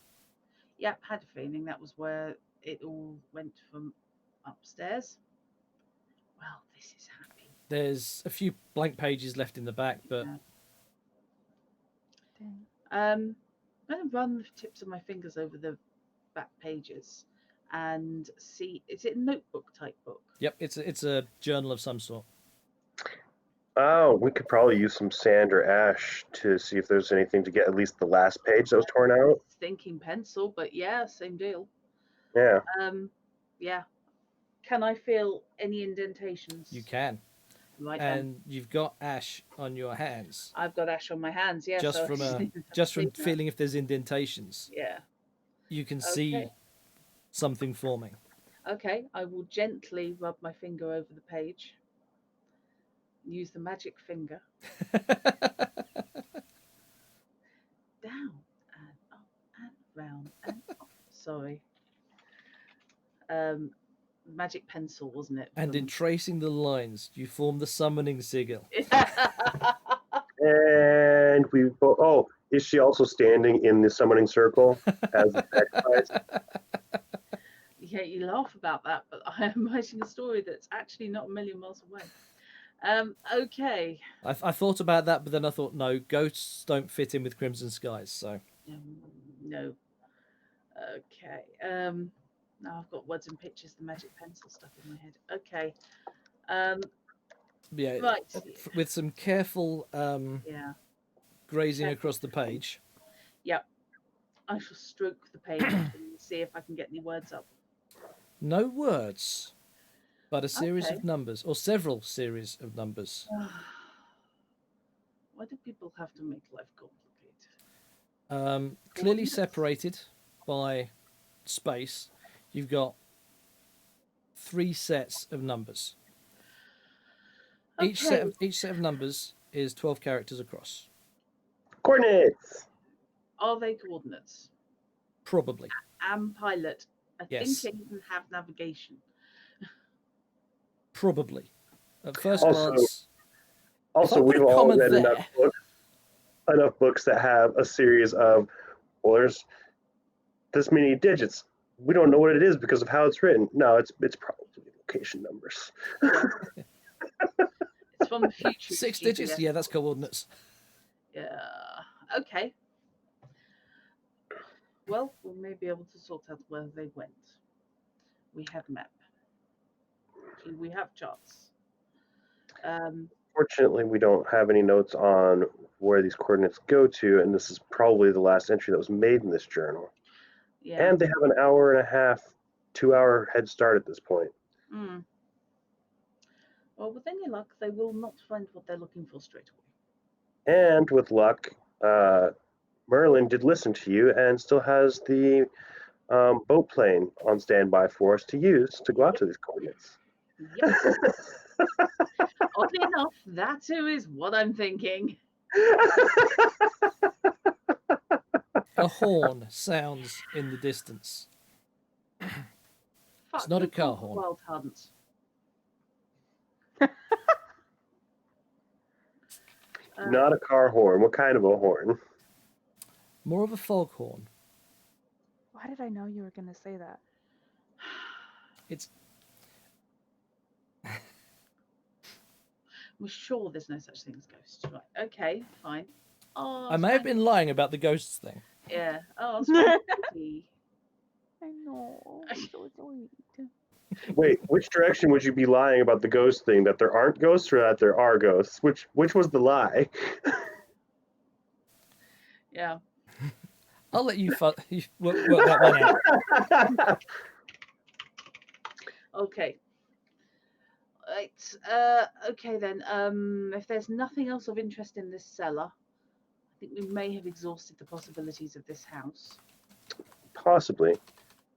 Yep, had a feeling that was where it all went from upstairs. Well, this is happy. There's a few blank pages left in the back, but Yeah. Dang. I'm going to run the tips of my fingers over the back pages and see. Is it a notebook type book? yep, it's a journal of some sort. Oh, we could probably use some sand or ash to see if there's anything to get at least the last page that was torn out. Thinking pencil, but yeah, same deal. Yeah. Yeah. Can I feel any indentations? You can, Right then. and you've got ash on your hands I've got ash on my hands. Yeah. just so I from just need to just from see that. feeling if there's indentations. Yeah. You can see Okay. something forming. Okay. I will gently rub my finger over the page. Use the magic finger down and up and round and up. Sorry. Magic pencil, wasn't it? And in tracing the lines, you form the summoning sigil. And we both. Oh, is she also standing in the summoning circle as a sacrifice? Yeah, you laugh about that, but I am writing a story that's actually not a million miles away. Okay. I thought about that, but then I thought, no, ghosts don't fit in with Crimson Skies. So No. Okay. Now I've got words and pictures, the magic pencil stuck in my head. Okay. yeah, Right. with some careful Yeah. grazing across the page. Yep. I shall stroke the page and see if I can get any words up. No words, but a series Okay. of numbers, or several series of numbers. Why do people have to make life complicated? Clearly Coordinates? separated by space. You've got 3 sets of numbers. Each set of numbers is 12 characters across. Coordinates. Are they coordinates? Probably. Am pilot. I Yes. think I even have navigation. Probably. At first Also- glance, Also, If I put we've a all comma read there- enough books that have a series of, well, there's this many digits. We don't know what it is because of how it's written. No, it's probably location numbers. It's from the future. 6 digits? GPS. Yeah, that's coordinates. Yeah. Okay. Well, we may be able to sort out where they went. We have map. We have charts. Fortunately, we don't have any notes on where these coordinates go to, and this is probably the last entry that was made in this journal. Yeah. And they have an hour and a half, 2-hour head start at this point. Mm. Well, with any luck, they will not find what they're looking for straight away. And with luck, Merlin did listen to you and still has the boat plane on standby for us to use to go out to these coordinates. Yep. Oddly enough, that too is what I'm thinking. A horn sounds in the distance. Fuck, not a who car called horn. Wild Hunt. Not a car horn. What kind of a horn? More of a foghorn. Why did I know you were gonna say that? It's We're sure there's no such thing as ghosts. Right. Okay, fine. Oh, I may have been lying about the ghosts thing. Yeah. Oh, Spanky. I know. So sweet. Wait, which direction would you be lying about the ghost thing? That there aren't ghosts or that there are ghosts? Which was the lie? Yeah. I'll let you, you work that one out. Okay. Right. Okay then. If there's nothing else of interest in this cellar, I think we may have exhausted the possibilities of this house. Possibly.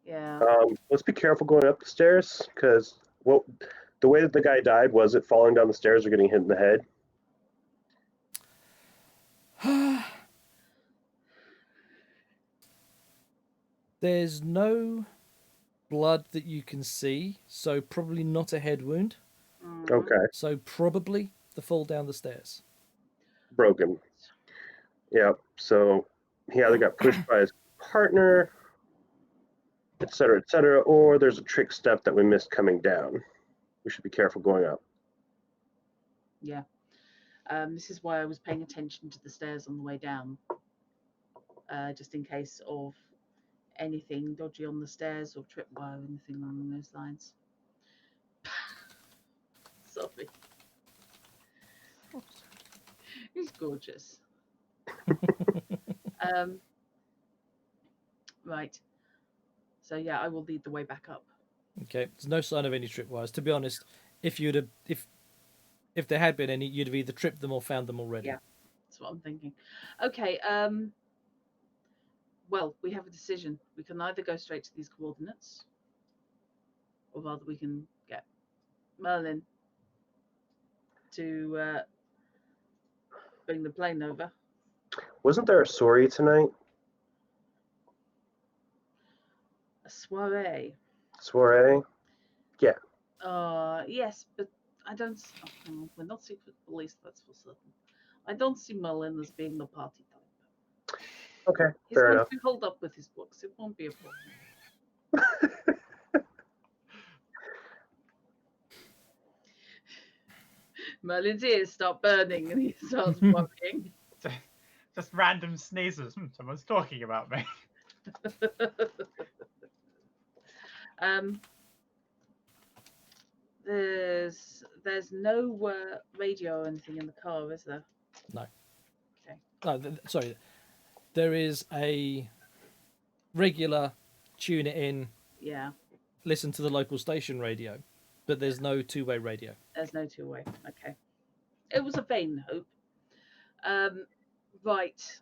Yeah. Let's be careful going up the stairs, because the way that the guy died, was it falling down the stairs or getting hit in the head? There's no blood that you can see, so probably not a head wound. Mm. Okay, So probably the fall down the stairs. broken. Yeah, so he either got pushed by his partner, etc., or there's a trick step that we missed coming down. We should be careful going up. Yeah. This is why I was paying attention to the stairs on the way down, just in case of anything dodgy on the stairs or tripwire or anything along those lines. Sorry. He's gorgeous. Right. So yeah, I will lead the way back up. Okay, there's no sign of any tripwires. To be honest, if there had been any, you'd have either tripped them or found them already. Yeah. That's what I'm thinking. Okay. Well, we have a decision. We can either go straight to these coordinates, or rather, we can get Merlin to bring the plane over. Wasn't there a sorry tonight? A soiree. Soiree? Yes, but I don't. Oh, we're not secret police, that's for certain. I don't see Merlin as being the party type. Okay, He's fair going enough. to be holed up with his books. It won't be a problem. Merlin's ears start burning and he starts worrying. Just random sneezes. Someone's talking about me. There's no radio or anything in the car, is there? No. Okay. No, sorry. There is a regular tune it in, Yeah, listen to the local station radio, but there's no two-way radio. there's no two-way. Okay. It was a vain hope. Right.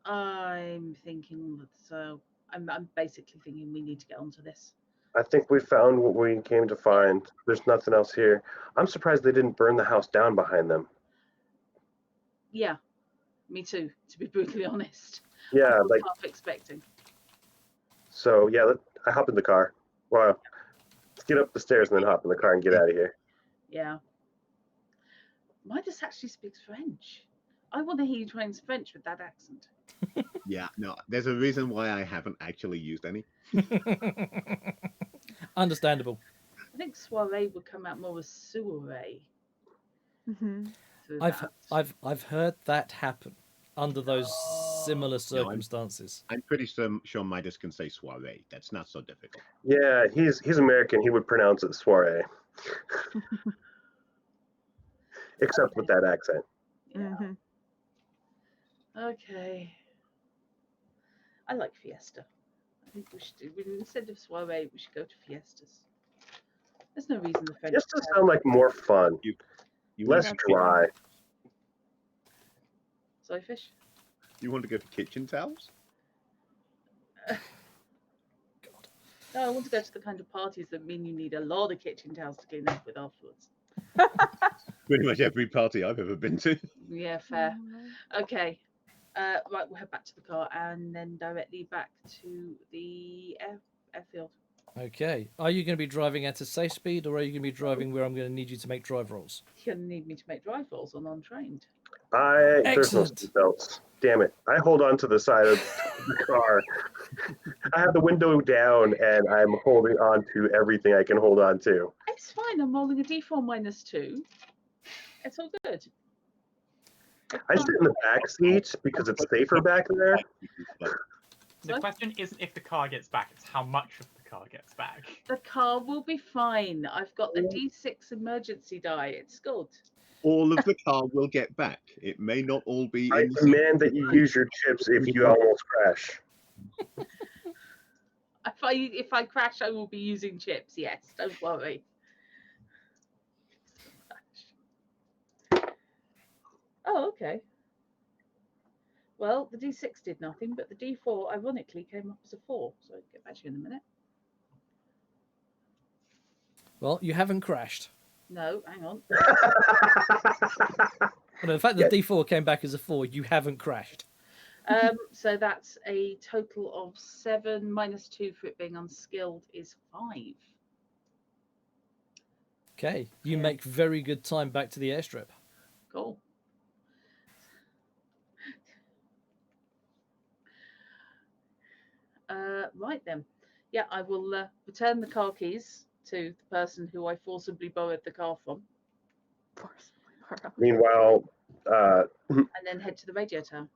I'm thinking that, so I'm basically thinking we need to get onto this. I think we found what we came to find. There's nothing else here. I'm surprised they didn't burn the house down behind them. Yeah, me too, to be brutally honest. Yeah, I was like, half expecting. so yeah, I hop in the car. Well, let's get up the stairs and then hop in the car and get out of here. Yeah. Midas actually speaks French. I want to hear you trying French with that accent. Yeah, no, there's a reason why I haven't actually used any. Understandable. I think soiree would come out more as soiree. Mm-hmm. Through I've that. I've heard that happen under those similar No, circumstances. I'm pretty sure Midas can say soiree. That's not so difficult. Yeah, he's American. He would pronounce it soiree. Except with that accent. Yeah. Mm-hmm. Okay. I like Fiesta. I think we should do, instead of soiree, we should go to Fiestas. There's no reason the French. Just to sound like more fun, You less want, dry. Sorry, fish. you want to go to kitchen towels? No, I want to go to the kind of parties that mean you need a lot of kitchen towels to clean up with afterwards. Pretty much every party I've ever been to. Yeah, fair. Okay. Right, we'll head back to the car and then directly back to the airfield. Okay. Are you going to be driving at a safe speed, or are you going to be driving where I'm going to need you to make drive rolls? You're gonna need me to make drive rolls on untrained. There's no Excellent. seatbelts. Damn it. I hold on to the side of the car. I have the window down and I'm holding on to everything I can hold on to. It's fine. I'm rolling a D4 -2. It's all good. I sit in the back seat because it's safer back there. The Sorry? question isn't if the car gets back, it's how much of the car gets back. The car will be fine. I've got the D6 emergency die. It's good. All of the car will get back. It may not all be I in the demand that you use your chips if you almost crash. If I crash, I will be using chips. Yes, don't worry. Oh, okay. Well, the D6 did nothing, but the D4 ironically came up as a 4. So I'll get back to you in a minute. Well, you haven't crashed. No, hang on. Well, the fact that D4 came back as a 4, you haven't crashed. So that's a total of 7 -2 for it being unskilled is 5. Okay. You Yeah. make very good time back to the airstrip. Cool. Right then. Yeah, I will return the car keys to the person who I forcibly borrowed the car from, Meanwhile, and then head to the radio tower.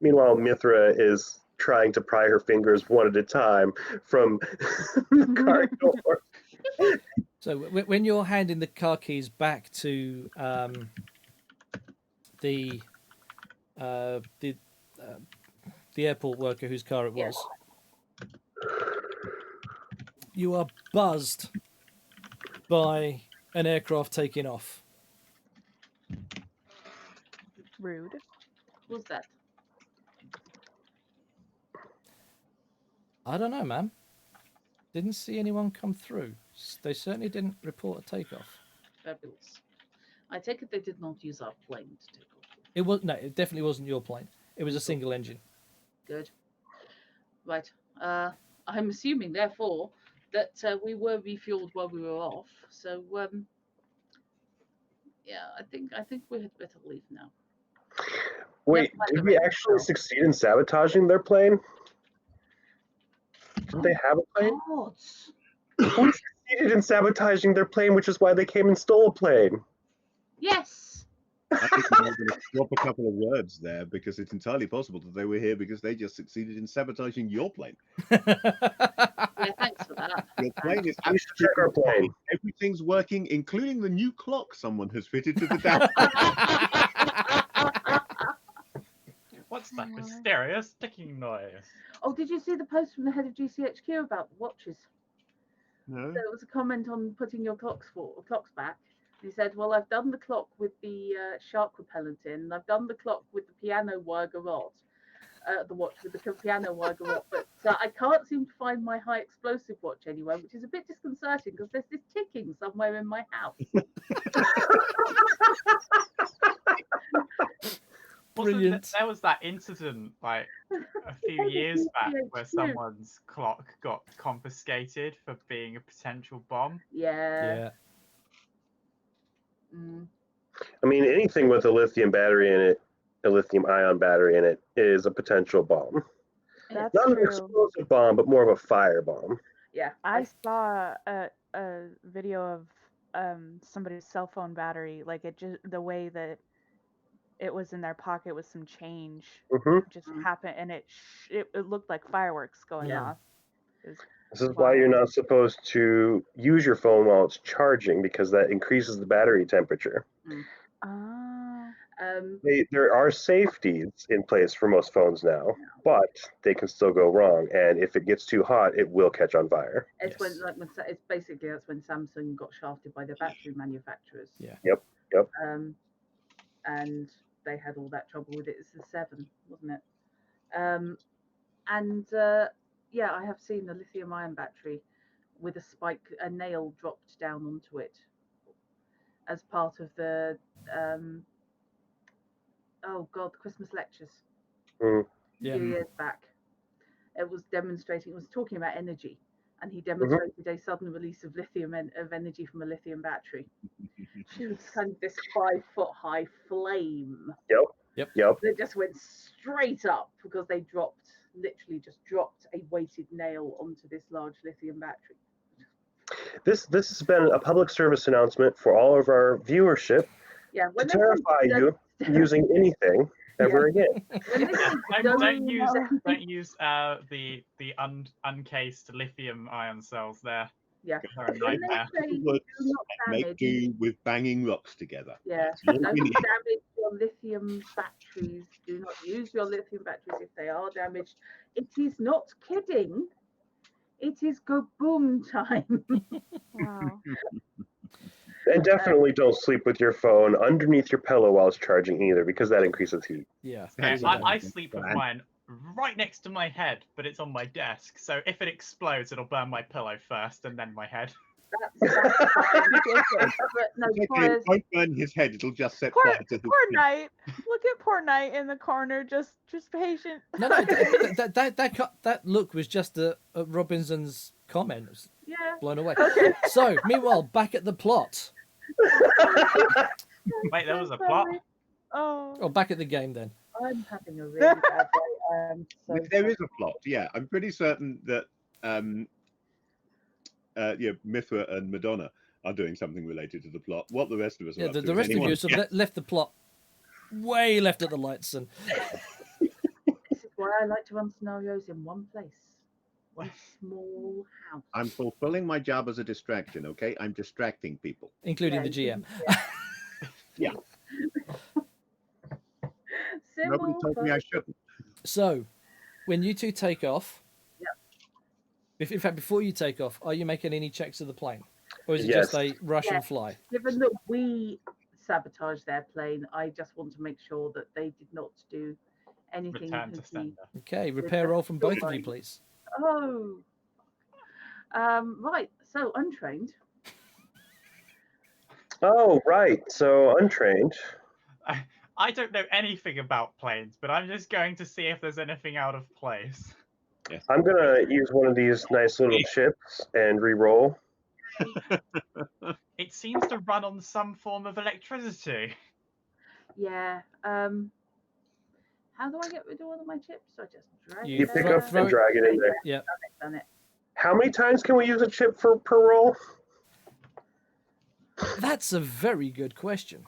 Mithra is trying to pry her fingers one at a time from the car door. So when you're handing the car keys back to the airport worker whose car it was, you are buzzed by an aircraft taking off. Rude. Who's that? I don't know, ma'am. Didn't see anyone come through. They certainly didn't report a takeoff. Fabulous. I take it they did not use our plane to take off. It definitely wasn't your plane. It was a single engine. Good. Right. I'm assuming, therefore, that we were refueled while we were off. So, yeah, I think we had better leave now. Wait, did we actually succeed in sabotaging their plane? Didn't they have a plane? God. We succeeded in sabotaging their plane, which is why they came and stole a plane. Yes. I think I'm going to swap a couple of words there because it's entirely possible that they were here because they just succeeded in sabotaging your plane. Yeah, thanks for that. Your plane is We should check our plane. everything's working, including the new clock someone has fitted to the down. What's that mysterious ticking noise? Oh, did you see the post from the head of GCHQ about the watches? No. There was a comment on putting your clocks back. He said, "Well, I've done the clock with the shark repellent in, and I've done the clock with the piano wire garrote, the watch with the piano wire garrote, but I can't seem to find my high explosive watch anywhere, which is a bit disconcerting because there's this ticking somewhere in my house." Brilliant. There was that incident like a few years back where someone's clock got confiscated for being a potential bomb. Yeah. I mean, anything with a lithium battery in it, a lithium-ion battery in it, is a potential bomb. That's Not an true. explosive bomb, but more of a fire bomb. Yeah. I saw a video of somebody's cell phone battery, like it just the way that it was in their pocket with some change just happened, and it looked like fireworks going Yeah. off. It was This is why you're not supposed to use your phone while it's charging, because that increases the battery temperature. Oh. There are safeties in place for most phones now, but they can still go wrong, and if it gets too hot, it will catch on fire. It's it's basically that's when Samsung got shafted by their battery manufacturers. Yeah. Yep. And they had all that trouble with it. It's the 7, wasn't it? Yeah, I have seen a lithium-ion battery with a nail dropped down onto it as part of the Christmas lectures a few years back. It was talking about energy, and he demonstrated a sudden release of energy from a lithium battery. It's kind of this 5-foot-high flame. Yep. That just went straight up because they literally dropped a weighted nail onto this large lithium battery. This has been a public service announcement for all of our viewership to terrify you using anything ever again. Don't use the uncased lithium ion cells there. Yeah. They're a nightmare. Make do with banging rocks together. Yeah. Don't Don't damage your lithium batteries. Do not use your lithium batteries if they are damaged. It is not kidding. It is go boom time. Wow. And definitely don't sleep with your phone underneath your pillow while it's charging either, because that increases heat. Yeah. I sleep with mine right next to my head, but it's on my desk. So if it explodes, it'll burn my pillow first and then my head. That's fine. No, It won't burn his head, it'll just set fire to his Poor Knight. Look at poor Knight in the corner, just patient. No, that look was just a Robinson's comment. It was yeah. blown away. So, meanwhile, back at the plot. Wait, there was a plot? Oh. Oh, back at the game then. I'm having a really bad day. I am so There is sorry. a plot. Yeah, I'm pretty certain that Mithra and Madonna are doing something related to the plot. What the rest of us are Yeah, up the to, rest of anyone you sort of left the plot way left at the lights, and This is why I like to run scenarios in one place, one small house. I'm fulfilling my job as a distraction. Okay, I'm distracting people. including the Yeah, GM. Yeah, nobody Simple, told me I but shouldn't. So, when you two take off, Yeah. in fact, before you take off, are you making any checks of the plane, or is it Yes. just a rush Yeah. and fly? given that we sabotaged their plane, I just want to make sure that they did not do anything Return to confused. sender. Okay, repair roll from both of you, Fine. please. Oh. Right. So untrained. Oh, right. So untrained. I don't know anything about planes, but I'm just going to see if there's anything out of place. I'm gonna use one of these nice little chips and re-roll. It seems to run on some form of electricity. Yeah. How do I get rid of all of my chips? I just drag You You it pick throw- up throw and it- drag it in there. Yeah. Done it. How many times can we use a chip per roll? That's a very good question.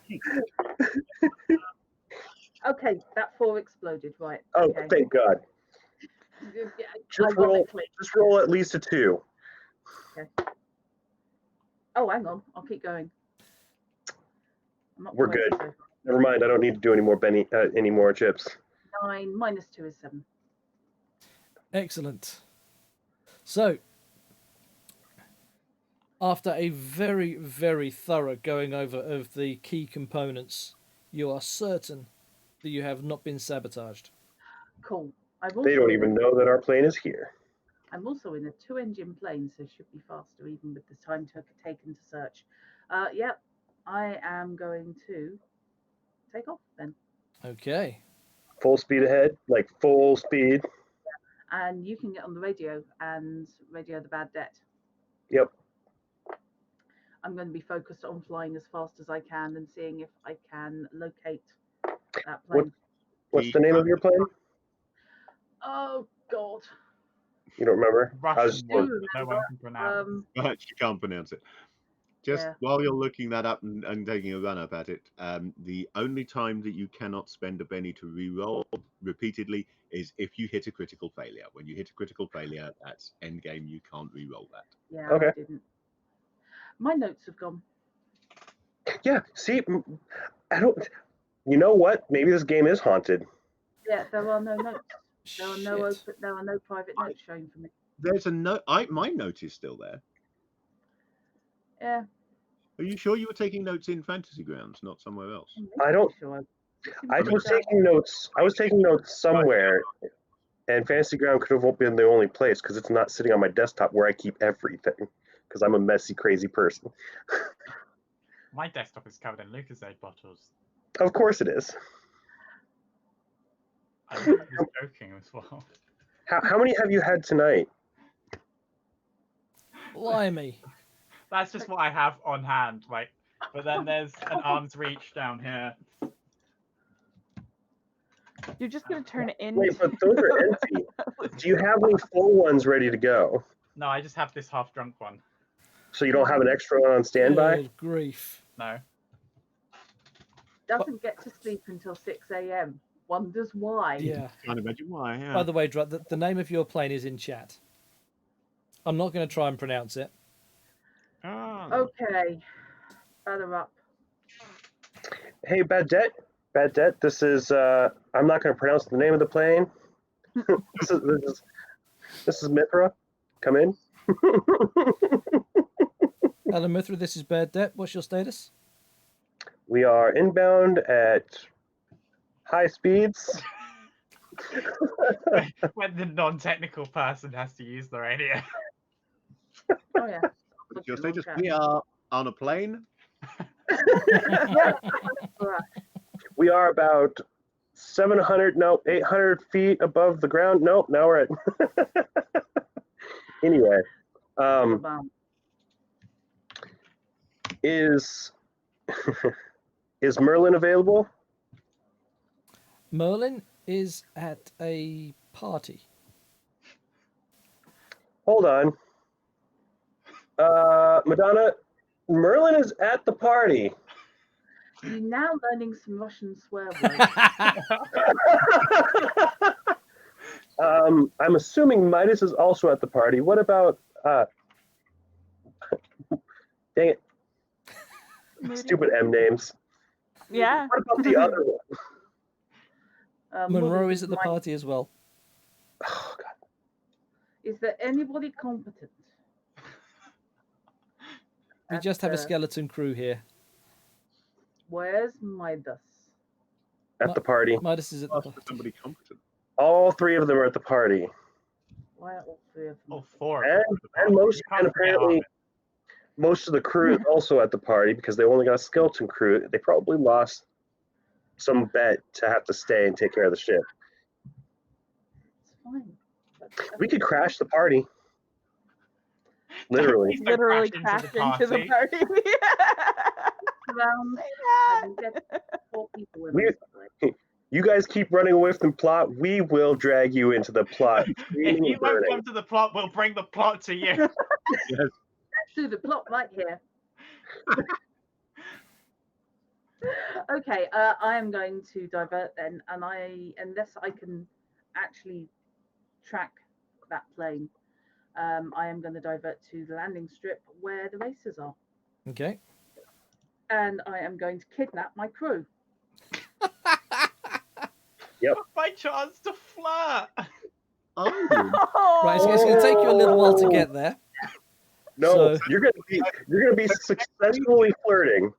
Okay, that 4 exploded. Right. Oh, Okay. thank God. Just roll. Ironically. Just roll at least a 2. Oh, hang on. I'll keep going. I'm not We're quite good. so- Never mind. I don't need to do any more chips. 9 minus 2 is 7. Excellent. So, after a very, very thorough going over of the key components, you are certain that you have not been sabotaged. Cool. They don't even know that our plane is here. I'm also in a 2-engine plane, so should be faster even with the time taken to search. Yep, I am going to take off then. Okay. Full speed ahead, like full speed. And you can get on the radio and radio the bad debt. Yep. I'm going to be focused on flying as fast as I can and seeing if I can locate that plane. What's the name of your plane? Oh, God. You don't remember? Russian word Dude, that no one can pronounce. You can't pronounce it. Just Yeah. while you're looking that up and taking a run up at it, the only time that you cannot spend a penny to re-roll repeatedly is if you hit a critical failure. When you hit a critical failure, that's end game. You can't re-roll that. Yeah, Okay. I didn't. My notes have gone. Yeah. See, I don't. You know what? Maybe this game is haunted. Yeah, there are no notes. There are no Shit. open, there are no private notes showing for me. There's a note. My note is still there. Yeah. Are you sure you were taking notes in Fantasy Grounds, not somewhere else? I don't- Sure. I was taking notes. I was taking notes somewhere, and Fantasy Ground could have been the only place because it's not sitting on my desktop where I keep everything. Because I'm a messy, crazy person. My desktop is covered in Lucasade bottles. Of course it is. I'm just joking as well. How many have you had tonight? Blimey. That's just what I have on hand, like. But then there's an arm's reach down here. You're just gonna turn it into. Wait, but those are empty. Do you have any full ones ready to go? No, I just have this half-drunk one. So you don't have an extra one on standby? Good grief. No. Doesn't get to sleep until 6 a.m. Wonders why. Yeah. Can't imagine why. Yeah. By the way, Drut, the name of your plane is in chat. I'm not going to try and pronounce it. Ah. Okay. Batter up. Hey, Bad Debt, this is, I'm not going to pronounce the name of the plane. This is Mithra. Come in. Hello, Mithra, this is Bad Debt. What's your status? We are inbound at high speeds. When the non-technical person has to use the radio. Oh, yeah. What's your status? We are on a plane. Right. We are about 800 feet above the ground. Nope, now we're at. Anyway, is Merlin available? Merlin is at a party. Hold on. Madonna, Merlin is at the party. You're now learning some Russian swear words. I'm assuming Midas is also at the party. What about dang it, Moody? stupid M names. Yeah. What about the other one? Monroe Molly, is at the my- party as well. Oh, God. Is there anybody competent? We At just have a the- skeleton crew here. Where's Midas? At the party. Midas is at the Ask for party. somebody competent. All three of them are at the party. Why are all three of them? All four. And- of them at the and party. most- You can't and forget apparently- Armin. Most of the crew is also at the party because they only got a skeleton crew. They probably lost some bet to have to stay and take care of the ship. It's fine. We could crash the party. Literally. Please don't Literally crash crashed into the party. Round, Yeah. I can get 4 people in We- this place. You guys keep running away from the plot. We will drag you into the plot. If Screaming you and won't burning. come to the plot, we'll bring the plot to you. Let's do the plot right here. Okay, I am going to divert then, and unless I can actually track that plane, I am going to divert to the landing strip where the racers are, Okay. and I am going to kidnap my crew. My chance to flirt. Oh, Right, so it's going to take you a little while to get there. No, So- you're gonna be successfully flirting.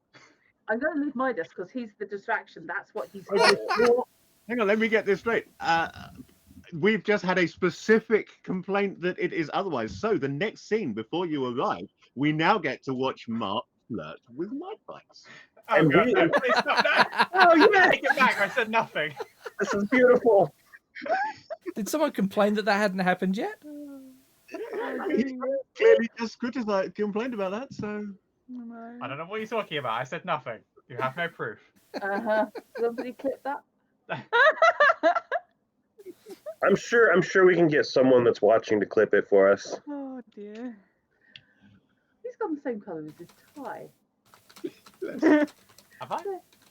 I'm going to leave Midas because he's the distraction. That's what he's here for. hang on, let me get this straight. We've just had a specific complaint that it is otherwise. So the next scene before you arrive, we now get to watch Mark flirt with my bikes. Oh, And God, we- no, please stop. No. Oh yeah, Take it back. I said nothing. this is beautiful. Did someone complain that hadn't happened yet? Clearly just complained about that, so I don't know what you're talking about. I said nothing. You have no proof. Somebody clip that. I'm sure we can get someone that's watching to clip it for us. Oh dear. He's got the same colour as his tie. Have I?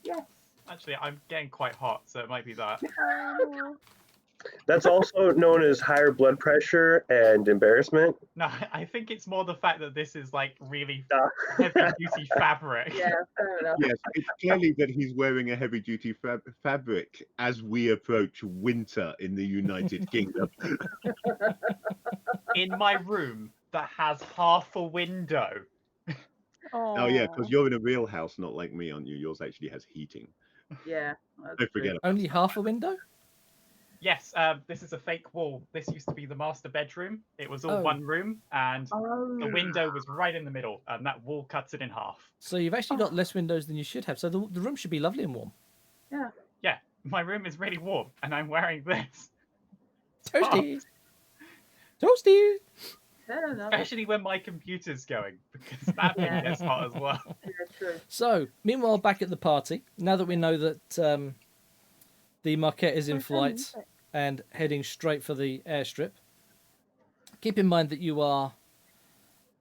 Yes. Actually, I'm getting quite hot, so it might be that. That's also known as higher blood pressure and embarrassment. No, I think it's more the fact that this is like really Ah. heavy-duty fabric. Yeah, fair enough. yes, it's clearly that he's wearing a heavy-duty fabric as we approach winter in the United Kingdom. In my room that has half a window. Oh yeah, because you're in a real house, not like me, aren't you? Yours actually has heating. Yeah. that's Don't true. forget. Only half a window? Yes, this is a fake wall. This used to be the master bedroom. It was all Oh. one room, and Oh. the window was right in the middle, and that wall cuts it in half. So you've actually got less windows than you should have. So the room should be lovely and warm. Yeah, my room is really warm, and I'm wearing this. Toasty! Toasty! Fair enough. Especially when my computer's going, because that thing Yeah. gets hot as well. Yeah, true. So, meanwhile, back at the party, now that we know that the Marquette is in flight and heading straight for the airstrip, keep in mind that you are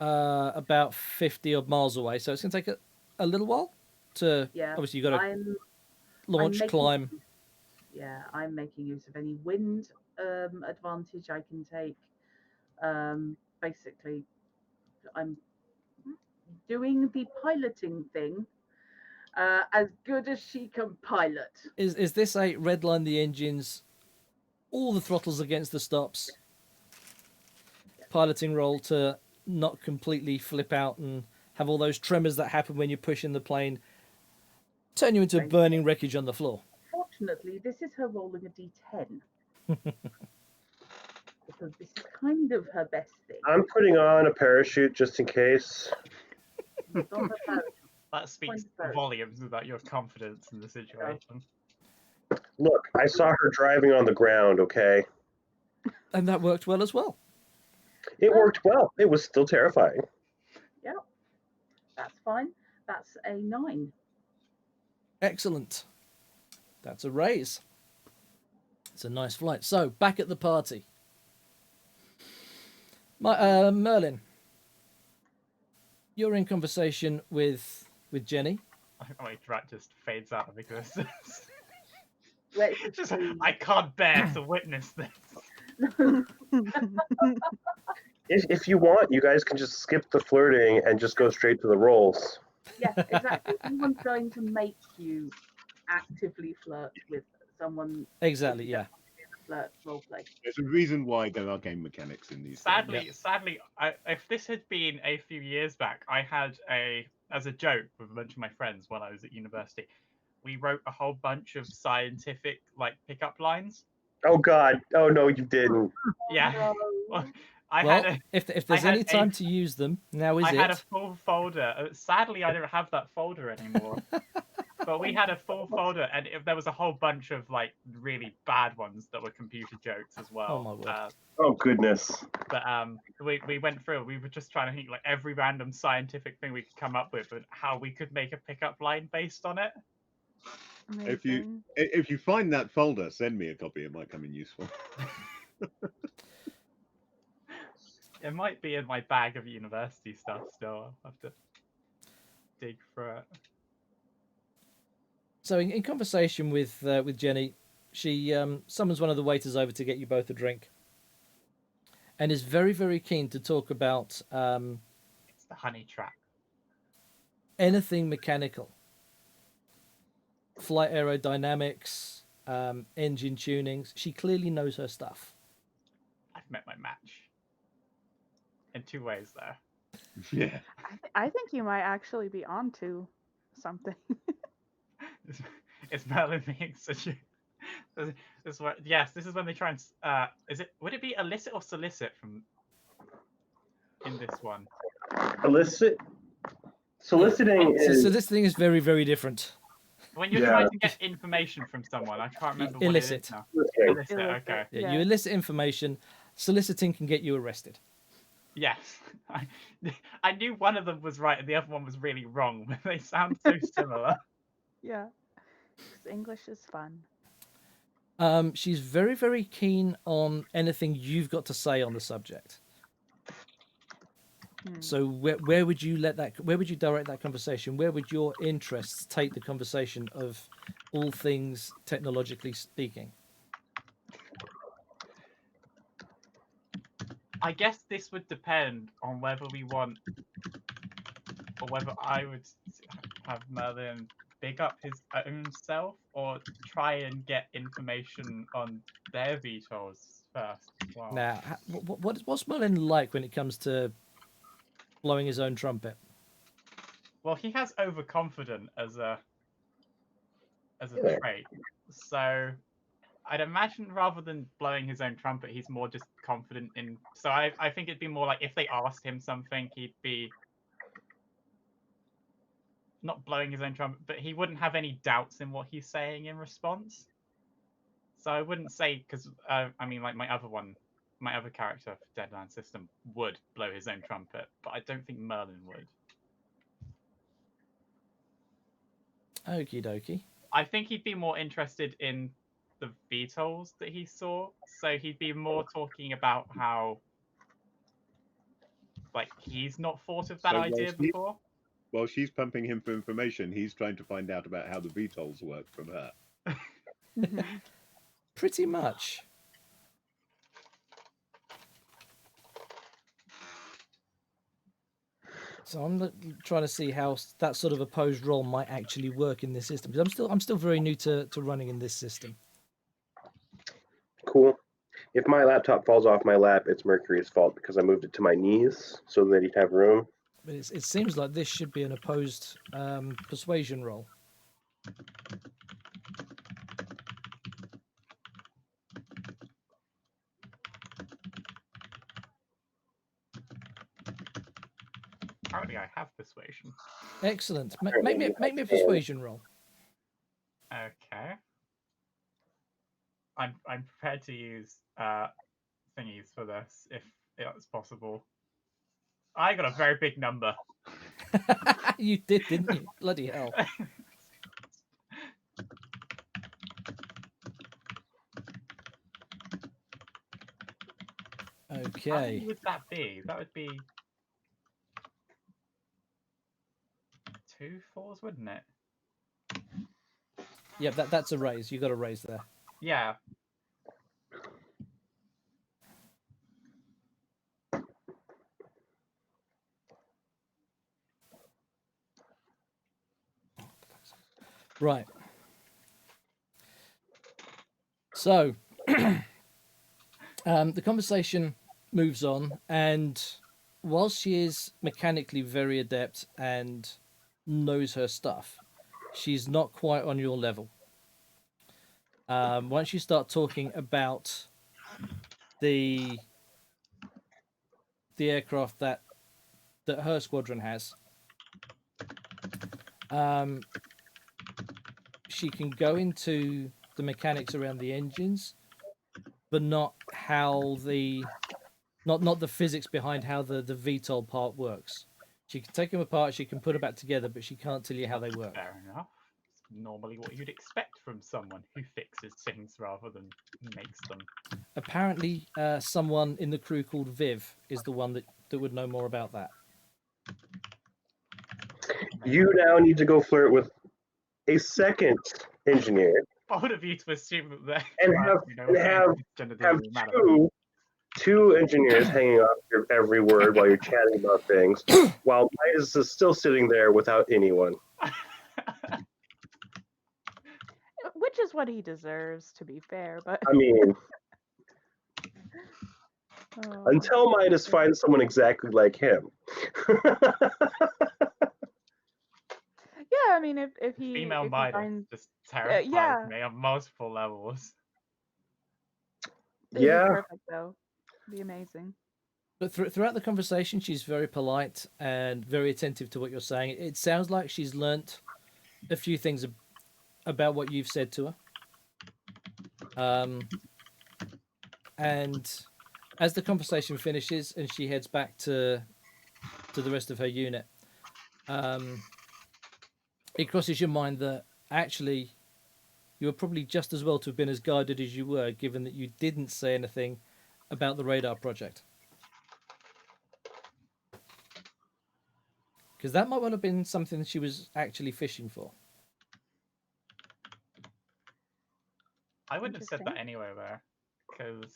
about 50 odd miles away, so it's going to take a little while to. Yeah. Obviously, you've got to I'm launch, making- climb. Yeah, I'm making use of any wind advantage I can take. Basically, I'm doing the piloting thing as good as she can pilot. Is this a redline the engines, all the throttles against the stops, piloting roll to not completely flip out and have all those tremors that happen when you're pushing the plane, turn you into Thank burning wreckage on the floor? Fortunately, this is her rolling a d10. Because this is kind of her best thing. I'm putting on a parachute just in case. It's on her parachute. That speaks Point volumes about your confidence in the situation. Look, I saw her driving on the ground, okay? And that worked well as well. It worked well. It was still terrifying. That's fine. That's a 9. Excellent. That's a raise. It's a nice flight. So back at the party, Merlin, you're in conversation with Jenny. My drat just fades out of existence. Let's Just, see. I can't bear to witness this. If you want, you guys can just skip the flirting and just go straight to the roles. Yeah, exactly. Someone's going to make you actively flirt with someone. Exactly. Yeah. Flirt roleplay. There's a reason why there are game mechanics in these. Sadly, if this had been a few years back, I had as a joke with a bunch of my friends when I was at university, we wrote a whole bunch of scientific pickup lines. Oh God! Oh no, you didn't. Yeah. No. Well, If there's any time to use them, now is I it. had a full folder. Sadly, I don't have that folder anymore. But we had a full folder, and there was a whole bunch of really bad ones that were computer jokes as well. Oh my word. Oh goodness. But we went through. We were just trying to think every random scientific thing we could come up with, and how we could make a pickup line based on it. If you find that folder, send me a copy. It might come in useful. It might be in my bag of university stuff still. I'll have to dig for it. So in conversation with Jenny, she summons one of the waiters over to get you both a drink, and is very, very keen to talk about It's the honey trap. anything mechanical, flight aerodynamics, engine tunings. She clearly knows her stuff. I've met my match. In 2 ways there. Yeah. I think you might actually be onto something. It's Merlin being such a. Yes, this is when they try and. Would it be illicit or solicit from? In this one. Soliciting is. So this thing is very, very different. When you're trying to get information from someone, I can't remember what Illicit. it is now. Soliciting. Illicit, okay. Yeah, you elicit information. Soliciting can get you arrested. Yes. I knew one of them was right and the other one was really wrong, but they sound so similar. Yeah. 'Cause English is fun. She's very, very keen on anything you've got to say on the subject. So where would you where would you direct that conversation? Where would your interests take the conversation of all things technologically speaking? I guess this would depend on whether we want, or whether I would have Merlin big up his own self, or try and get information on their VTOLs first. Wow. Now, what's Merlin like when it comes to blowing his own trumpet? Well, he has overconfident as a trait, so I'd imagine rather than blowing his own trumpet, he's more just confident in. So I think it'd be more like if they asked him something, he'd be not blowing his own trumpet, but he wouldn't have any doubts in what he's saying in response. So I wouldn't say, because I mean, like my other character for Deadland System would blow his own trumpet, but I don't think Merlin would. Okie dokie. I think he'd be more interested in the VTOLs that he saw, so he'd be more talking about how he's not thought of that idea before. While she's pumping him for information, he's trying to find out about how the VTOLs work from her. Pretty much. So I'm trying to see how that sort of opposed role might actually work in this system, because I'm still very new to running in this system. Cool. If my laptop falls off my lap, it's Mercury's fault because I moved it to my knees so that he'd have room. But it seems like this should be an opposed persuasion roll. Apparently, I have persuasion. Excellent. Make me a persuasion roll. Okay. I'm prepared to use thingies for this if it's possible. I got a very big number. You did, didn't you? Bloody hell. How many Okay. would that be? That would be 2 4s, wouldn't it? Yeah, that's a raise. You got a raise there. Yeah. Right. So, the conversation moves on, and whilst she is mechanically very adept and knows her stuff, she's not quite on your level. Once you start talking about the aircraft that her squadron has, she can go into the mechanics around the engines, but not how not the physics behind how the VTOL part works. She can take them apart, she can put them back together, but she can't tell you how they work. Fair enough. It's normally what you'd expect from someone who fixes things rather than makes them. Apparently, someone in the crew called Viv is the one that would know more about that. You now need to go flirt with a second engineer Bold of you to assume that and have two engineers hanging off your every word while you're chatting about things, while Midas is still sitting there without anyone. Which is what he deserves, to be fair. But I mean, oh. until Midas finds someone exactly like him. Yeah, I mean, if he Female if he Midas finds, just terrifies yeah. me on multiple levels. it'd be Yeah. perfect though. It'd be amazing. But throughout the conversation, she's very polite and very attentive to what you're saying. It sounds like she's learnt a few things about what you've said to her. And as the conversation finishes and she heads back to the rest of her unit, it crosses your mind that actually you were probably just as well to have been as guided as you were, given that you didn't say anything about the radar project. Because that might well have been something that she was actually fishing for. I wouldn't have said that Interesting. anyway, though, because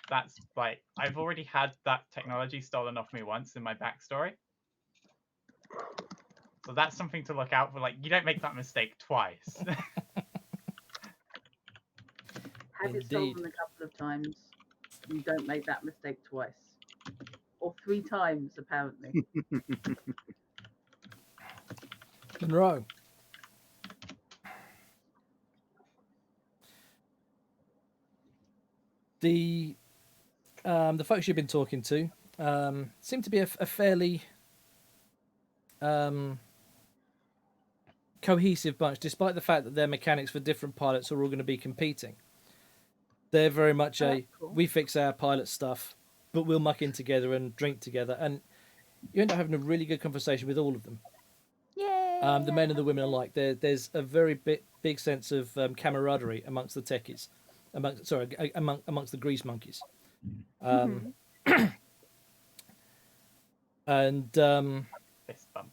that's like I've already had that technology stolen off me once in my backstory. So that's something to look out for. Like, you don't make that mistake twice. Have it stolen a couple of times. You don't make that mistake twice. Or 3 times, apparently. Monroe. The folks you've been talking to seem to be a fairly cohesive bunch, despite the fact that their mechanics for different pilots are all going to be competing. They're very much Cool. we fix our pilot stuff, but we'll muck in together and drink together, and you end up having a really good conversation with all of them. Yay! The men and the women alike. There's a very big sense of camaraderie amongst the techies, amongst the grease monkeys. And Fist bump.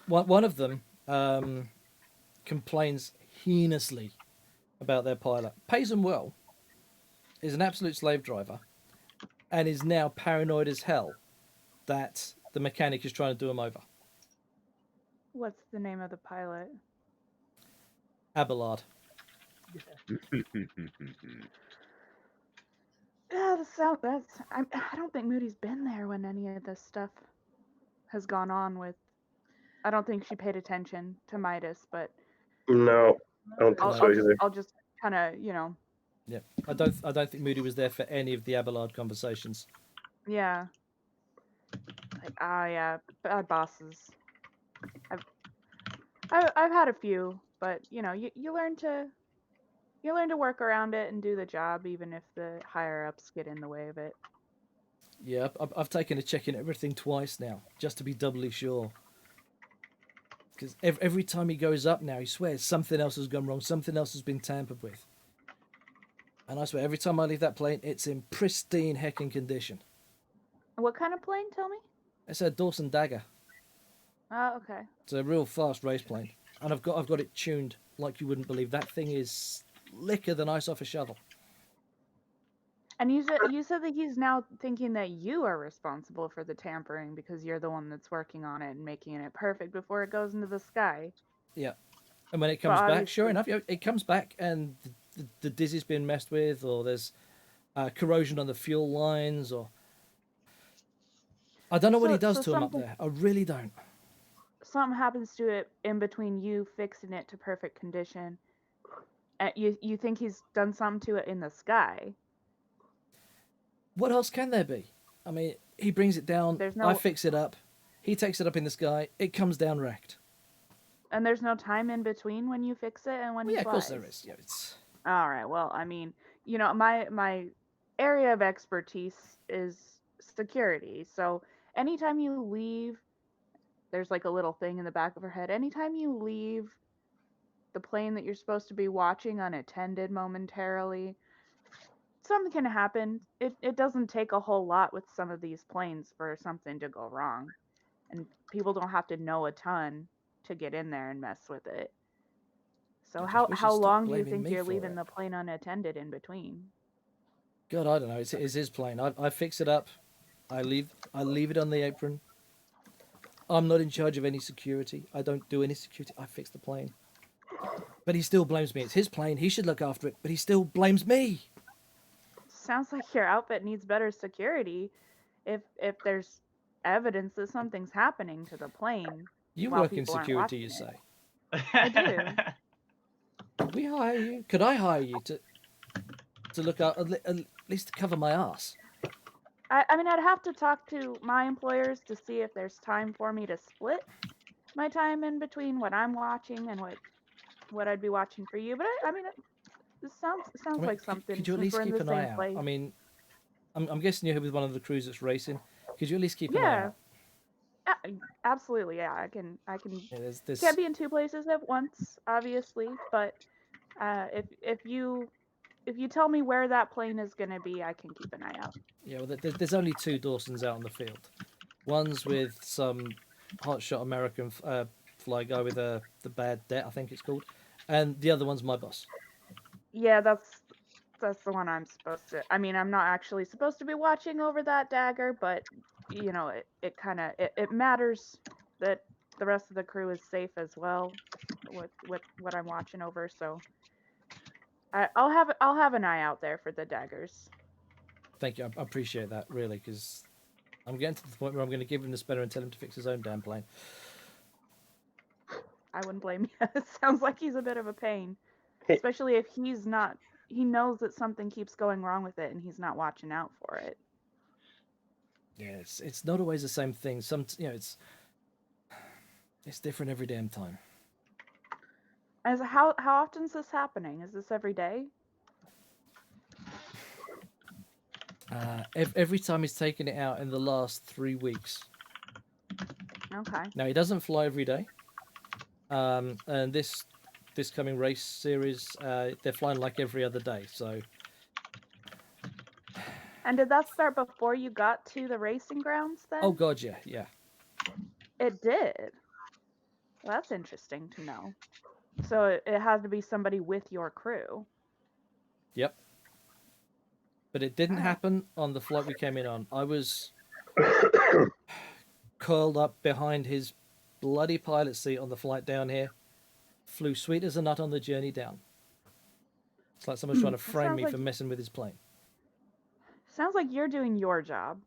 one of them complains heinously about their pilot. Pays them well. Is an absolute slave driver, and is now paranoid as hell that the mechanic is trying to do him over. What's the name of the pilot? Abelard. Yeah, I don't think Moody's been there when any of this stuff has gone on with. I don't think she paid attention to Midas, but No, I don't think so either. I'll just kind of, Yeah, I don't think Moody was there for any of the Abelard conversations. yeah. Like, yeah, bad bosses. I've had a few, but you learn to work around it and do the job, even if the higher ups get in the way of it. Yeah, I've taken a check in everything twice now, just to be doubly sure. Because every time he goes up now, he swears something else has gone wrong, something else has been tampered with. And I swear, every time I leave that plane, it's in pristine heckin' condition. What kind of plane? Tell me. It's a Dawson Dagger. Oh, okay. It's a real fast race plane, and I've got it tuned like you wouldn't believe. That thing is slicker than ice off a shovel. And you said that he's now thinking that you are responsible for the tampering because you're the one that's working on it and making it perfect before it goes into the sky. Yeah, and when it comes back, sure enough, it comes back, and the dizzy's been messed with, or there's corrosion on the fuel lines, or I don't know what he does to him up there. I really don't. Something happens to it in between you fixing it to perfect condition. And you think he's done something to it in the sky. What else can there be? I mean, he brings it down, I fix it up, he takes it up in the sky, it comes down wrecked. And there's no time in between when you fix it and when he flies? Yeah, of course there is. Yeah, it's... All right, well, I mean, you know, my area of expertise is security. So anytime you leave, there's like a little thing in the back of her head. Anytime you leave the plane that you're supposed to be watching unattended momentarily, something can happen. It doesn't take a whole lot with some of these planes for something to go wrong. And people don't have to know a ton to get in there and mess with it. So how long do you think you're leaving the plane unattended in between? God, I don't know. It's his plane. I fix it up. I leave it on the apron. I'm not in charge of any security. I don't do any security. I fix the plane. But he still blames me. It's his plane. He should look after it. But he still blames me. Sounds like your outfit needs better security. If there's evidence that something's happening to the plane. You work in security, you say? I do. Could we hire you? Could I hire you to look out, at least to cover my ass? I mean, I'd have to talk to my employers to see if there's time for me to split my time in between what I'm watching and what I'd be watching for you. But I mean, this sounds like something. Could you at least keep an eye out? I mean, I'm guessing you're here with one of the crews that's racing. Could you at least keep an eye out? Absolutely, yeah. I can. Yeah, there's... Can't be in two places at once, obviously. But if you tell me where that plane is going to be, I can keep an eye out. Yeah, well, there's only 2 Dawsons out on the field. One's with some hotshot American fly guy with the bad debt, I think it's called, and the other one's my boss. Yeah, that's the one I'm supposed to. I mean, I'm not actually supposed to be watching over that dagger, but you know, it kind of it matters that the rest of the crew is safe as well with what I'm watching over. So I'll have an eye out there for the daggers. Thank you. I appreciate that, really, because I'm getting to the point where I'm going to give him the spanner and tell him to fix his own damn plane. I wouldn't blame you. It sounds like he's a bit of a pain, especially if he's not. He knows that something keeps going wrong with it, and he's not watching out for it. Yeah, it's not always the same thing. It's different every damn time. How often is this happening? Is this every day? Every time he's taken it out in the last 3 weeks. Okay. Now he doesn't fly every day. And this coming race series, they're flying like every other day. So. And did that start before you got to the racing grounds then? Oh God, yeah. It did. Well, that's interesting to know. So it had to be somebody with your crew. Yep. But it didn't happen on the flight we came in on. I was curled up behind his bloody pilot seat on the flight down here. Flew sweet as a nut on the journey down. It's like someone's trying to frame me for messing with his plane. Sounds like you're doing your job.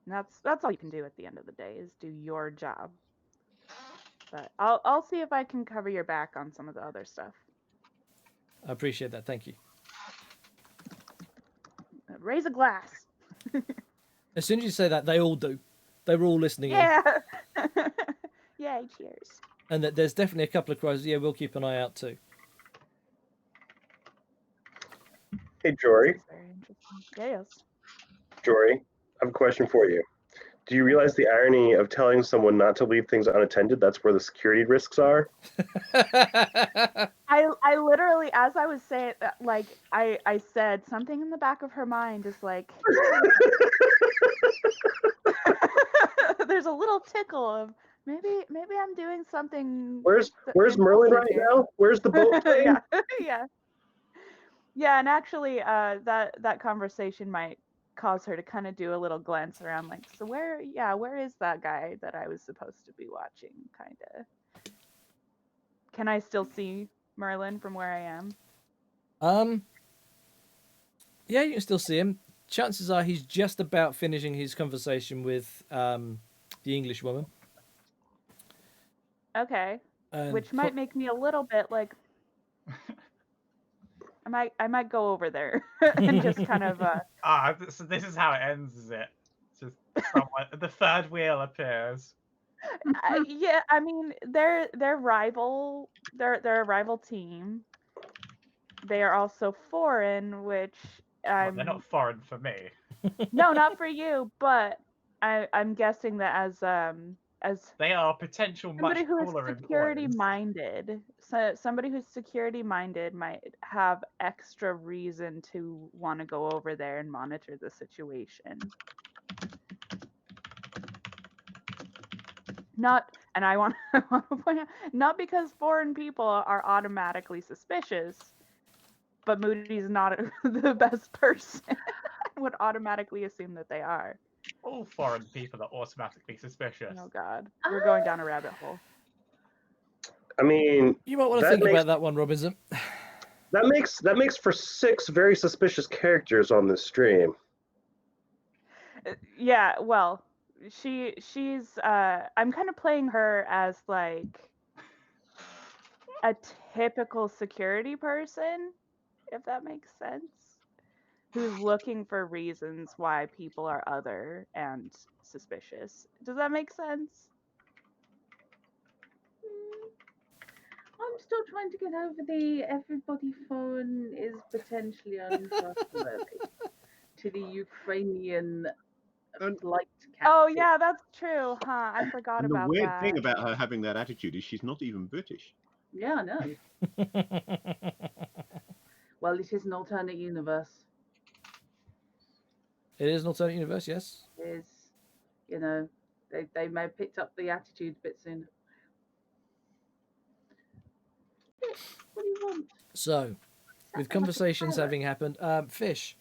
And that's all you can do at the end of the day is do your job. But I'll see if I can cover your back on some of the other stuff. I appreciate that. Thank you. Raise a glass. As soon as you say that, they all do. They were all listening in. Yeah. Yay, cheers. And there's definitely a couple of cries. Yeah, we'll keep an eye out too. Hey, Jory. Very interesting. Yes. Jory, I have a question for you. Do you realize the irony of telling someone not to leave things unattended? That's where the security risks are. I literally, as as I was saying, like I said, something in the back of her mind is like, there's a little tickle of maybe I'm doing something. Where's Merlin right here. now? Where's the boat train? Yeah, and actually, that conversation might cause her to kind of do a little glance around, like, so where is that guy that I was supposed to be watching? Kind of. Can I still see Merlin from where I am? Yeah, you can still see him. Chances are he's just about finishing his conversation with the English woman. Okay. And Which might make me a little bit like I might go over there and just kind of So this is how it ends, is it? Just someone, the third wheel appears. yeah, I mean they're rival. They're a rival team. They are also foreign, which Well, they're not foreign for me. No, not for you, but I'm guessing that as They are potential much somebody who is cooler security employers. minded, so somebody who's security minded might have extra reason to want to go over there and monitor the situation. Not, and I want to point out, not because foreign people are automatically suspicious, but Moody's not the best person. I would automatically assume that they are. All foreign people are automatically suspicious. Oh God, we're going down a rabbit hole. I mean, you might want to think about that one, Robinson. That makes for 6 very suspicious characters on this stream. Yeah, well, she's I'm kind of playing her as like a typical security person, if that makes sense, who's looking for reasons why people are other and suspicious. Does that make sense? I'm still trying to get over the everybody phone is potentially untrustworthy to the Ukrainian flight captain. Oh yeah, that's true, huh? I forgot And about the weird that. thing about her having that attitude is she's not even British. Yeah, I know. Well, it is an alternate universe. It is an alternate universe, yes. It is, you know, they may have picked up the attitude a bit sooner. What do you want? So, with conversations having happened, Fish,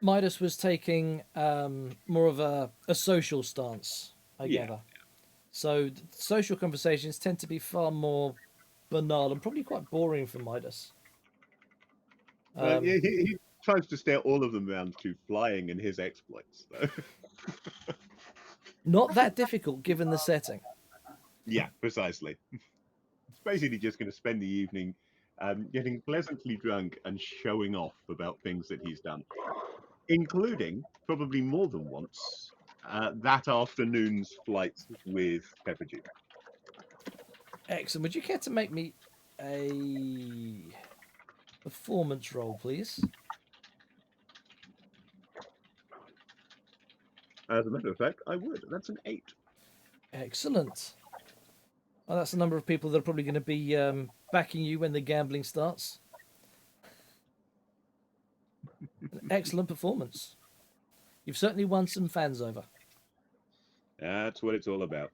Midas was taking more of a social stance, I gather. So, social conversations tend to be far more banal and probably quite boring for Midas. He tries to steer all of them around to flying and his exploits, though. Not that difficult given the setting. Yeah, precisely. It's basically just going to spend the evening getting pleasantly drunk and showing off about things that he's done, including, probably more than once, that afternoon's flight with Pepperdew. Excellent. Would you care to make me a performance roll, please? As a matter of fact, I would. That's an 8. Excellent. Well, that's the number of people that are probably going to be backing you when the gambling starts. An excellent performance. You've certainly won some fans over. That's what it's all about.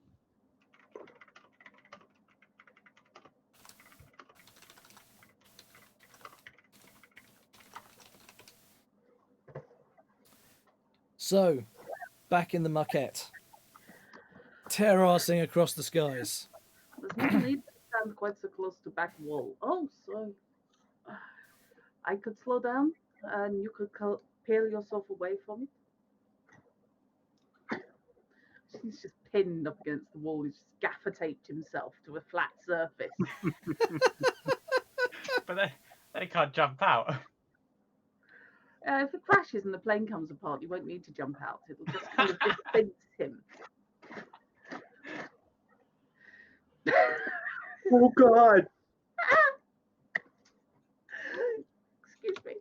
So, back in the maquette. Terracing across the skies. There's no need to stand quite so close to back wall. Oh, so I could slow down and you could peel yourself away from it. He's just pinned up against the wall. He's just gaffer taped himself to a flat surface. But they can't jump out. If it crashes and the plane comes apart, you won't need to jump out. It'll just kind of dispense him. Oh God! Excuse me.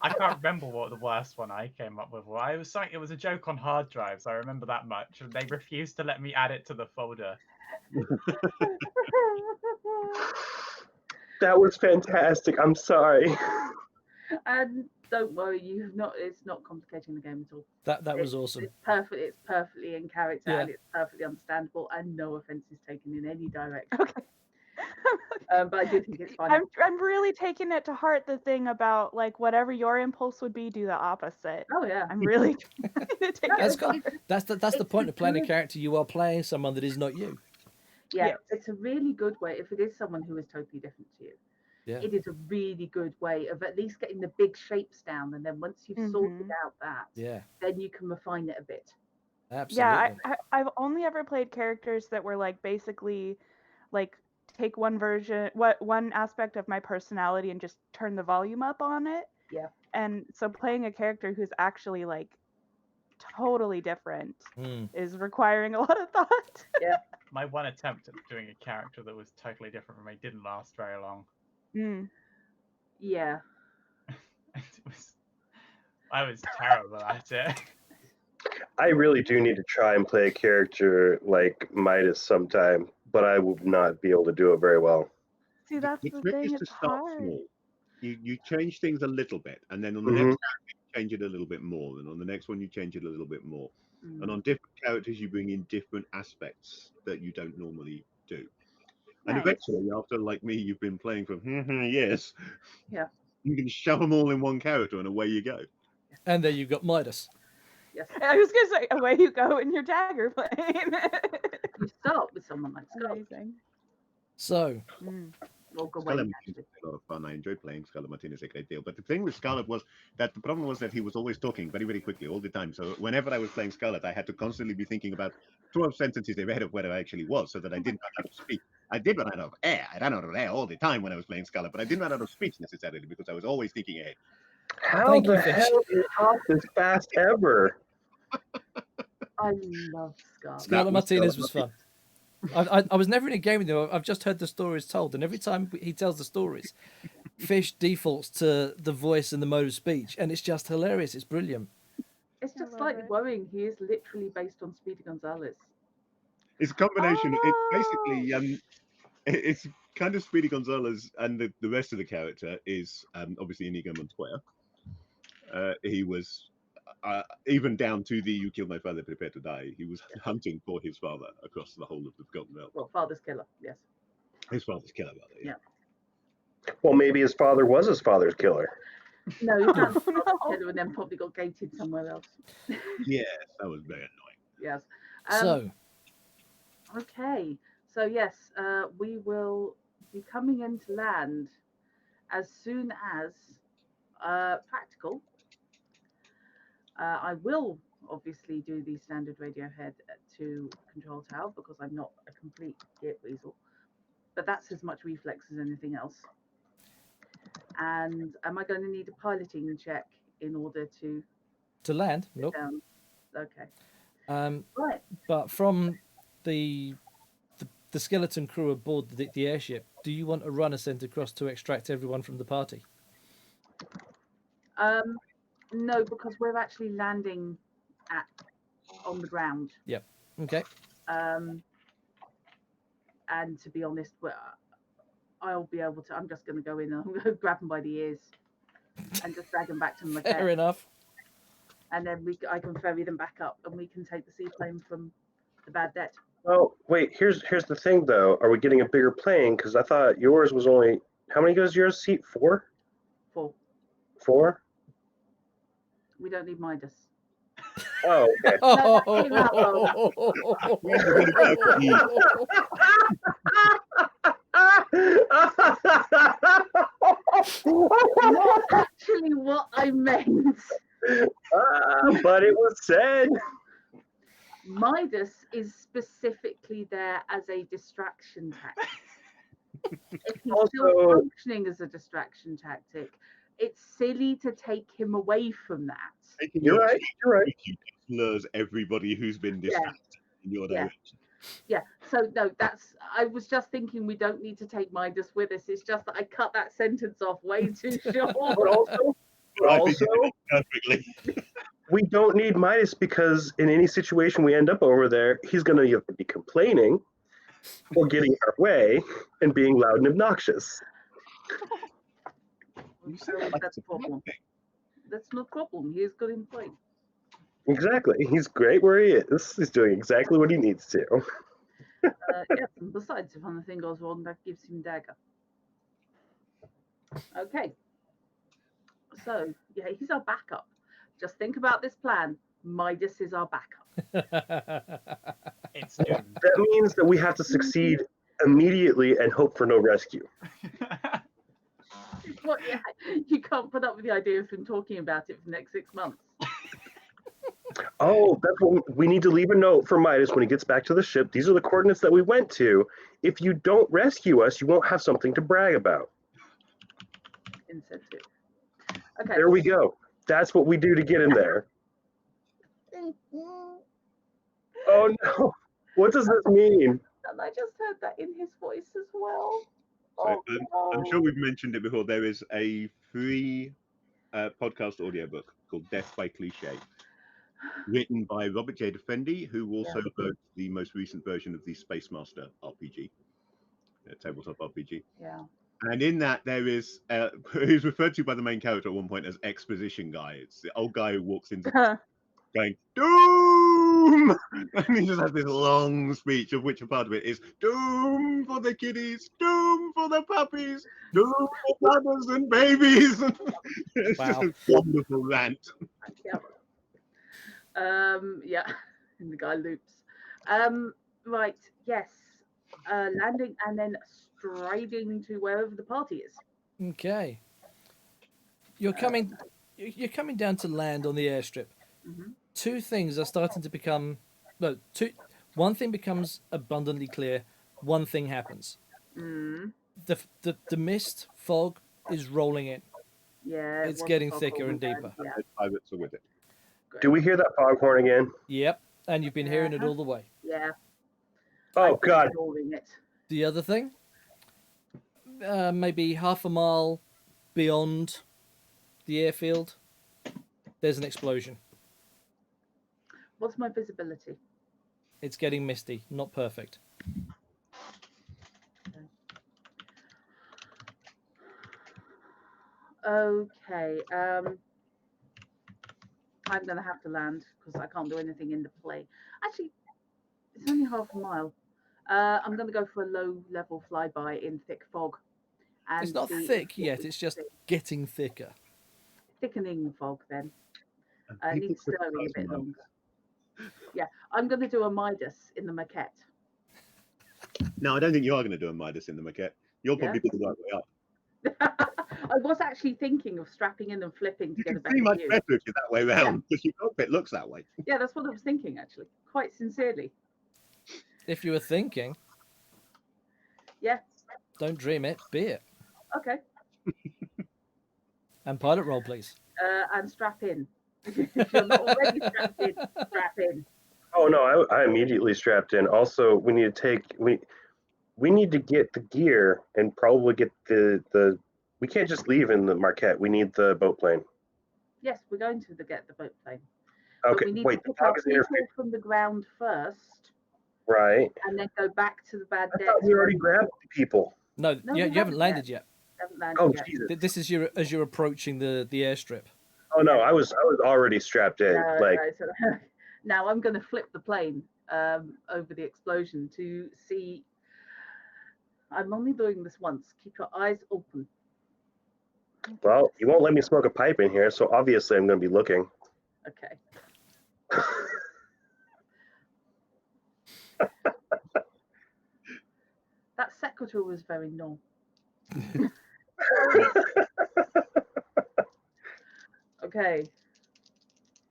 I can't remember what the worst one I came up with was. It was a joke on hard drives. I remember that much. And they refused to let me add it to the folder. That was fantastic. I'm sorry. And don't worry, you've not. It's not complicating the game at all. That was awesome. It's perfect. It's perfectly in character Yeah. and it's perfectly understandable, and no offense is taken in any direction. Okay. But I do think it's fun. I'm really taking it to heart, the thing about like whatever your impulse would be, do the opposite. Oh yeah. I'm really trying to take That's it. good. That's the it's point a of playing a good- character. You are playing someone that is not you. Yeah, Yes. it's a really good way. If it is someone who is totally different to you, Yeah. it is a really good way of at least getting the big shapes down. And then once you've sorted Mhm. out that, Yeah. then you can refine it a bit. Absolutely. Yeah, I've only ever played characters that were like basically like take one aspect of my personality and just turn the volume up on it. Yeah. And so playing a character who's actually like totally different Mm. is requiring a lot of thought. My one attempt at doing a character that was totally different from me didn't last very long. Mm. Yeah. I was terrible at it. I really do need to try and play a character like Midas sometime, but I would not be able to do it very well. See, that's The the trick thing. is to It's start hard. small. You change things a little bit, and then on the Mhm. next time you change it a little bit more, and on the next one you change it a little bit more. Mm. And on different characters, you bring in different aspects that you don't normally do. And Nice. eventually, after like me, you've been playing for years. Yeah. You can shove them all in one character, and away you go. And there you've got Midas. Yes. I was gonna say, away you go in your dagger plane. You start with someone like Skull. Amazing. So Mm. Or Gawain, Scarlet Martinez actually. is a lot of fun. I enjoyed playing Scarlet Martinez a great deal. But the thing with Scarlet was that the problem was that he was always talking very, very quickly all the time. So whenever I was playing Scarlet, I had to constantly be thinking about 12 sentences ahead of where I actually was, so that I didn't run out of speech. I did run out of air. I ran out of air all the time when I was playing Scarlet, but I didn't run out of speech necessarily because I was always thinking ahead. How Thank you, the Fish. hell do you talk this fast ever? I love Skull. Scarlet was Martinez Scarlet was fun. I was never in a game with him. I've just heard the stories told, and every time he tells the stories, Fish defaults to the voice and the mode of speech, and it's just hilarious. It's brilliant. It's I just love slightly it. worrying. He is literally based on Speedy Gonzalez. It's a combination. Oh! It's basically it's kind of Speedy Gonzalez, and the rest of the character is obviously Inigo Montoya. He was even down to the "You killed my father, prepare to die." He was hunting for his father across the whole of the Forgotten Realm. Well, Father's Killer, yes. His father's killer, rather. Yeah. Well, maybe his father was his father's killer. No, he found Oh, Father's no. Killer and then probably got gated somewhere else. Yes, that was very annoying. Yes. So Okay. So yes, we will be coming into land as soon as practical. I will obviously do the standard radio head to Control Tower because I'm not a complete git weasel, but that's as much reflex as anything else. And am I going to need a piloting check in order to land, get nope. down? Okay. Right. Right. But from the skeleton crew aboard the airship, do you want a runner sent across to extract everyone from the party? No, because we're actually landing on the ground. Okay. And to be honest, I'll be able to. I'm just going to go in and I'm going to grab them by the ears and just drag them back to my Fair cat, enough. and then I can ferry them back up, and we can take the seaplane from the Bad Debt. Well, wait. Here's the thing, though. Are we getting a bigger plane? Because I thought yours was only how many goes yours? Seat 4? 4. 4? We don't need Midas. Oh, okay. that came out Not actually what I meant. But it was said. Midas is specifically there as a distraction tactic. If he's still Also- functioning as a distraction tactic, it's silly to take him away from that. Taking You're your right. You're right. You lures everybody who's been distracted in your Yeah. direction. Yeah, so no, I was just thinking we don't need to take Midas with us. It's just that I cut that sentence off way too But short. also, But I think you did it perfectly. we don't need Midas because in any situation we end up over there, he's going to either be complaining or getting in our way and being loud and obnoxious. You sound like That's it's a problem. thing. That's no problem. He is good in play. Exactly. He's great where he is. He's doing exactly what he needs to. Yes, and besides, if anything goes wrong, that gives him dagger. Okay. So, yeah, he's our backup. Just think about this plan. Midas is our backup. It's doomed. That means that we have to succeed immediately and hope for no rescue. Well, yeah, you can't put up with the idea of him talking about it for the next 6 months. Oh, that's what we need to leave a note for Midas when he gets back to the ship. These are the coordinates that we went to. If you don't rescue us, you won't have something to brag about. Incentive. Okay. There we go. That's what we do to get in there. Oh no. What does this mean? And I just heard that in his voice as well. So, Oh, I'm sure we've mentioned it before. There is a free podcast audiobook called Death by Cliche, written by Robert J. Defendi, who also wrote the most recent version of the Space Master RPG, tabletop RPG. Yeah. And in that, there is who's referred to by the main character at one point as exposition guy. It's the old guy who walks into going doom, and he just has this long speech of which a part of it is doom for the kiddies, doom for the puppies, doom for mothers and babies. It's just Wow. a wonderful rant. Yeah. Yeah. And the guy loops. Right. Yes. Landing and then striding to wherever the party is. Okay. You're coming down to land on the airstrip. Mhm. Two things are starting to become one thing becomes abundantly clear, one thing happens. Mm. The mist fog is rolling in. Yeah. it It's was getting fog thicker all and the time. deeper. Yeah. The pirates are with it. Great. Do we hear that foghorn again? Yep, and you've been hearing it all the way. Yeah. Oh I've been God. ignoring it. The other thing, maybe half a mile beyond the airfield, there's an explosion. What's my visibility? It's getting misty, not perfect. Okay. I'm gonna have to land because I can't do anything in the play. Actually, it's only half a mile. I'm gonna go for a low-level flyby in thick fog. And It's not see thick if yet, it's just getting thicker. thickening fog. Then And needs people stirring a criticise bit Midas. longer. Yeah, I'm gonna do a Midas in the maquette. No, I don't think you are going to do a Midas in the maquette. You'll probably be the right way up. I was actually thinking of strapping in and flipping to You get a can see better much view. better if you're that way round, because your cockpit looks that way. Yeah, that's what I was thinking actually, quite sincerely. If you were thinking, Yeah. don't dream it, be it. Okay. And pilot roll, please. And strap in. If you're not already strapped in, strap in. Oh no, I immediately strapped in. Also, we need to take we need to get the gear and probably get the we can't just leave in the Marquette. We need the boat plane. Yes, we're going to get the boat plane. But Okay, we need wait, to the pick up fog is people interfering. from the ground first, Right. and then go back to the bad I deck. thought we already grabbed the people. No, No, you we haven't landed yet. Haven't landed Oh yet. Jesus. This is as you're approaching the airstrip. Oh no, I was already strapped in. No, like no, so now I'm going to flip the plane over the explosion to see. I'm only doing this once. Keep your eyes open. well, you won't let me smoke a pipe in here, so obviously I'm gonna be looking. Okay. That secretary was very no. Okay.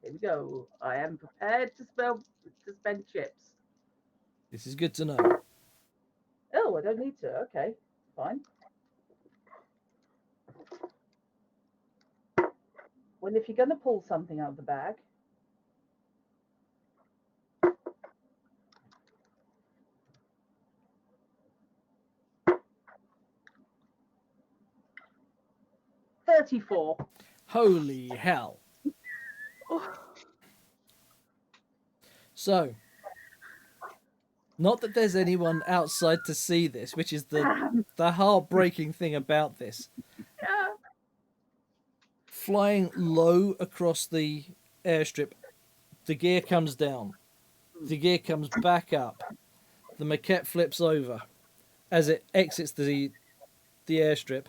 Here we go. I am prepared to spend chips. This is good to know. Oh, I don't need to. Okay, fine. Well, if you're going to pull something out of the bag, $34. Holy hell. So, Not that there's anyone outside to see this, which is the heartbreaking thing about this. Yeah. Flying low across the airstrip, the gear comes down. The gear comes back up. The maquette flips over as it exits the airstrip,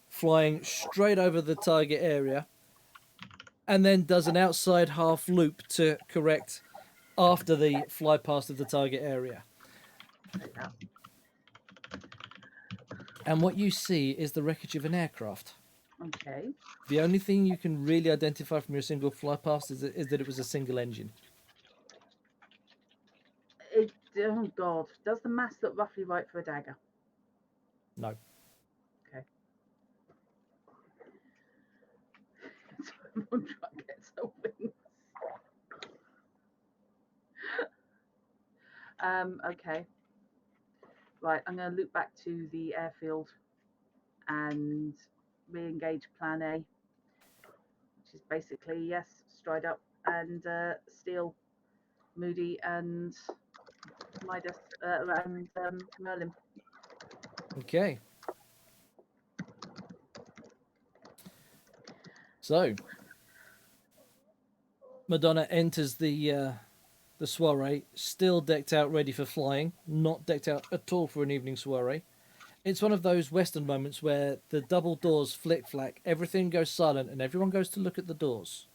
flying straight over the target area, and then does an outside half loop to correct after the fly past of the target area. And what you see is the wreckage of an aircraft. Okay. The only thing you can really identify from your single fly past is that it was a single engine. Oh God. Does the mass look roughly right for a dagger? No. Okay. So I'm trying to get something. Okay. Right, I'm going to loop back to the airfield and re-engage Plan A, which is basically, yes, stride up and steal Moody and Midas and Merlin. Okay. So, Madonna enters the soiree, still decked out, ready for flying, not decked out at all for an evening soiree. It's one of those Western moments where the double doors flick-flack, everything goes silent, and everyone goes to look at the doors.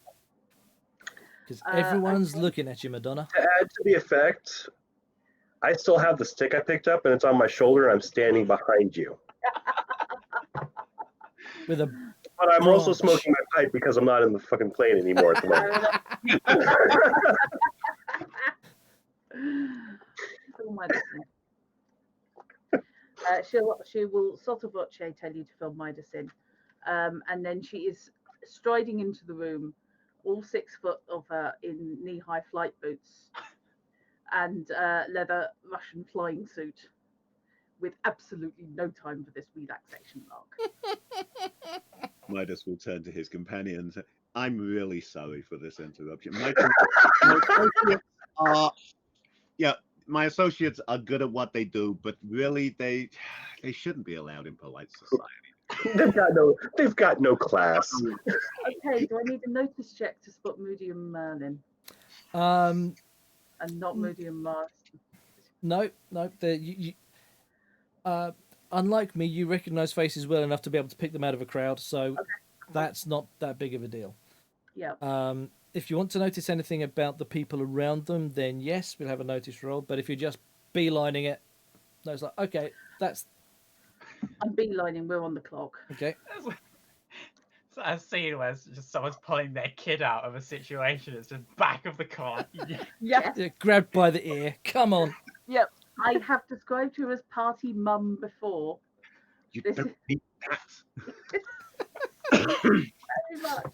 Because everyone's looking at you, Madonna. To add to the effect, I still have the stick I picked up, and it's on my shoulder, and I'm standing behind you. With a But I'm also branch. smoking my pipe because I'm not in the fucking plane anymore at the moment. Film Midas in. She will sotto voce tell you to film Midas in, and then she is striding into the room, all 6 foot of her in knee-high flight boots and leather Russian flying suit, with absolutely no time for this relaxation lark. Midas will turn to his companion and say, I'm really sorry for this interruption. My associates are good at what they do, but really they shouldn't be allowed in polite society. They've got no class. Okay, do I need a notice check to spot Moody and Merlin, Um, and not Moody and Mars? no. Unlike me, you recognise faces well enough to be able to pick them out of a crowd, so that's not that big of a deal. Yeah. If you want to notice anything about the people around them, then yes, we'll have a notice roll. But if you're just beelining it, no, it's like, okay, that's I'm beelining. We're on the clock. okay. It's like a scene where it's just someone's pulling their kid out of a situation. It's just back of the car. Yeah. Grabbed by the ear. Come on. Yep. I have described you as party mum before. You This don't need that. Very much.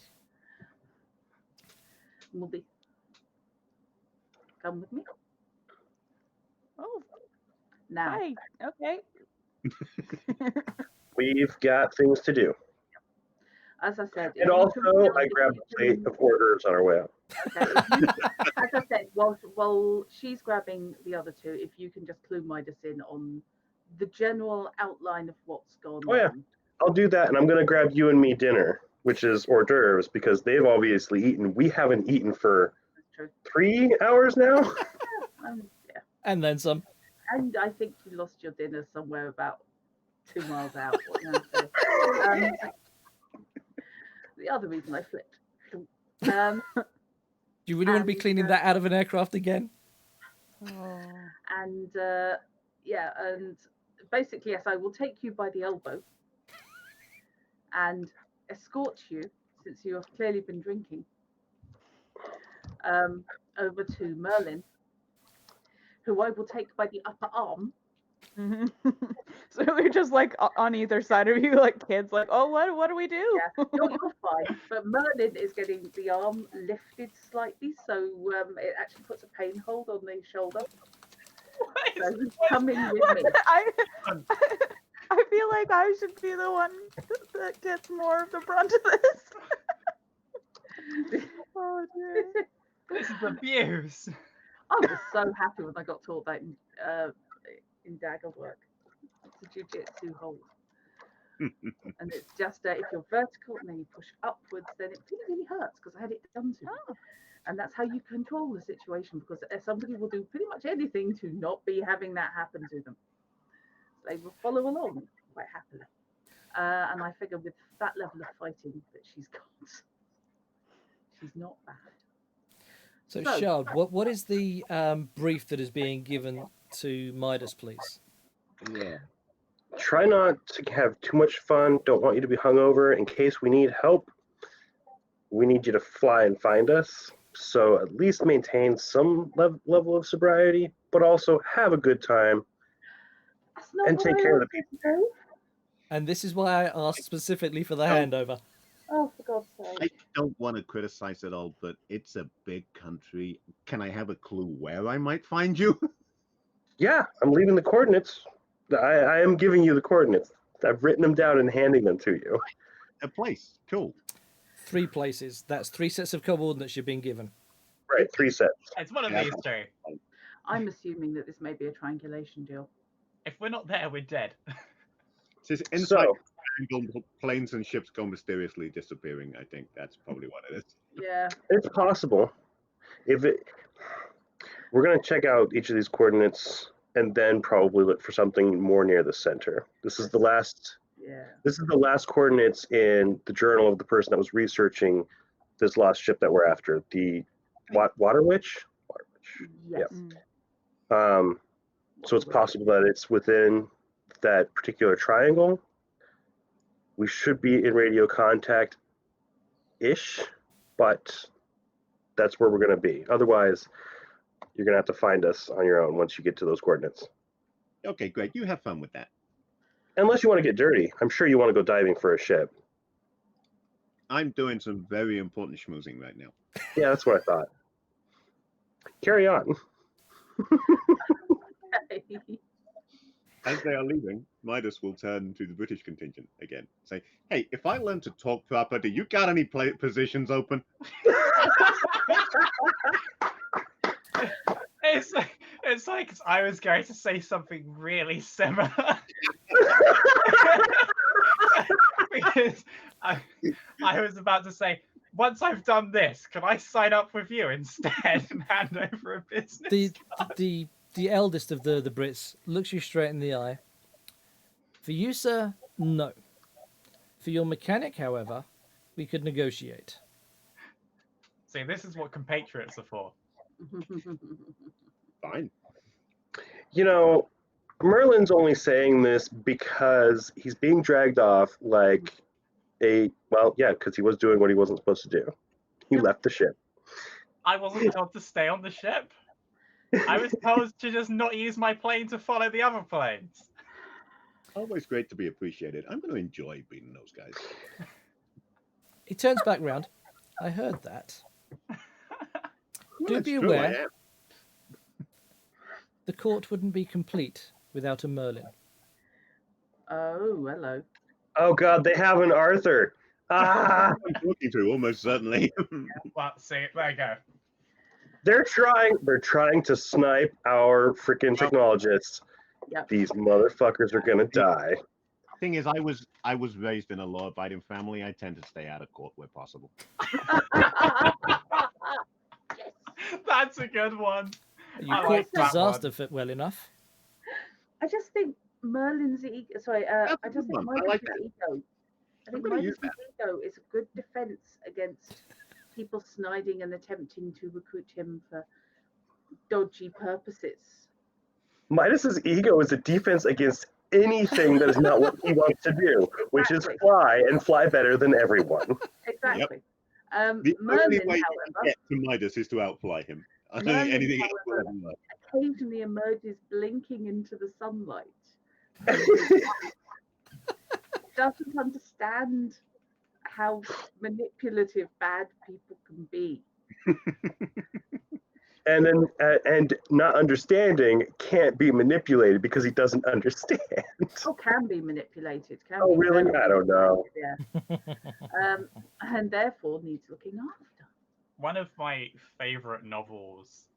Moody, come with me Oh, now. hi. Okay. We've got things to do. As I said, if And you also, can- I grabbed a plate of hors d'oeuvres on our way out. Okay, as I said, while she's grabbing the other two, if you can just clue Midas in on the general outline of what's gone Oh, yeah. on. I'll do that, and I'm going to grab you and me dinner, which is hors d'oeuvres, because they've obviously eaten. We haven't eaten for That's true. 3 hours now. Yeah. And then some. And I think you lost your dinner somewhere about 2 miles out. So, the other reason I flipped. Do you really want to be And, cleaning that out of an aircraft again? Oh. And yeah, and basically, yes, I will take you by the elbow and escort you, since you have clearly been drinking, over to Merlin, who I will take by the upper arm. Mhm. So we're just like on either side of you, like kids, like, oh, what do we do? Yeah, you're fine, but Merlin is getting the arm lifted slightly, so it actually puts a pain hold on the shoulder. So he's coming with me. I feel like I should be the one that gets more of the brunt of this. Oh dear. This is abuse. I was so happy when I got taught that in dagger work. It's a jiu-jitsu hold. And it's just if you're vertical and then you push upwards, then it really hurts because I had it done to me. Oh. And that's how you control the situation, because somebody will do pretty much anything to not be having that happen to them. They will follow along quite happily. And I figure with that level of fighting that she's got, she's not bad. So, So- Shard, what is the brief that is being given to Midas, please? Yeah. Try not to have too much fun. Don't want you to be hungover. In case we need help, we need you to fly and find us. So at least maintain some level of sobriety, but also have a good time. That's not And what take I care of the wanted to do. And this is why I asked specifically for the handover. Oh, for God's sake. I don't want to criticize at all, but it's a big country. Can I have a clue where I might find you? Yeah, I'm leaving the coordinates. I am giving you the coordinates. I've written them down and handing them to you. A place. Cool. 3 places. That's 3 sets of coordinates you've been given. Right, 3 sets. It's one of Yeah. these two. I'm assuming that this may be a triangulation deal. If we're not there, we're dead. It says inside So, planes and ships go mysteriously disappearing. I think that's probably what it is. Yeah. it's possible. We're going to check out each of these coordinates and then probably look for something more near the center. This is the last coordinates in the journal of the person that was researching this lost ship that we're after, the Water Witch. Yes. So it's possible that it's within that particular triangle. We should be in radio contact ish, but that's where we're going to be. Otherwise, you're going to have to find us on your own once you get to those coordinates. Okay, great. You have fun with that. Unless you want to get dirty. I'm sure you want to go diving for a ship. I'm doing some very important schmoozing right now. Yeah, that's what I thought. Carry on. As they are leaving, Midas will turn to the British contingent again. Say, hey, if I learn to talk proper, do you got any positions open? It's like I was going to say something really similar. Because I was about to say, once I've done this, can I sign up with you instead and hand over a business? The eldest of the Brits looks you straight in the eye. For you, sir, no. For your mechanic, however, we could negotiate. See, this is what compatriots are for. Fine. You know, Merlin's only saying this because he's being dragged off like because he was doing what he wasn't supposed to do. He left the ship. I wasn't told to stay on the ship. I was told to just not use my plane to follow the other planes. Always great to be appreciated. I'm going to enjoy beating those guys. He turns back round. I heard that. Do That's be true, I aware, am. the court wouldn't be complete without a Merlin. Oh, hello. Oh God, they have an Arthur. Ah, I'm talking to, almost certainly. Well, see, there you go. they're trying to snipe our freaking technologists. Yep. These motherfuckers are gonna die. Thing is, I was raised in a law-abiding family. I tend to stay out of court where possible. Yes. That's a good one. You I caught like that disaster one. fit well enough. I just think Merlin's ego. Sorry, I a just good think one. I like Midas's ego. I think gonna use Midas's ego is a good defense against people sniding and attempting to recruit him for dodgy purposes. Midas's ego is a defense against anything that is not what he wants to do, which is Exactly. fly and fly better than everyone. Exactly. The only Merlin, way you however, can get to Midas is to outfly him. I don't Merlin, think anything else will however, ever work. occasionally emerges blinking into the sunlight. Doesn't understand how manipulative bad people can be. And then, and not understanding can't be manipulated because he doesn't understand. Oh, can be manipulated. Can Oh, be really? very I don't know. manipulated, yeah. And therefore needs looking after. One of my favorite novels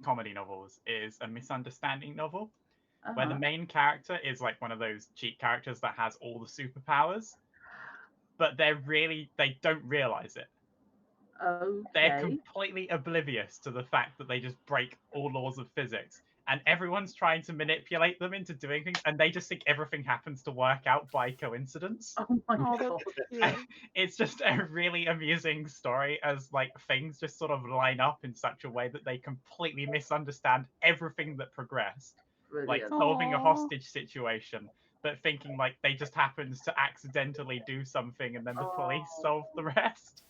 comedy novels is a misunderstanding novel, where the Uh-huh. main character is like one of those cheat characters that has all the superpowers, but they don't realize it. They're Okay. completely oblivious to the fact that they just break all laws of physics, and everyone's trying to manipulate them into doing things, and they just think everything happens to work out by coincidence. Oh my Oh, god. that's cute. It's just a really amusing story as like things just sort of line up in such a way that they completely misunderstand everything that progressed, like Brilliant. solving a Aw. hostage situation, but thinking like they just happens to accidentally do something and then the police Oh. solve the rest.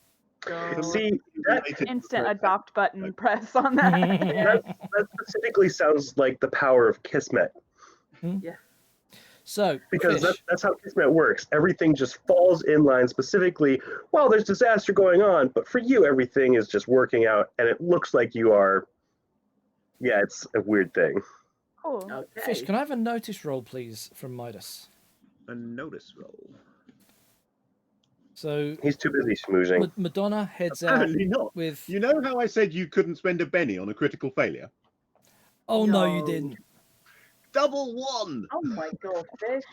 So, See, that, Related to Instant the- adopt button press on that. that specifically sounds like the power of Kismet. So, Because Fish, that's how Kismet works. Everything just falls in line specifically. Well, there's disaster going on, but for you, everything is just working out, and it looks like you are. Yeah, it's a weird thing. Cool. okay. Fish, can I have a notice roll, please, from Midas? A notice roll. So, He's too busy schmoozing. Madonna heads out Apparently not. with. You know how I said you couldn't spend a penny on a critical failure? Oh no, you No. didn't. Double one. Oh my god, Fish.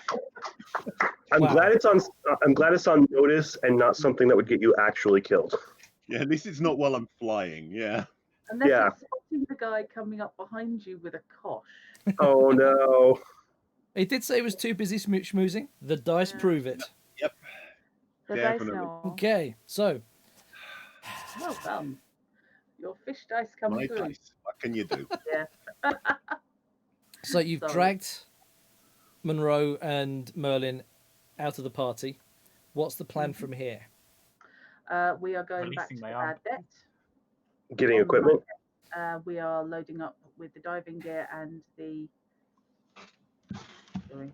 I'm Wow. glad it's on. I'm glad it's on notice and not something that would get you actually killed. Yeah, at least it's not while I'm flying. Yeah. Unless Yeah. it's spotting the guy coming up behind you with a kosh. Oh no! He did say he was too busy schmoozing. The dice Yeah. prove it. The Definitely. dice know. Okay, so Well done. Your fish dice come My through. dice. What can you do? you've Sorry. dragged Monroe and Merlin out of the party. What's the plan from here? We are going back to Releasing the my arm. bad debt. Getting equipment. We are loading up with the diving gear and the. Sorry.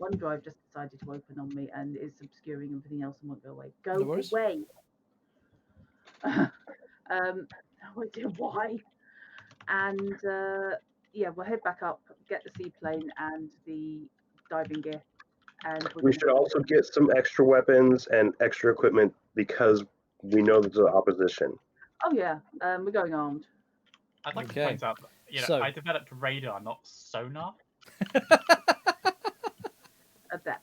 OneDrive just decided to open on me and is obscuring everything else and won't go away. Go No worries. away. No idea why. And yeah, we'll head back up, get the seaplane and the diving gear, and we're We gonna- should also get some extra weapons and extra equipment because we know there's an opposition. Oh yeah, we're going armed. I'd like Okay. to point out that So- I developed radar, not sonar. At that.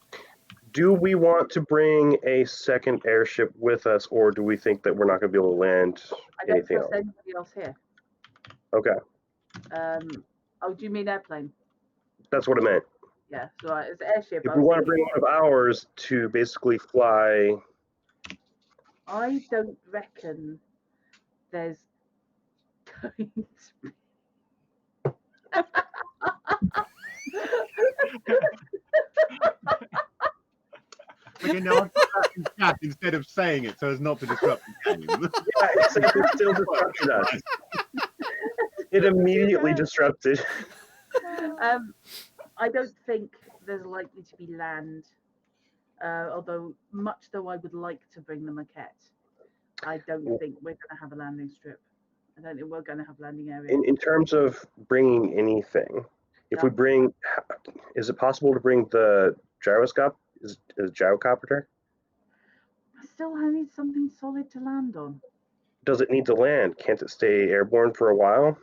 Do we want to bring a second airship with us, or do we think that we're not going to be able to land I don't anything trust else? anybody else here. Okay, Oh, do you mean airplane? that's what I meant. Yeah, so it's an airship. If I we was want to thinking- bring one of ours to basically fly, I don't reckon there's going to be. Okay, now I've put that in chat instead of saying it so as not to disrupt the game. yeah, except it still disrupted us. It immediately disrupted. I don't think there's likely to be land. Although, much though I would like to bring the maquette, I don't think we're going to have a landing strip. I don't think we're going to have landing area. In terms of bringing anything, if we Yeah. bring, is it possible to bring the gyroscope? Is gyrocopter? I need something solid to land on. Does it need to land? Can't it stay airborne for a while?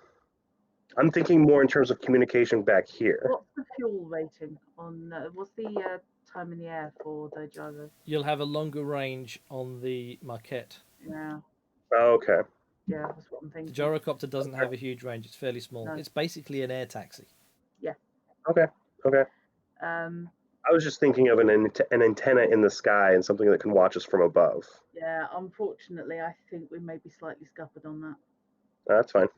I'm thinking more in terms of communication back here. What's the fuel rating on? What's the time in the air for the gyro? You'll have a longer range on the maquette. Yeah, Oh, okay. yeah, that's what I'm The thinking. gyrocopter doesn't have a huge range. It's fairly small. No. It's basically an air taxi. Okay. Um, I was just thinking of an antenna in the sky and something that can watch us from above. yeah, unfortunately, I think we may be slightly scuppered on that. That's fine.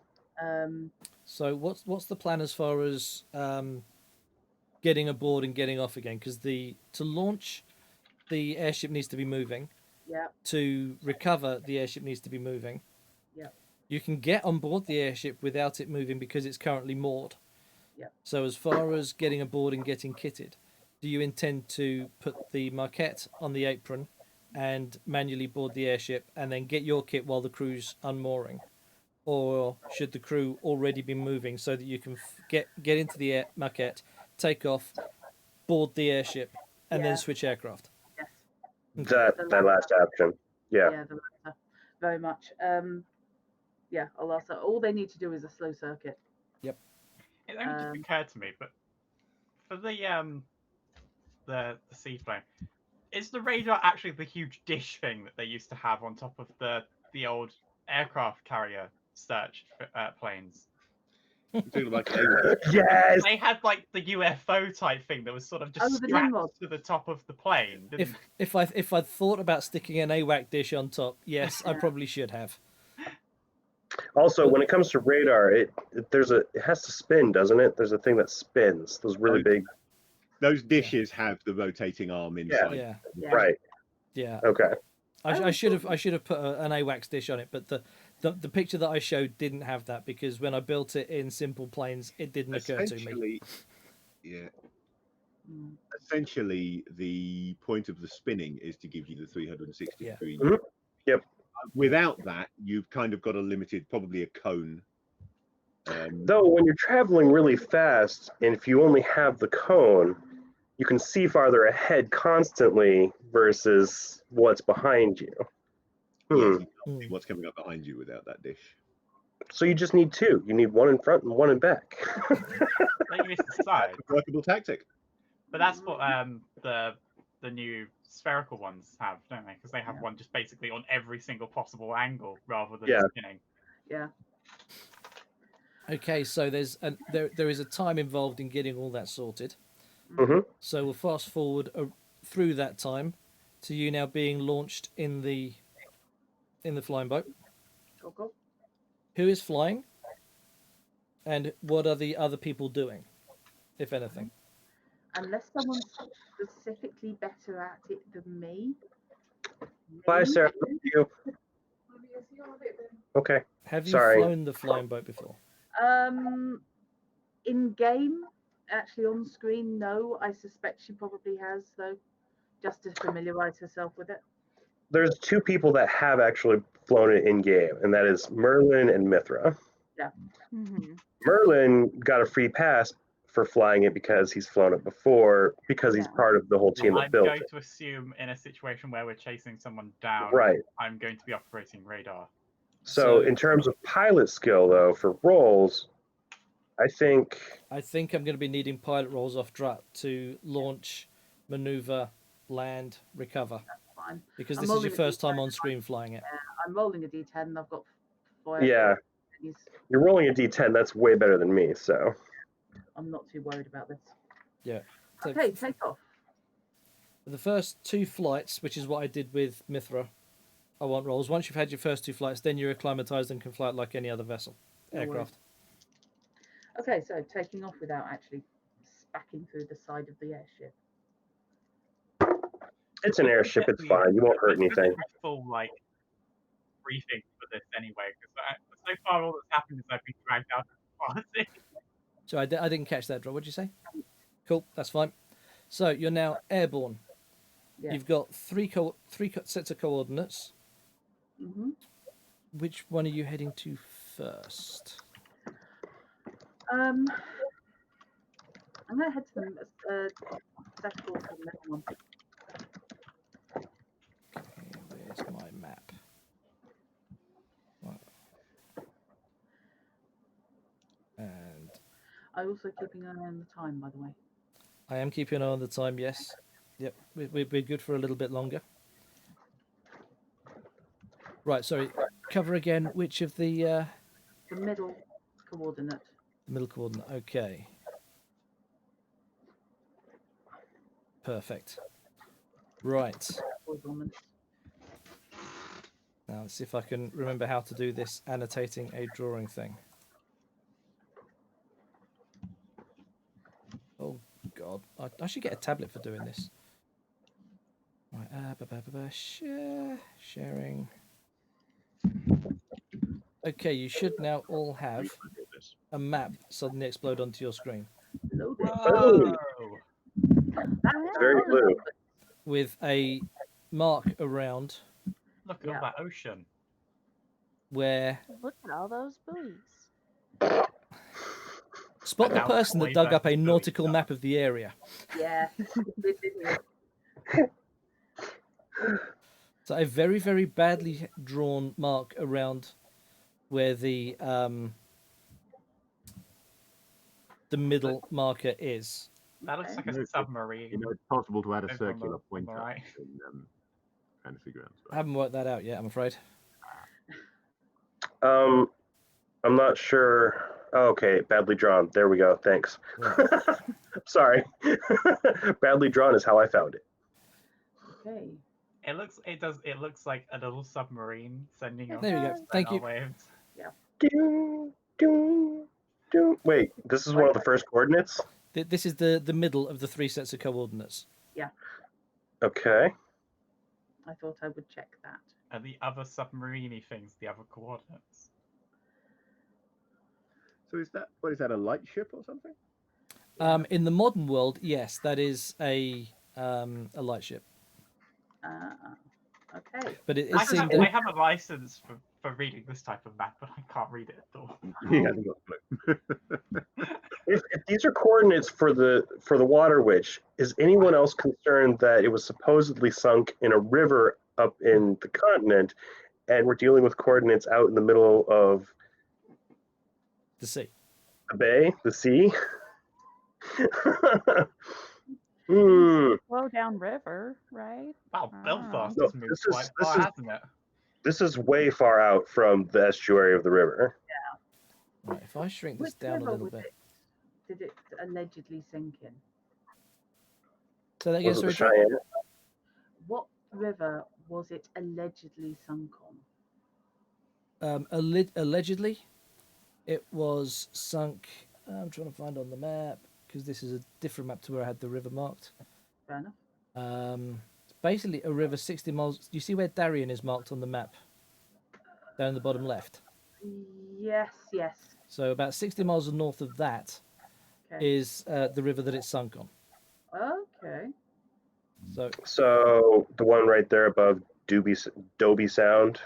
So what's the plan as far as getting aboard and getting off again? Because to launch, the airship needs to be moving. Yeah, To recover, the airship needs to be moving. Yeah. You can get on board the airship without it moving because it's currently moored. Yeah. So as far as getting aboard and getting kitted, do you intend to put the maquette on the apron and manually board the airship and then get your kit while the crew's unmooring? Or should the crew already be moving so that you can get into the maquette, take off, board the airship, and Yeah. then switch aircraft? yes. That last option. Yeah. Yeah, the latter, very much. Yeah, I'll ask that. All they need to do is a slow circuit. It only just occurred to me, but for the seaplane, is the radar actually the huge dish thing that they used to have on top of the old aircraft carrier search planes? Doing like AWACS. Yes. They had like the UFO type thing that was sort of just Oh, the strapped Nimrod. to the top of the plane. Didn't If I'd thought about sticking an AWAC dish on top, yes, I Yeah. probably should have. Also, when it comes to radar, it has to spin, doesn't it? There's a thing that spins. Those really Oh, big. Those dishes have the rotating arm inside. Yeah, Yeah. Right. yeah. Okay. I should have put an AWACS dish on it, but the picture that I showed didn't have that because when I built it in simple planes, it didn't occur to me. Essentially, yeah. Mm. Essentially, the point of the spinning is to give you the 360 Yeah. degree. Mhm. Yep. Without that, you've kind of got a limited, probably a cone. Though when you're traveling really fast, and if you only have the cone, you can see farther ahead constantly versus what's behind you. Yes, you can't Hmm. see what's coming up behind you without that dish. So you just need two. You need one in front and one in back. they used to side? Workable tactic. But that's what the new spherical ones have, don't they? Because they have Yeah. one just basically on every single possible angle rather than Yeah. spinning. Yeah. Okay, so there is a time involved in getting all that sorted. hmm So we'll fast forward through that time to you now being launched in the flying boat. Go, go. Who is flying? And what are the other people doing, if anything? Unless someone's specifically better at it than me. Bye, maybe. Sarah. Thank you. Okay. Have you Sorry. flown the flying boat before? In game, actually on screen, no. I suspect she probably has, though, just to familiarize herself with it. There's two people that have actually flown it in game, and that is Merlin and Mithra. Mm-hmm. Merlin got a free pass for flying it because he's flown it before, because he's Yeah. part of the whole team that I'm built going it. to assume in a situation where we're chasing someone down, Right. I'm going to be operating radar. So So- in terms of pilot skill, though, for roles, I think I think I'm going to be needing pilot rolls off Drut to launch, maneuver, land, recover. Fine. Because I'm this is only your a first time D10. on screen flying it. I'm rolling a d10. I've got 5. Yeah. you're rolling a d10. That's way better than me. So I'm not too worried about this. Yeah. So Okay, take off. the first 2 flights, which is what I did with Mithra, I want rolls. Once you've had your first 2 flights, then you're acclimatized and can fly it like any other vessel, No worries. aircraft. Okay, so taking off without actually spacking through the side of the airship. it's an airship. It's fine. You won't hurt Let's anything. do a full briefing for this anyway, because so far all that's happened is I've been dragged out of the party. So I didn't catch that, Draw. What did you say? Cool, that's fine. So you're now airborne. Yeah. You've got three sets of coordinates. Mm-hmm. Which one are you heading to first? I'm gonna head to the second one. Okay, where's my map? Right. And I'm also keeping an eye on the time, by the way. I am keeping an eye on the time, yes. Yep, we're good for a little bit longer. Right, sorry. Cover again which of the The middle coordinate. middle coordinate? Okay. Perfect. Right. Coordinate. Now let's see if I can remember how to do this annotating a drawing thing. Oh God, I should get a tablet for doing this. Right, sharing. Okay, you should now all have a map suddenly explode onto your screen Loaded. Whoa! It's very blue. with a mark around Look at Yeah. all that ocean. where Look at all those buoys. spot And the now person that Koi dug up a versus Billy. nautical map of the area. Yeah. This is it. So a very, very badly drawn mark around where the middle marker is. That looks like No, a it's- submarine. You know, it's possible to add a over on circular the pointer right. in Fantasy Grounds. I haven't worked that out yet, I'm afraid. I'm not sure. Oh, okay, badly drawn. There we go. Thanks. Right. Sorry. Badly drawn is how I found it. Okay. It looks like a little submarine sending off There we go. Thank sonar you. waves. Doo, doo, doo. Wait, this is one of the first coordinates? This is the middle of the 3 sets of coordinates. Okay. I thought I would check that. And the other submarine things, the other coordinates. So is that a light ship or something? In the modern world, yes, that is a light ship. Okay. But it I seemed have a license for reading this type of map, but I can't read it at all. He hasn't got a clue. If these are coordinates for the Water Witch, is anyone else concerned that it was supposedly sunk in a river up in the continent, and we're dealing with coordinates out in the middle of the sea. the bay, the sea? Slow down river, right? Wow, Belfast No, has moved this is- quite this far, is- hasn't it? This is way far out from the estuary of the river. Right, if I shrink this Which down a river little was bit. it? Did it allegedly sink in? So that gets Was it the sorry, Cheyenne? What river was it allegedly sunk on? allegedly, it was sunk. I'm trying to find on the map because this is a different map to where I had the river marked. Fair enough. It's basically a river 60 miles. Do you see where Darien is marked on the map? Down in the bottom left. Yes, yes. So about 60 miles north of that Okay. is the river that it's sunk on. Okay. So So the one right there above Dobie Sound.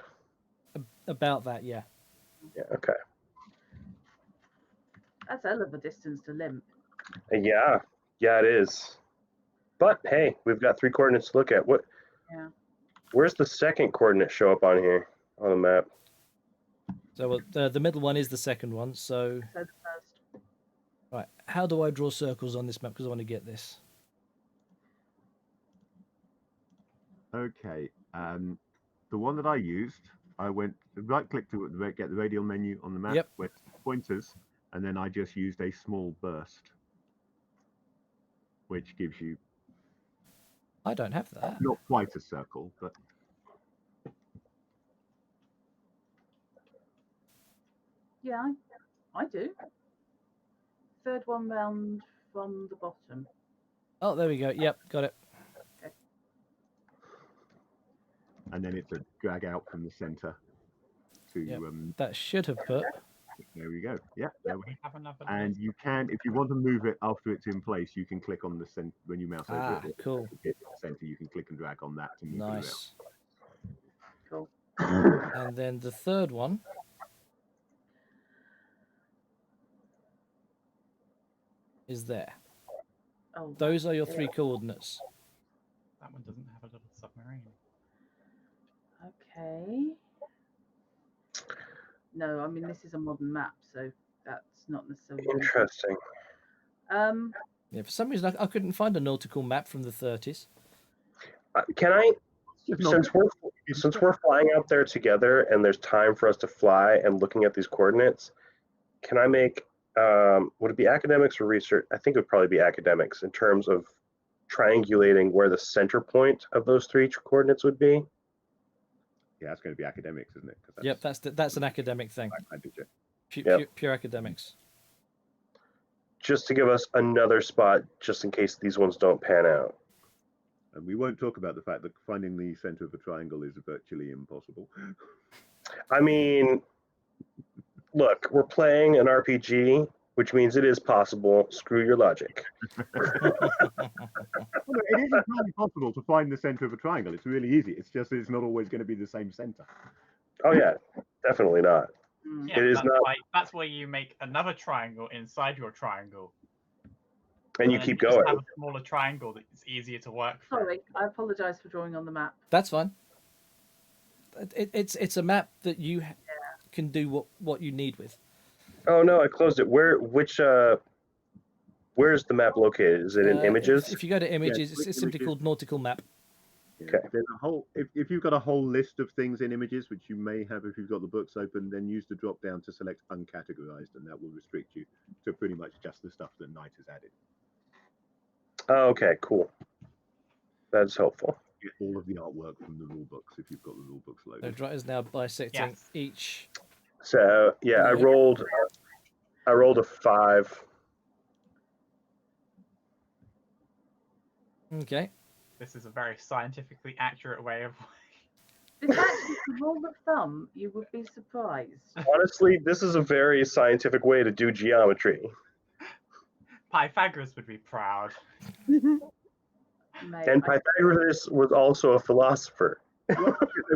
about that, yeah. Yeah. Okay. That's a hell of a distance to limp. Yeah. Yeah, it is. But hey, we've got 3 coordinates to look at. What? Yeah. Where's the second coordinate show up on here on the map? So the middle one is the second one. So So the first. right, how do I draw circles on this map? Because I want to get this. Okay. The one that I used, I went right-click to get the radial menu on the map, Yep. went to pointers, and then I just used a small burst, which gives you I don't have that. not quite a circle, but Yeah, I do. Third one round from the bottom. Oh, there we go. Yep, got it. and then it's a drag out from the center to Yep. That should have put. there we go. Yeah, there we We have another. And you can, if you want to move it after it's in place, you can click on the center when you mouse over Ah, it. cool. Hit the center, you can click and drag on that to move it around. Nice. Cool. And then the third one is there. Oh, Those are your 3 coordinates. That one doesn't have a little submarine. okay. No, I mean this is a modern map, so that's not necessarily. Interesting. Yeah, for some reason I couldn't find a nautical map from the 30s. Can I, It's not- since we're flying out there together and there's time for us to fly and looking at these coordinates, can I make, would it be academics or research? I think it would probably be academics in terms of triangulating where the center point of those 3 coordinates would be. Yeah, it's going to be academics, isn't it? 'Cause Yep, that's an academic thing. I did it. Pure academics. Just to give us another spot, just in case these ones don't pan out. And we won't talk about the fact that finding the center of a triangle is virtually impossible. I mean, look, we're playing an RPG, which means it is possible. Screw your logic. Well, no, it is entirely possible to find the center of a triangle. It's really easy. It's just that it's not always going to be the same center. Oh yeah, definitely not. Mm. Yeah, It is that's not- why that's why you make another triangle inside your triangle. And you then keep just going. have a smaller triangle that's easier to work from. Sorry, I apologise for drawing on the map. That's fine. It's a map that you can do what you need with. Oh no, I closed it. Where's the map located? Is it in images? If you go to images, click it's simply images. called nautical map. Yeah, Okay. there's a whole. If you've got a whole list of things in images, which you may have if you've got the books open, then use the drop down to select uncategorized, and that will restrict you to pretty much just the stuff that Knight has added. Oh, okay, cool. That's helpful. Get all of the artwork from the rule books if you've got the rule books So loaded. Drat is now bisecting Yes. each. So yeah, I Right. rolled a 5. Okay. This is a very scientifically accurate way of. This actually, a rule of thumb, you would be surprised. Honestly, this is a very scientific way to do geometry. Pythagoras would be proud. Mate, And Pythagoras was also a philosopher.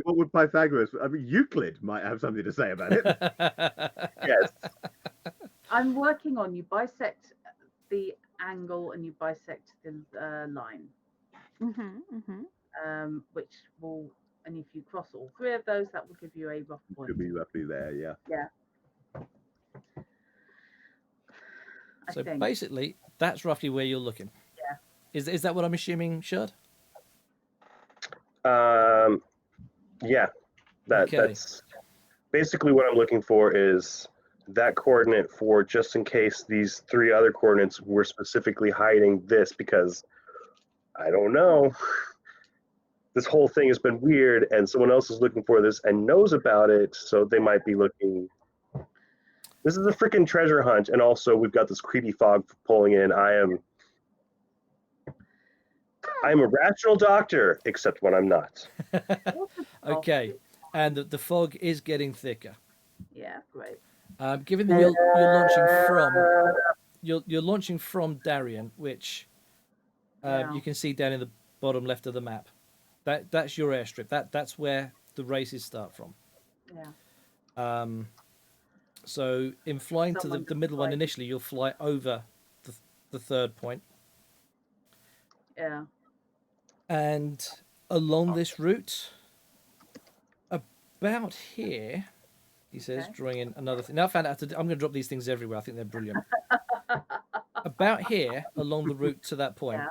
What would Pythagoras? I mean, Euclid might have something to say about it. Yes. I'm working on you bisect the angle and you bisect the line, which will, and if you cross all 3 of those, that will give you a rough point. Could be roughly there, yeah. I So think. basically, that's roughly where you're looking. Yeah. Is that what I'm assuming, Sherd? Yeah. Okay. That's basically what I'm looking for is that coordinate for just in case these 3 other coordinates were specifically hiding this because I don't know. This whole thing has been weird and someone else is looking for this and knows about it, so they might be looking. This is a freaking treasure hunt, and also we've got this creepy fog pulling in. I'm a rational doctor, except when I'm not. Okay. And the fog is getting thicker. Yeah, great. Given that you're launching from Darien, which Yeah. you can see down in the bottom left of the map. That's your airstrip. That's where the races start from. Yeah. So in flying to Someone the middle one fly- initially, you'll fly over the third point, Yeah. and along this route, about here, he says, Okay. drawing in another thing. Now I found out I'm going to drop these things everywhere. I think they're brilliant. About here, along the route to that point, Yeah.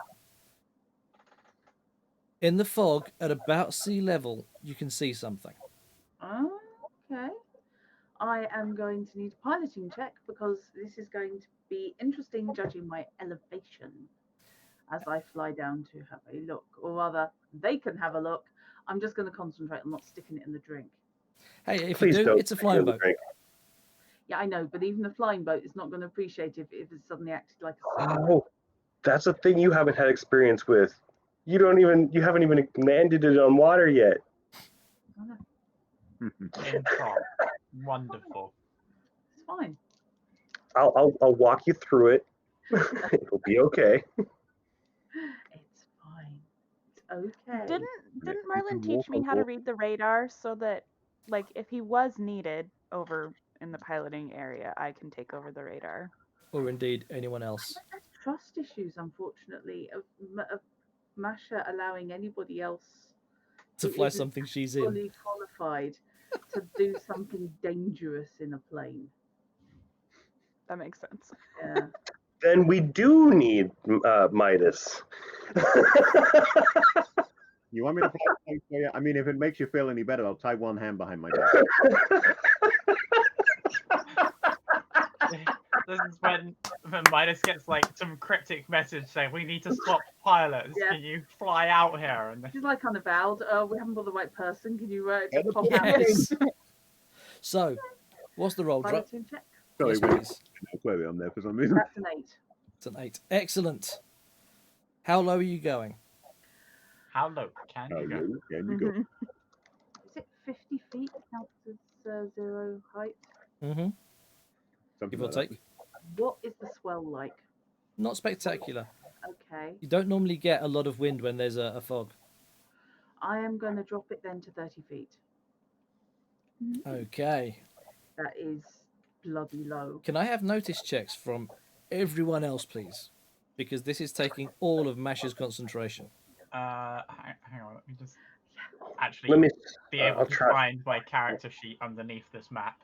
in the fog at about sea level, you can see something. Okay. I am going to need a piloting check because this is going to be interesting judging my elevation as I fly down to have a look. Or rather, they can have a look. I'm just going to concentrate on not sticking it in the drink. Hey, if Please you do, don't it's a flying boat. drink. Yeah, I know, but even the flying boat is not going to appreciate if it's suddenly acted like a sailboat. Oh, that's a thing you haven't had experience with. You haven't even landed it on water yet. Improv. Wonderful. It's fine. I'll walk you through it. It'll be okay. It's fine. It's okay. Didn't you Merlin can walk teach me on how to water. read the radar so that, like, if he was needed over in the piloting area, I can take over the radar? Or indeed anyone else. There's trust issues, unfortunately, of Masha allowing anybody else To who fly isn't something she's in. fully qualified to do something dangerous in a plane. That makes sense. Yeah. Then we do need Midas. You want me to play a game for you? I mean, if it makes you feel any better, I'll tie one hand behind my back. This is when Midas gets like some cryptic message saying we need to swap pilots. Yeah. Can you fly out here? And She's like unavowed. We haven't got the right person. Can you Yeah, just pop out? Yes. So, what's the roll, Drat? Piloting check. Sorry, Yes, wait, please. where are we on there for some reason? That's an 8. It's an 8. Excellent. How low are you going? how low can you go? Hello, there you go. Mhm. Is it 50 feet counts as 0 height? Mm-hmm. Something Give or like that. take. What is the swell like? Not spectacular. Okay. You don't normally get a lot of wind when there's a fog. I am going to drop it then to 30 feet. Okay. That is bloody low. Can I have notice checks from everyone else, please? Because this is taking all of Masha's concentration. Hang on, let me just actually Let me. be able I'll to try. find my character sheet underneath this map.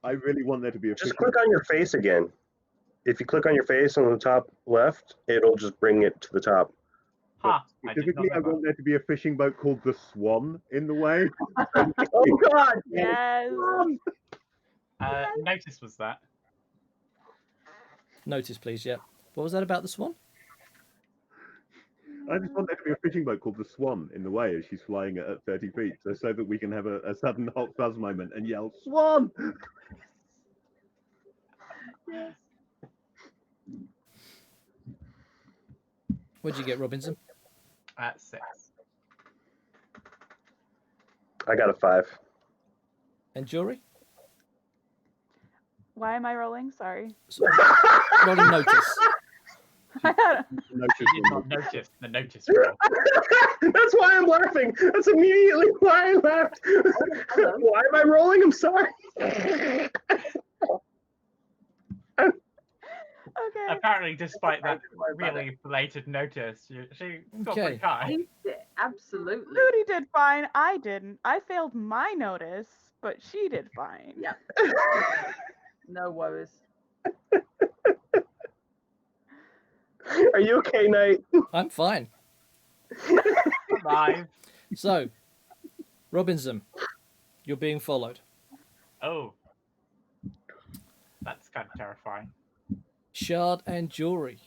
I really want there to be a Just fishing click on your face again. If you click on your face on the top left, it'll just bring it to the top. Ha! I did not Specifically, I know that. want there to be a fishing boat called the Swan in the way. Oh God! Yes. Notice was that. Notice, please. Yeah. What was that about the swan? I just want there to be a fishing boat called the Swan in the way as she's flying at 30 feet, so that we can have a sudden hot fuzz moment and yell Swan. Yes. What'd you get, Robinson? 6. I got a 5. And Jury? Why am I rolling? Sorry. Rolling notice. You did not notice the notice roll. That's why I'm laughing. That's immediately why I laughed. Why am I rolling? I'm sorry. Okay. Apparently, despite that Don't worry about really belated notice, she got Okay. pretty high. Absolutely. Moody did fine. I didn't. I failed my notice, but she did fine. Yeah. No worries. Are you okay, Knight? I'm fine. Alive. So, Robinson, you're being followed. Oh. That's kind of terrifying. Shard and Jury.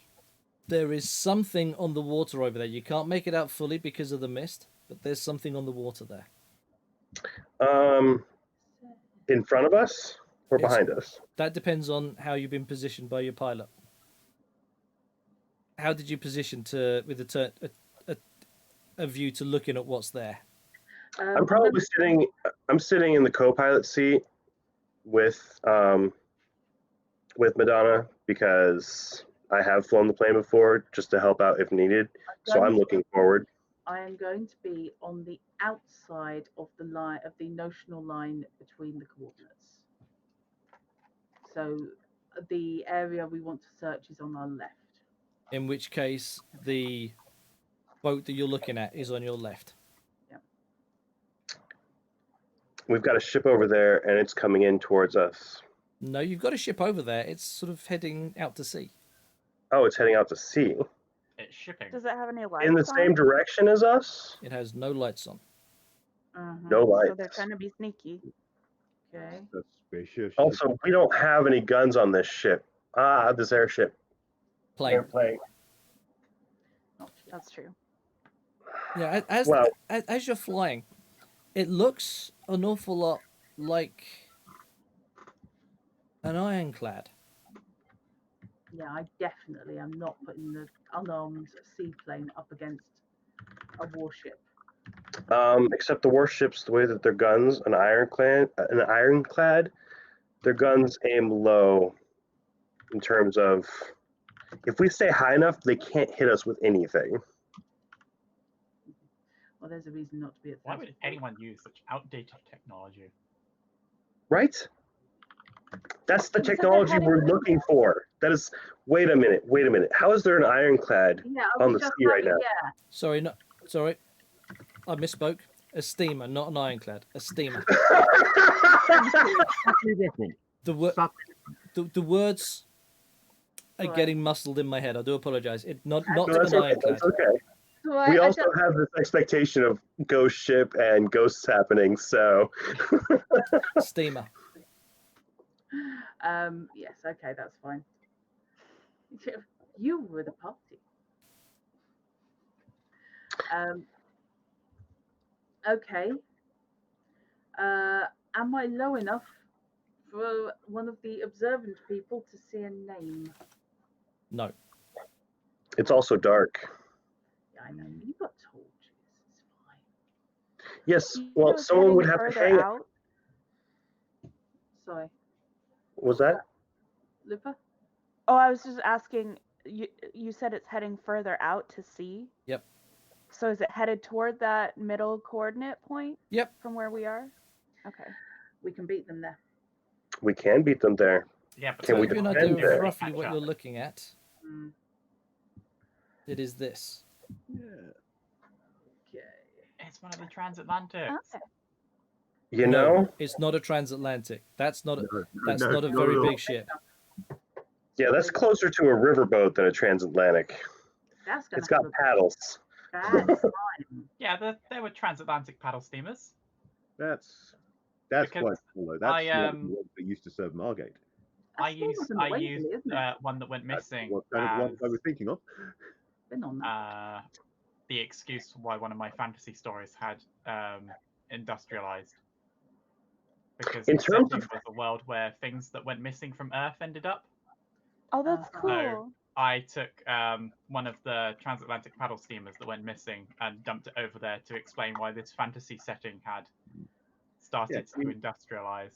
There is something on the water over there. You can't make it out fully because of the mist, but there's something on the water there. In front of us or Yes. behind us? That depends on how you've been positioned by your pilot. How did you position with a view to looking at what's there? I'm probably sitting. I'm sitting in the co-pilot seat with Madonna because I have flown the plane before, just to help out if needed. So I'm looking forward. I am going to be on the outside of the line of the notional line between the coordinates. So the area we want to search is on our left. In which case, the boat that you're looking at is on your left. We've got a ship over there, and it's coming in towards us. No, you've got a ship over there. It's sort of heading out to sea. Oh, it's heading out to sea. It's shipping. Does it have any lights In the on? same direction as us? It has no lights on. No lights. So they're trying to be sneaky. Okay. Suspicious. Also, we don't have any guns on this ship. This airship. Plane. Airplane. That's true. Yeah, as you're flying, it looks an awful lot like an ironclad. Yeah, I definitely am not putting the unarmed seaplane up against a warship. Except the warships, the way that their guns, an ironclad, their guns aim low in terms of if we stay high enough, they can't hit us with anything. Well, there's a reason not to be at Why 30 would feet. anyone use such outdated technology? Right? That's the Because they're technology heading we're for the looking for. That is. Wait a minute. How is there an ironclad Yeah, I on was the just sea right having- now? Yeah, Sorry, no, sorry, I misspoke. A steamer, not an ironclad. A steamer. Subtly different. The words are Right. getting muscled in my head. I do apologise. Not No, an that's okay. ironclad. That's okay. so We I also have this expectation of ghost ship and ghosts happening, so Steamer. yes, okay, that's fine. You were the party. Okay. Am I low enough for one of the observant people to see a name? No. it's also dark. Yeah, I know. You got torches. It's fine. Yes, You well, know it's someone would heading have to further hang it. out. Sorry. Was that? Lupa? Oh, I was just asking. You said it's heading further out to sea. Yep. So is it headed toward that middle coordinate point? Yep. From where we are. Okay. We can beat them there. We can beat them there. Yeah, but Can To we give you an defend idea it? of roughly what you're looking at, Mm, it is this. okay. It's one of the transatlantics. Okay. You No, know? it's not a transatlantic. That's not a, No, that's no, not a no, very no. big ship. Yeah, that's closer to a riverboat than a transatlantic. That's gonna It's got have paddles. a bad time. Yeah, there were transatlantic paddle steamers. That's Because quite cool. Though. That's I, the ones that used to serve Margate. I That's famous used in the Waverley, isn't it? one that went That's missing what kind of ones I as was thinking of. Been on that. the excuse why one of my fantasy stories had industrialized. Because In the terms setting of- was a world where things that went missing from Earth ended up. Oh, that's Uh-huh. cool. I took one of the transatlantic paddle steamers that went missing and dumped it over there to explain why this fantasy setting had started Yeah, to industrialize.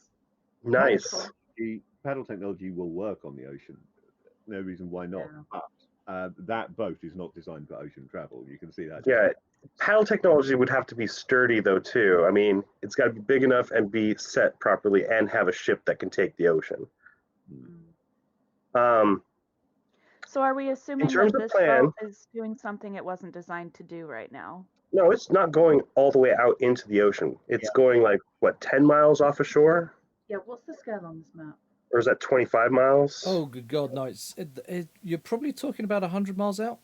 Nice. The paddle technology will work on the ocean. No reason why not. Yeah. But that boat is not designed for ocean travel. You can see that. Yeah. Paddle technology would have to be sturdy though too. I mean, it's got to be big enough and be set properly and have a ship that can take the ocean. Um, So are we assuming terms that of this plan- boat is doing something it wasn't designed to do right now? no, it's not going all the way out into the ocean. It's Yeah. going like what, 10 miles off of shore, Yeah, what's the scale on this map? or is that 25 miles? Oh, good God, no! You're probably talking about 100 miles out.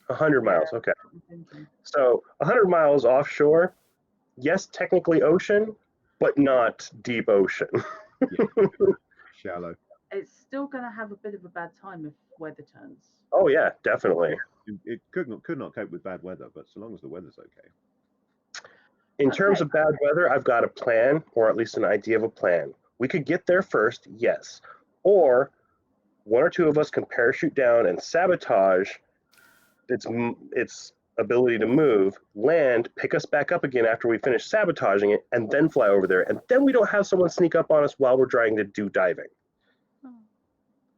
100 miles. Okay. I'm thinking. So 100 miles offshore, yes, technically ocean, but not deep ocean. Shallow. It's still gonna have a bit of a bad time if weather turns. Oh yeah, definitely. It could not cope with bad weather, but so long as the weather's okay. In terms Okay. of bad weather, I've got a plan, or at least an idea of a plan. We could get there first, yes. Or one or two of us can parachute down and sabotage its ability to move, land, pick us back up again after we finish sabotaging it, and then fly over there. And then we don't have someone sneak up on us while we're trying to do diving. Oh,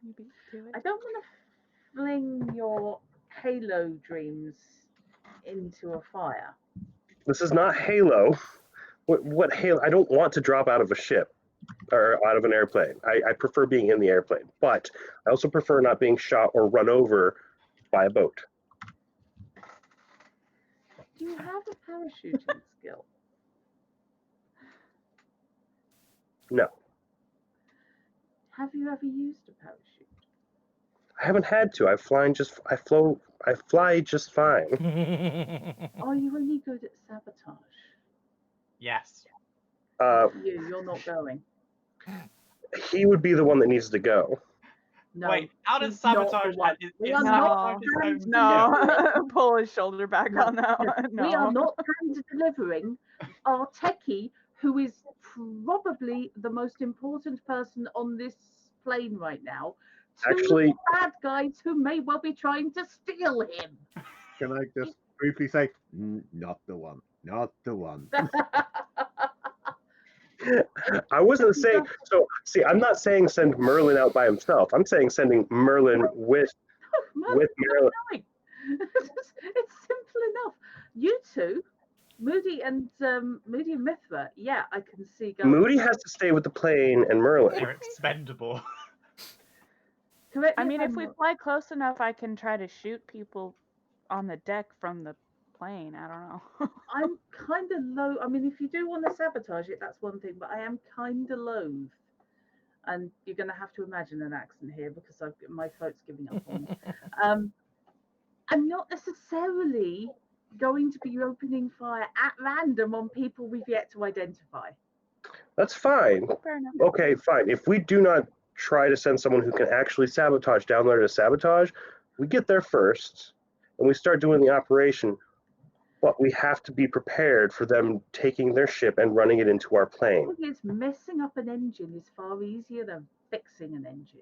maybe do I it. don't want to fling your Halo dreams into a fire. This is not Halo. What Halo? I don't want to drop out of a ship or out of an airplane. I prefer being in the airplane, but I also prefer not being shot or run over by a boat. Do you have a parachuting skill? No, Have you ever used a parachute? I haven't had to. I fly just fine. Are you only good at sabotage? Yes. You're not going. He would be the one that needs to go. No. Wait, how does he's not the sabotage? one. Is We are not sabotage his own skill? No, pull his shoulder back No, on that one. No. We are not hand delivering our techie, who is probably the most important person on this plane right now, to Actually- bad guys who may well be trying to steal him. Can I just briefly say, not the one, not the one. I wasn't saying. So, see, I'm not saying send Merlin out by himself. I'm saying sending Merlin with Merlin's Merlin. going. It's simple enough. You two, Moody and Mithra, yeah, I can see going. Moody has to stay with the plane, and Merlin. They're expendable. Correct I me mean, I'm if we wrong. fly close enough, I can try to shoot people on the deck from the plane. I don't know. I'm kind of low. I mean, if you do want to sabotage it, that's one thing, but I am kind of loath. And you're going to have to imagine an accent here because my throat's giving up on me. I'm not necessarily going to be opening fire at random on people we've yet to identify. That's fine. Fair enough. Okay, fine. If we do not try to send someone who can actually sabotage down there to sabotage, we get there first and we start doing the operation, but we have to be prepared for them taking their ship and running it into our plane. The thing is, messing up an engine is far easier than fixing an engine.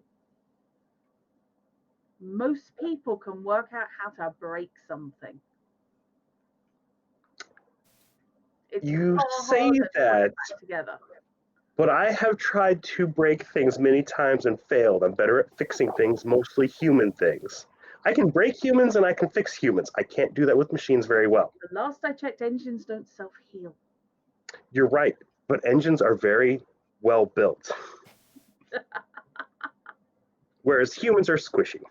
Most people can work out how to break something. It's You far say harder to put it that. back together. But I have tried to break things many times and failed. I'm better at fixing things, mostly human things. I can break humans and I can fix humans. I can't do that with machines very well. The last I checked, engines don't self-heal. You're right, but engines are very well built. Whereas humans are squishy.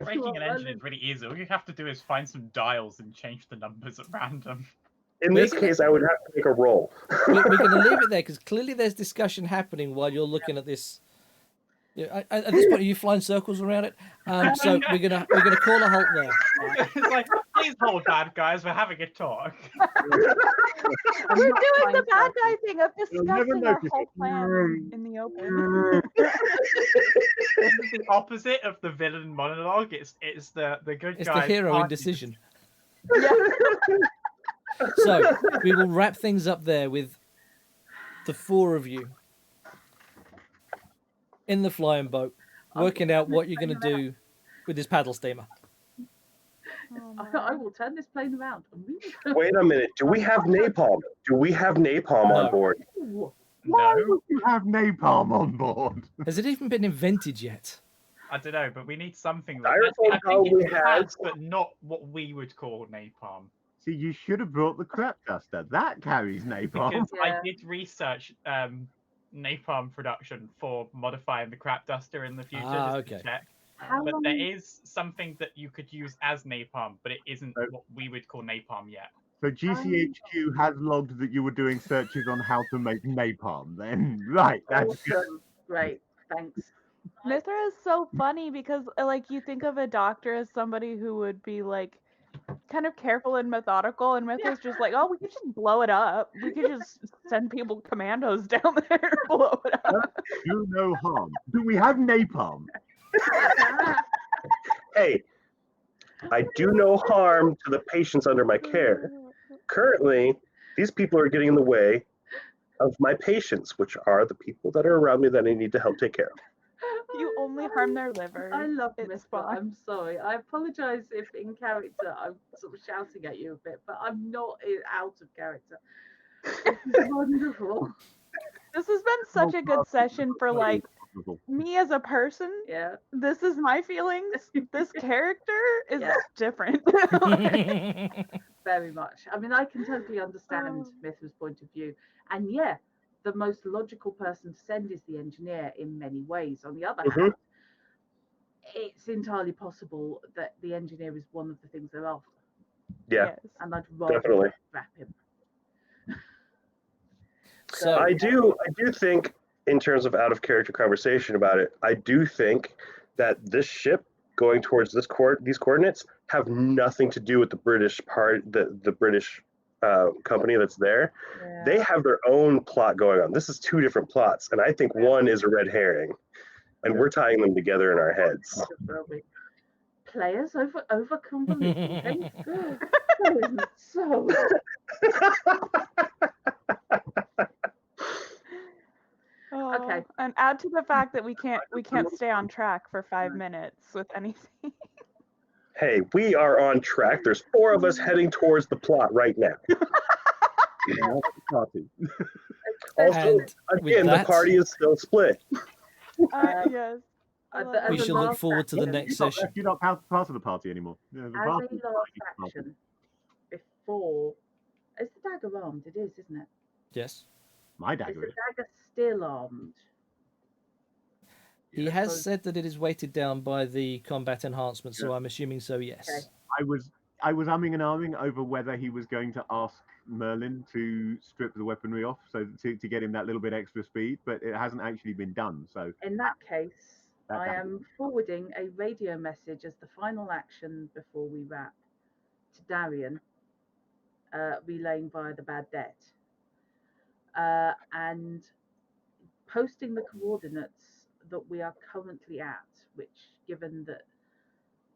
Breaking an Well, engine is really easy. All you have to do is find some dials and change the numbers at random. In We're this gonna- case, I would have to make a roll. We're going to leave it there because clearly there's discussion happening while you're looking at this. Yeah, at this point, are you flying circles around it? So we're gonna call a halt there. It's like, please hold, bad guys. We're having a talk. I'm We're not doing the flying bad circles. guy thing of You'll never discussing our notice whole it. plan in the open. This is the opposite of the villain monologue. It's the good It's the guy. hero indecision. So we will wrap things up there with the four of you in the flying boat, working out what you're going to do with this paddle steamer. Oh, I no. will turn this plane around. Wait a minute. Do we have napalm? Do we have napalm No. on board? No, You have napalm on board. Has it even been invented yet? I don't know, but we need something. Styrofoam I think probably it has. has, but not what we would call napalm. See, you should have brought the crap duster. That carries napalm. Because I Yeah. did research napalm production for modifying the crap duster in the future. Ah, just to okay. check. How But long? there is something that you could use as napalm, but it isn't Oh. what we would call napalm yet. So GCHQ has logged that you were doing searches on how to make napalm. Then right, that's good. Awesome. Great. Thanks. Mithra is so funny because like you think of a doctor as somebody who would be like kind of careful and methodical, and Mithra's just like, oh, we could just blow it up. We could just send people commandos down there and blow it up. Do no harm. Do we have napalm? Hey, I do no harm to the patients under my care. Currently, these people are getting in the way of my patients, which are the people that are around me that I need to help take care of. You only harm their liver. I love It's Miss. fine. I'm sorry. I apologize if in character I'm sort of shouting at you a bit, but I'm not out of character. This is wonderful. This has been such a good session for like me as a person. Yeah. This is my feelings. This character is Yeah. different. Very much. I mean, I can totally understand Oh. Mithra's point of view. And yeah, the most logical person to send is the engineer in many ways. On the other Mhm. hand, it's entirely possible that the engineer is one of the things they're after. Yeah, Yes. And I'd rather definitely. wrap him. So I do think, in terms of out of character conversation about it, I do think that this ship going towards these coordinates have nothing to do with the British the British company that's there. Yeah. They have their own plot going on. This is two different plots, and I think one is a red herring, and we're tying them together in our heads. Players over convoluted. That isn't so. Oh, Okay. and add to the fact that we can't stay on track for 5 minutes with anything. Hey, we are on track. There's 4 of us heading towards the plot right now. Party. Also, and with again, the that, party is still split. Yes. I As love a- it. as we a shall look last forward to the action- next You're not- session. You're not part of the party anymore. Yeah, the As party- a last action, before. Is the dagger armed? It is, isn't it? Yes, My Is dagger the is. dagger still armed? he has said that it is weighted down by the combat enhancement, so I'm assuming so. Yes. Okay. I was umming and ahhing over whether he was going to ask Merlin to strip the weaponry off, so to get him that little bit extra speed, but it hasn't actually been done. So In that case, That- I that- am forwarding a radio message as the final action before we wrap to Darian, relaying via the bad debt, and posting the coordinates that we are currently at, which, given that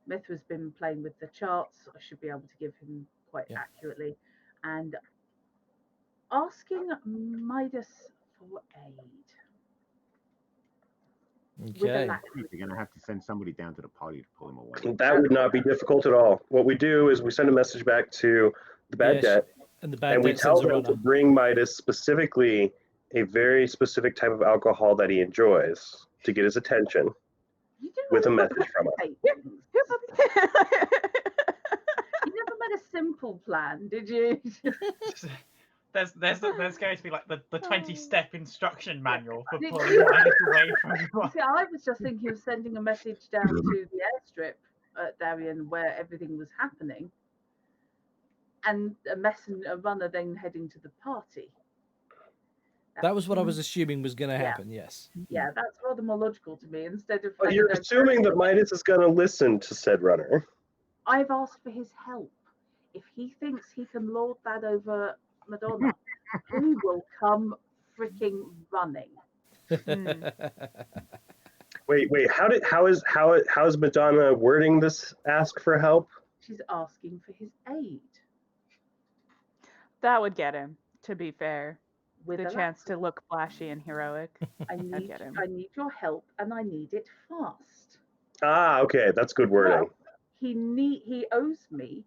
Mithra's been playing with the charts, I should be able to give him quite Yeah. accurately, and asking Midas for aid. With Okay. alacrity. you're going to have to send somebody down to the party to pull him away. That would not be difficult at all. What we do is we send a message back to the bad Yes, debt, And the bad and we debt tell sends a them to runner. bring Midas specifically a very specific type of alcohol that he enjoys to get his attention You didn't with a really message from us. complicate things. You never made a simple plan, did you? There's going to be like the 20-step instruction manual for Did pulling you- Midas away from. See, I was just thinking of sending a message down to the airstrip at Darien where everything was happening. and a messenger runner then heading to the party. That was what I seems- was assuming was going to Yeah. happen. Yes. Yeah, that's rather more logical to me. Instead of, But I you're don't know, assuming that Midas is going to listen to said runner. I've asked for his help. If he thinks he can lord that over Madonna, he will come freaking running. Hmm. Wait. How is Madonna wording this? Ask for help. She's asking for his aid That would get him, to be fair. with The a chance to look flashy and heroic. I get him. need your help, and I need it fast. Ah, okay, that's good wording. He owes me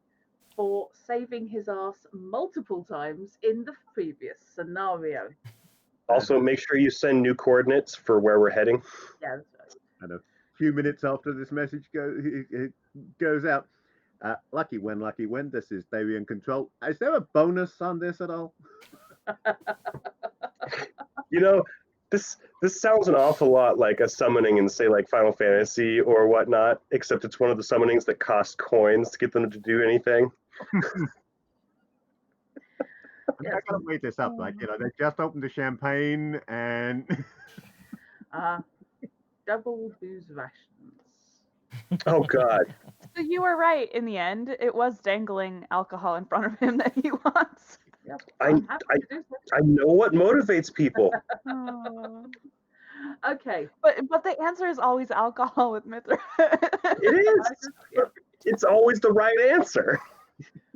for saving his ass multiple times in the previous scenario. Also, make sure you send new coordinates for where we're heading. Yeah, that's right. And a few minutes after this message goes out, lucky when, this is Davian Control. Is there a bonus on this at all? You know, this sounds an awful lot like a summoning in, say, like Final Fantasy or whatnot, except it's one of the summonings that cost coins to get them to do anything. I gotta wait this up. Like, they just opened the champagne and Double booze rations. Oh God. So you were right in the end. It was dangling alcohol in front of him that he wants. Yep, I- I'm happy to do so. I know what motivates people. Oh. Okay. But the answer is always alcohol with Mithra. It is. Yep. It's always the right answer.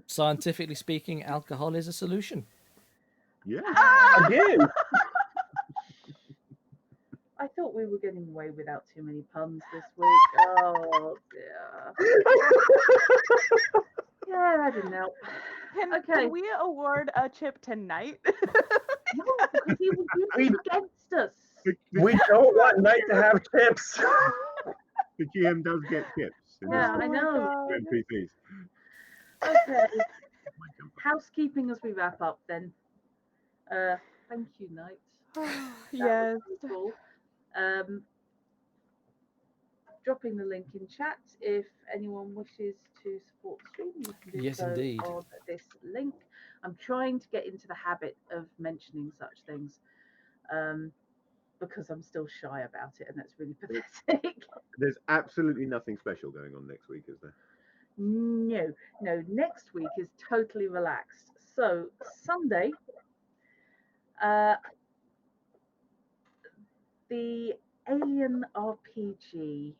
Scientifically speaking, alcohol is a solution. yeah. Again. I thought we were getting away without too many puns this week. Oh dear. Yeah, that didn't help. Okay. Can we award a chip tonight? No, because he will use it against us. We don't want Knight to have tips. The GM does get tips. in Yeah, this I my know. God. NPCs. Okay. Housekeeping as we wrap up then. Thank you, Knight. That was Yes. wonderful. Dropping the link in chat if anyone wishes to support the stream. You can do Yes, so indeed. on this link. I'm trying to get into the habit of mentioning such things because I'm still shy about it, and that's really pathetic. There's absolutely nothing special going on next week, is there? No, next week is totally relaxed. So Sunday, the Alien RPG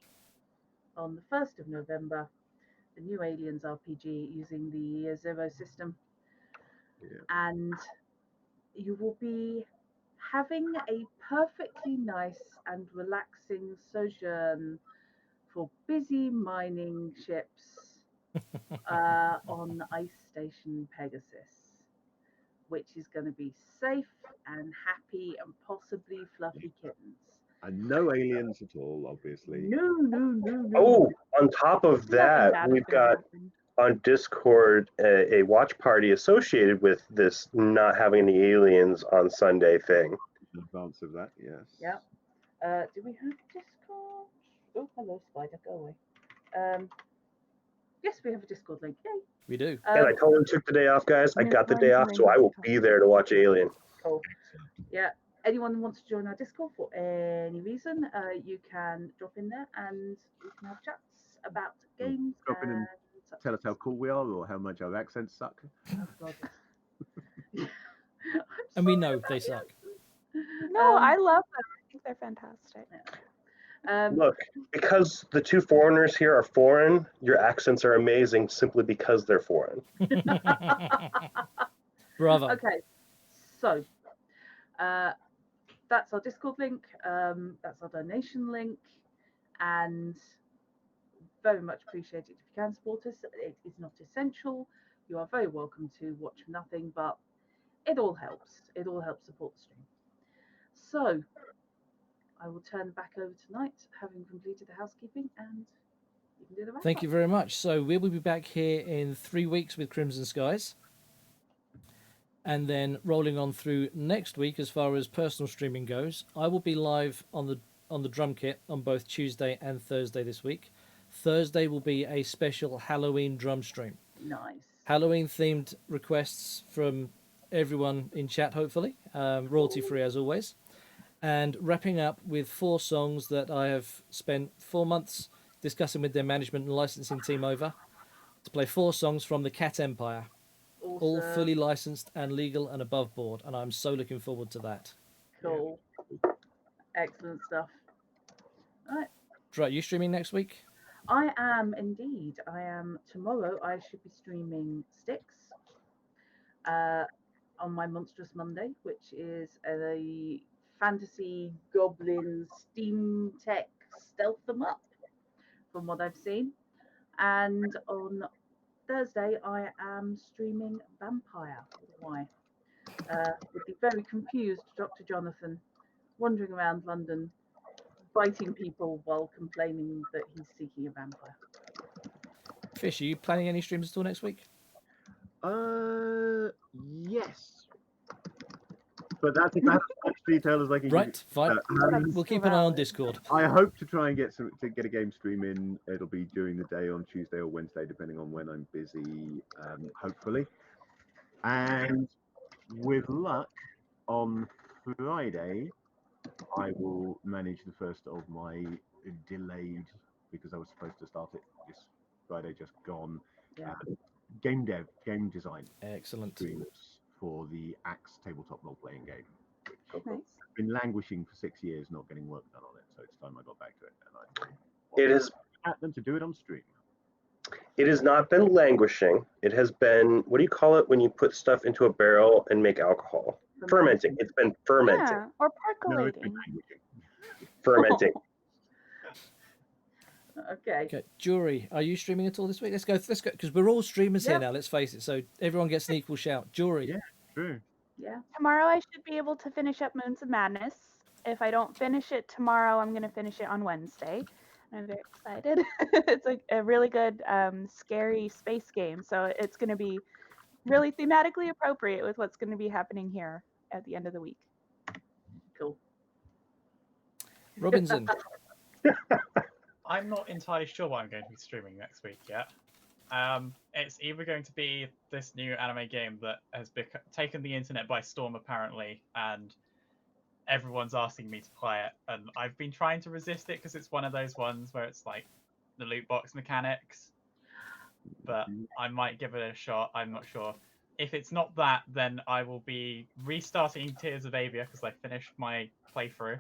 on the 1st of November, the new Aliens RPG using the Year Zero system. Yeah. And you will be having a perfectly nice and relaxing sojourn for busy mining ships on Ice Station Pegasus, which is going to be safe and happy and possibly fluffy kittens. And no aliens at all, obviously. No. Oh, on top of Nothing that, bad is we've gonna got happen. on Discord a watch party associated with this not having any aliens on Sunday thing. In advance of that, yes. Yeah. Do we have Discord? Oh, hello, Spider. Go away. Yes, we have a Discord link. Yay. We do. And I totally took the day off, guys. I New got the day off, friends so I will and be there to watch Alien. Cool. Yeah. Anyone wants to join our Discord for any reason, you can drop in there and we can have chats about games. Drop in and such Tell us how things. cool we are or how much our accents suck. Oh, God. I'm And we sorry know about they the suck. accent. No, I love them. I think they're fantastic. Look, because the two foreigners here are foreign, your accents are amazing simply because they're foreign. Bravo. Okay, so that's our Discord link, that's our donation link, and very much appreciate it if you can support us. It is not essential. You are very welcome to watch for nothing, but it all helps. It all helps support the stream. So I will turn back over tonight, having completed the housekeeping, and you can do the wrap Thank up. you very much. So we will be back here in 3 weeks with Crimson Skies. And then rolling on through next week as far as personal streaming goes. I will be live on the drum kit on both Tuesday and Thursday this week. Thursday will be a special Halloween drum stream. Nice. Halloween themed requests from everyone in chat, hopefully, royalty free as always, and wrapping up with 4 songs that I have spent 4 months discussing with their management and licensing team over to play 4 songs from the Cat Empire, all Awesome. fully licensed and legal and above board, and I'm so looking forward to that. Cool. Excellent stuff. Right. Right, you streaming next week? I am indeed. I am tomorrow. I should be streaming Styx on my Monstrous Monday, which is a fantasy goblin steam tech stealth them up, from what I've seen. And on Thursday, I am streaming Vampire with a Y, with the very confused Dr. Jonathan wandering around London, biting people while complaining that he's seeking a vampire. Fish, are you planning any streams at all next week? Yes. But that's about as much detail as I can give Right, fine. you. We'll keep an eye on Discord. I hope to try and get a game stream in. It'll be during the day on Tuesday or Wednesday, depending on when I'm busy. Hopefully, and with luck, on Friday, I will manage the first of my delayed, because I was supposed to start it this Friday, just gone. Yeah. Game design Excellent. streams for the Axe tabletop role-playing game, which Nice. I've been languishing for 6 years, not getting work done on it. So it's time I got back to it, and It is. at them to do it on stream. It has not been languishing. It has been, what do you call it when you put stuff into a barrel and make alcohol? Fermenting. It's been fermenting. Yeah, or No, it's been percolating. languishing. Fermenting. Okay. Okay, Jury, are you streaming at all this week? Let's go, because we're all streamers here Yep. now, let's face it, so everyone gets an equal shout. Jury, Yeah. True. Yeah. Tomorrow I should be able to finish up Moons of Madness. If I don't finish it tomorrow, I'm going to finish it on Wednesday. I'm very excited. It's a really good, scary space game, so it's going to be really thematically appropriate with what's going to be happening here at the end of the week. Cool. Robinson, I'm not entirely sure what I'm going to be streaming next week yet. It's either going to be this new anime game that has taken the internet by storm, apparently, and everyone's asking me to play it. And I've been trying to resist it because it's one of those ones where it's like the loot box mechanics. But I might give it a shot. I'm not sure. If it's not that, then I will be restarting Tears of Avia because I finished my playthrough.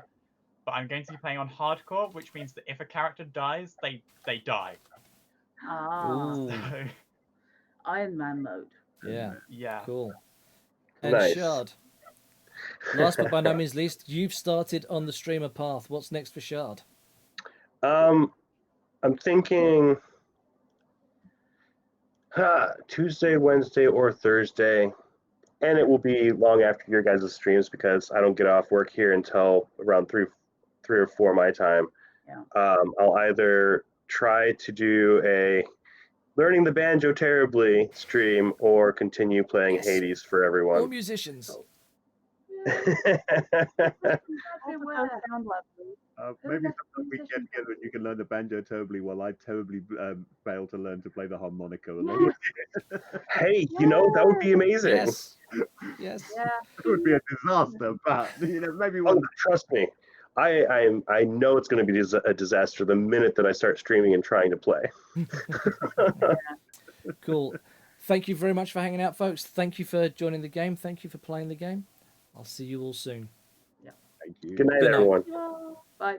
But I'm going to be playing on hardcore, which means that if a character dies, they die. Ah, Ooh, So, Iron Man mode. yeah, yeah. cool. And Nice. Shard, last but by no means least, you've started on the streamer path. What's next for Shard? I'm thinking Tuesday, Wednesday, or Thursday, and it will be long after your guys' streams because I don't get off work here until around three or four my time. Yeah. I'll either try to do a learning the banjo terribly stream or continue playing Yes. Hades for All everyone. musicians. Yeah, Both of everywhere. those sound lovely. Maybe that's sometime we get musician? together and you can learn the banjo terribly while I terribly fail to learn to play the harmonica along with you. Hey, you know, that would be amazing. Yes, yes. Yeah. It would be a disaster, but maybe one Oh, trust me. I know it's going to be a disaster the minute that I start streaming and trying to play. Cool. Thank you very much for hanging out, folks. Thank you for joining the game. Thank you for playing the game. I'll see you all soon. Thank you. Good night, Good night. everyone. Bye.